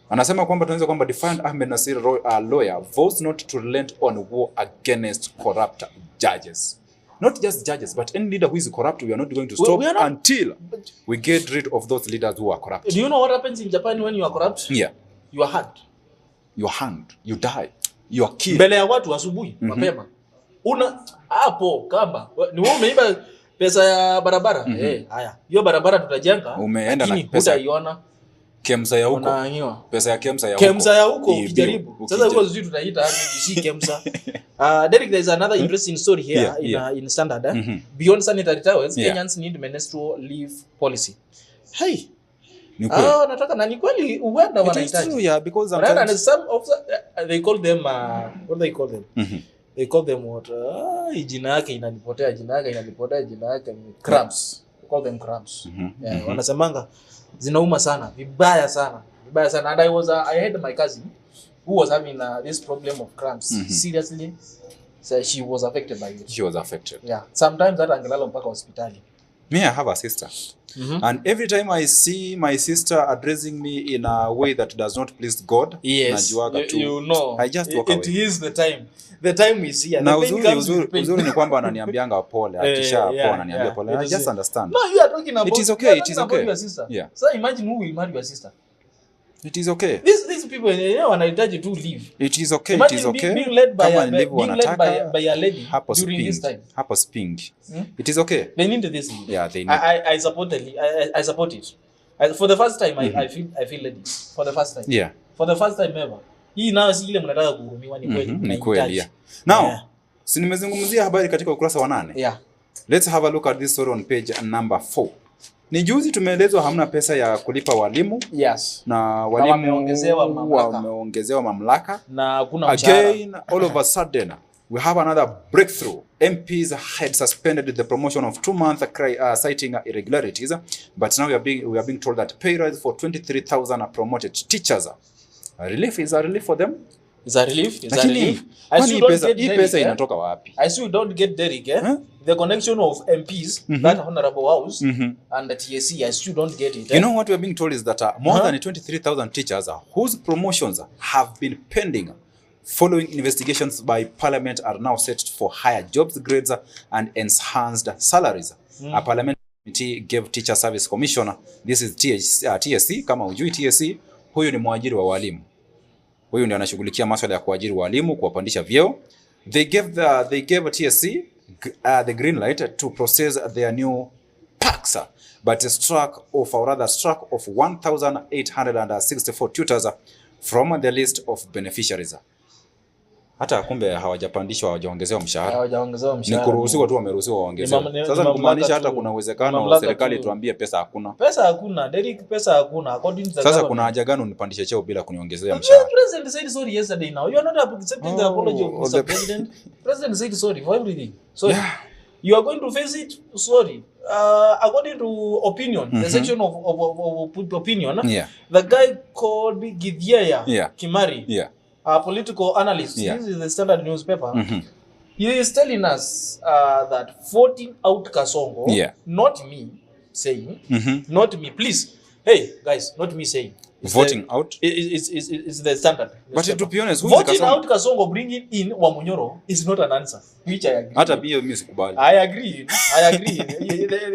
Anasema kwamba tunaweza kwamba define Ahmed Nasir a lawyer vows not to relent on war against corrupt judges. Not just judges, but any leader who is corrupt, we are not going to stop until we get rid of those leaders who are corrupt. Do you know what happens in Japan when you are corrupt? Yeah. You are hanged. You are hanged. You die. You are killed. Mbele ya watu asubuhi, mapema. Hapo kamba. Ni wewe umeiba pesa ya barabara. Haya. Hiyo barabara tutajenga. Umeenda na pesa. Utaiona. Kemsa ya huko. Unaanyiwa. Pesa ya Kemsa ya huko. Kemsa ya huko ukijaribu. Sasa huko sisi tutaita si Kemsa. Derek, there is another interesting story here in Standard. Beyond sanitary towels, Kenyans need menstrual leave policy. Hey. Nataka na ni kweli uenda wanahitaji. It is true, because sometimes some of they call them what do they call them? They call them what? Jina yake inanipotea cramps. They call them cramps. Wanasemanga zinauma sana, vibaya sana. And I had my cousin who was having this problem of cramps. Seriously, so she was affected by it. She was affected. Sometimes that angelala mpaka hospitali. Me, I have a sister. And every time I see my sister addressing me in a way that does not please God, you know, I just walk away. It is the time. The time is here. Na uzuri ni kwamba ananiambianga pole, akisha pona ananiambia pole. I just understand. No, you are talking about it is okay. It is okay. Your sister. So imagine who will marry your sister. It is okay. These people, wanahitaji to leave. It is okay. Imagine it is okay. Being led by a lady during this time. Hapo sping. It is okay. They need this. Yeah, they need. I support it. For the first time, I feel lady. For the first time. Yeah. For the first time ever. Hii nao si ile mnataka kuhurumiwa ni kweli. Ni kweli. Now, si nimezungumzia habari katika ukurasa wa 8. Let's have a look at this story on page number 4. Ni juzi tumeelezwa hamna pesa ya kulipa walimu. Na walimu wameongezewa mamlaka. Na kuna mshahara. Again, all of a sudden, we have another breakthrough. MPs had suspended the promotion of 2 months citing irregularities, but now we are being told that pay rise for 23,000 promoted teachers. A relief is a relief for them. Is a relief? Is a relief? Hii pesa inatoka wapi? I still don't get Derek, the connection of MPs, that Honorable House, and the TSC, I still don't get it. You know what we are being told is that more than 23,000 teachers whose promotions have been pending following investigations by Parliament are now set for higher jobs grades and enhanced salaries. A Parliament committee gave Teacher Service Commissioner, this is TSC, kama ujui TSC, huyu ni mwajiri wa walimu. Huyu ndiye anashughulikia masuala ya kuajiri walimu, kuwapandisha vyeo. They gave TSC the green light to process their new packs, but struck off 1,864 tutors from the list of beneficiaries. Hata kumbe hawajapandishwa, hawajaongezewa mshahara. Ni kuruhusiwa tu, wameruhusiwa waongezewe. Sasa nikumaanisha hata kuna uwezekano serikali tuambie pesa hakuna. Pesa hakuna, Derek, pesa hakuna. According to the sasa kuna haja gani unipandishe cheo bila kuniongezea mshahara? President said sorry yesterday now. You are not accepting the apology of Mr. President. President said sorry for everything. Sorry. Yeah. You are going to face it. Sorry. According to opinion, the section of opinion, the guy called Githiaya Kimari, a political analyst, this is the Standard newspaper, he is telling us that voting out Kasongo, not me saying, not me, please, hey guys, not me saying. Voting out? It's the Standard. But to be honest, voting out Kasongo bringing in Wamunyoro is not an answer, which I agree. Hata bio mimi sikubali. I agree.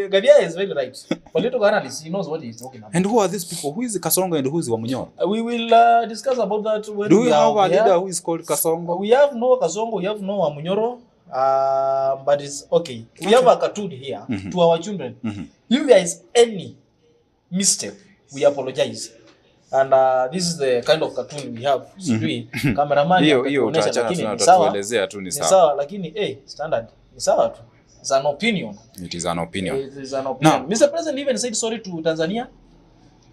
Gadia is very right. Political analyst, he knows what he's talking about. And who are these people? Who is Kasongo and who is Wamunyoro? We will discuss about that when do we have a leader who is called Kasongo? We have no Kasongo, we have no Wamunyoro. But it's okay. We have a cartoon here to our children. If there is any mistake, we apologize. And this is the kind of cartoon we have. Cameraman hiyo utatuelezea tu ni sawa. Lakini Standard ni sawa tu. It's an opinion. It is an opinion. It is an opinion. No. Mr. President even said sorry to Tanzania.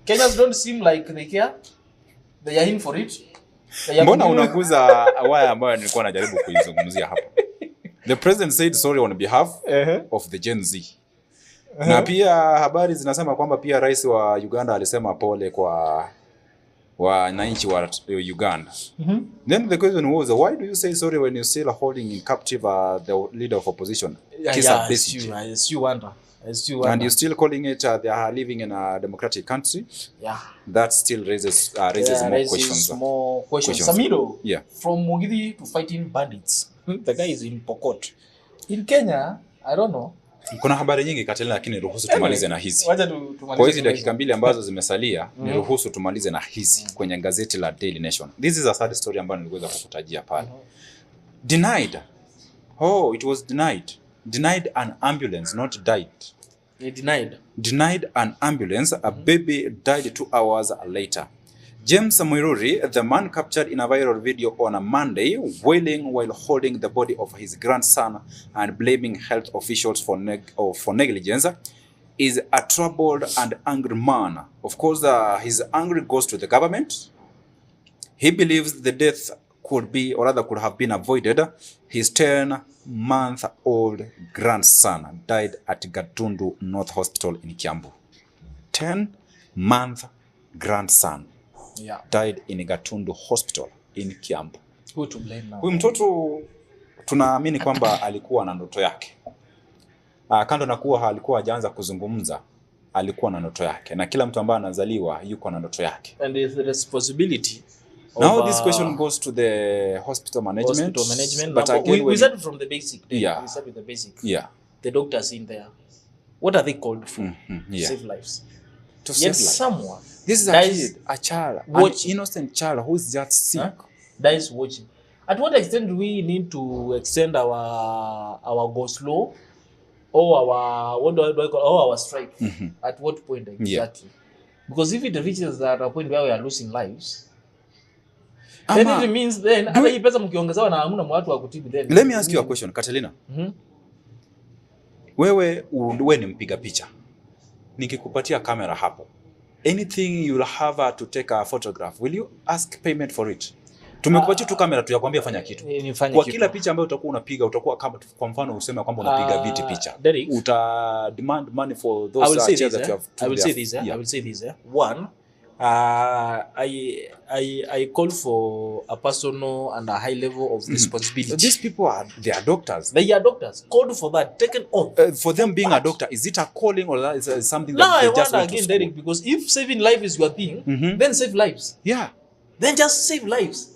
Kenyans don't seem like they care. They are in for it. Mbona unaguza waya ambayo nilikuwa najaribu kuizungumzia hapa? The president said sorry on behalf of the Gen Z. Na pia habari zinasema kwamba pia rais wa Uganda alisema pole kwa wananchi wa Uganda. Then the question was, why do you say sorry when you're still holding in captive the leader of opposition? As you wonder. And you're still calling it they are living in a democratic country? Yeah. That still raises more questions. Samiro, from Mugidi to fighting bandits. The guy is in Pokot. In Kenya, I don't know. Kuna habari nyingi Katalina, lakini ruhusu tumalize na hizi. Kwa hizi dakika mbili ambazo zimesalia, ni ruhusu tumalize na hizi kwenye gazeti la Daily Nation. This is a sad story ambayo niliweza kukutajia pale. Denied. Oh, it was denied. Denied an ambulance, not died. Denied an ambulance, a baby died 2 hours later. James Mwiruri, the man captured in a viral video on a Monday, wailing while holding the body of his grandson and blaming health officials for negligence, is a troubled and angry man. Of course, his anger goes to the government. He believes the death could be, or rather could have been avoided. His 10-month-old grandson died at Gatundu North Hospital in Kiambu. 10-month grandson died in Gatundu Hospital in Kiambu. Who to blame now? Huyu mtoto tunaamini kwamba alikuwa na ndoto yake. Kando na kuwa alikuwa hajaanza kuzungumza, alikuwa na ndoto yake. Na kila mtu ambaye anazaliwa yuko na ndoto yake. And the responsibility now this question goes to the hospital management. But again, we started from the basic. We started with the basic. The doctors in there. What are they called for? Save lives. To save lives. Someone. This is a kid, a child, an innocent child who is just sick. Dies watching. At what extent do we need to extend our go slow or our our strike? At what point exactly? Because if it reaches that a point where we are losing lives, then it means then hata hii pesa mkiongezewa na hamna watu wa kutibu then. Let me ask you a question, Catalina. Wewe ni mpiga picha. Nikikupatia kamera hapo, anything you'll have to take a photograph, will you ask payment for it? Tumekupatia tu kamera tu ya kuambia fanya kitu. Kwa kila picha ambayo utakuwa unapiga, utakuwa kama kwa mfano useme kwamba unapiga viti picha. Uta demand money for those chairs that you have. I will say this. One, I call for a personal and a high level of responsibility. So these people they are doctors. They are doctors. Called for that, taken off. For them being a doctor, is it a calling or is it something that they just want to again, Derek, because if saving life is your thing, then save lives. Yeah. Then just save lives.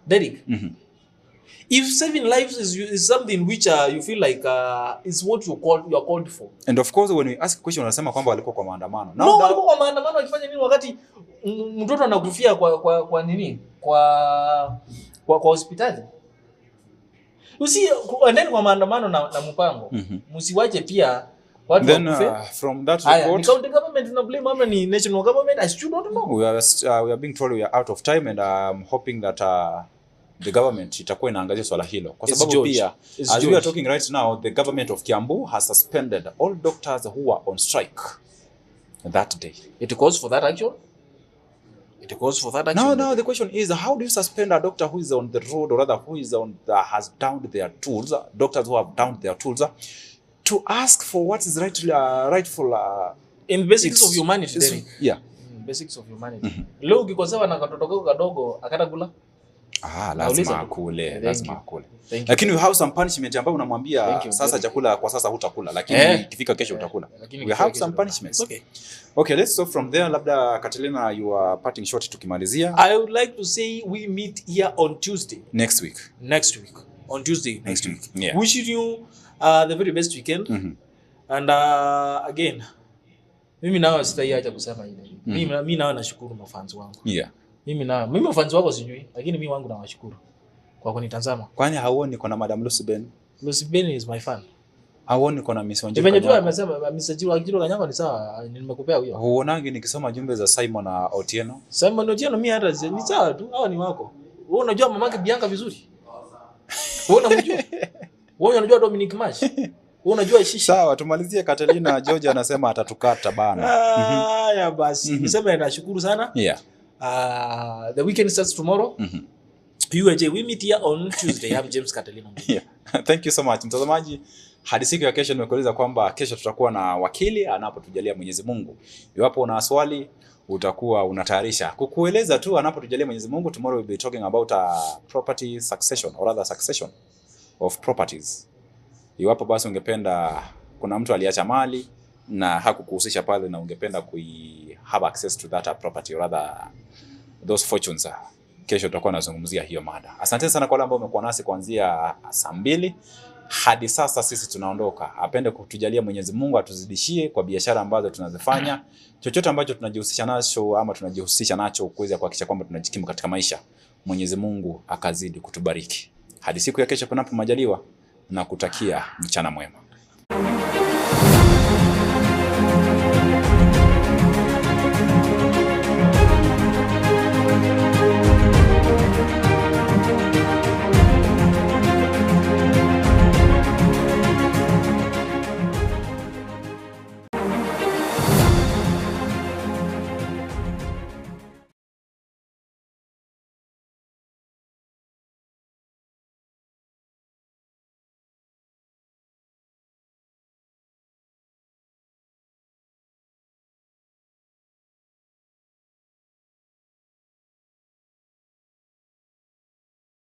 Derek. If saving lives is something which you feel like is what you are called for. And of course when we ask a question unasema kwamba walikuwa kwa maandamano. No, walikuwa kwa maandamano wakifanya nini wakati mtoto anakufia kwa nini? Kwa hospitali. Usiende kwa maandamano na mpango. Msiwache pia watu wakufe. From that report, the government na blame ama ni national government, I still don't know. We are being told we are out of time, and I'm hoping that the government itakuwa inaangazia swala hilo kwa sababu pia as we are talking right now, the government of Kiambu has suspended all doctors who were on strike that day. It calls for that action. Now the question is, how do you suspend a doctor who is on the road, or rather who is has downed their tools, doctors who have downed their tools, to ask for what is rightful in basics of humanity. Yeah. Basics of humanity. Leo ukikosewa na katoto kadogo akatakula. Lazima akule. Lakini we have some punishment ambayo unamwambia sasa chakula kwa sasa hutakula, lakini ikifika kesho utakula. We have some punishments. Okay, let's stop from there. Labda Catalina, you are parting short tukimalizia. I would like to say we meet here on Tuesday. Next week. On Tuesday. Next week. Yeah. Wishing you the very best weekend. And again, mimi nao sitaiacha kusema ile. Mimi nao nashukuru mafans wangu. Yeah. Mimi mafans wako sijui, lakini mimi wangu nawashukuru kwa kunitazama. Kwani hauoni kuna Madam Lucy Ben? Lucy Ben is my fan. Hauoni kuna Miss Wanjiru? Venye tu amesema Miss Wanjiru Kanyako ni sawa, nimekupea huyo. Huonangi nikisoma jumbe za Simon na Otieno? Simon na Otieno mimi hata ni sawa tu, hao ni wako. Wewe unajua mamake Bianca vizuri? Wewe unamjua? Wewe unajua Dominic March? Wewe unajua Shishi? Sawa, tumalizie. Catalina George anasema atatukata bana. Ya basi. Niseme nashukuru sana. Yeah. The weekend starts tomorrow. UAJ, we meet here on Tuesday. I'm James Catalina. Yeah. Thank you so much. Mtazamaji, hadi siku ya kesho nimekueleza kwamba kesho tutakuwa na wakili anapotujalia Mwenyezi Mungu. Iwapo una swali utakuwa unatayarisha kukueleza tu anapotujalia Mwenyezi Mungu. Tomorrow we'll be talking about property succession, or rather succession of properties. Iwapo basi ungependa, kuna mtu aliacha mali na hakukuhusisha pale na ungependa have access to that property, or rather those fortunes, kesho tutakuwa nazungumzia hiyo mada. Asante sana kwa wale ambao umekuwa nasi kuanzia saa 2 hadi sasa. Sisi tunaondoka. Apende kutujalia Mwenyezi Mungu, atuzidishie kwa biashara ambazo tunazifanya, chochote ambacho tunajihusisha nacho ama tunajihusisha nacho kuweza kuhakikisha kwamba tunajikimu katika maisha. Mwenyezi Mungu akazidi kutubariki. Hadi siku ya kesho panapo majaliwa, na kutakia mchana mwema.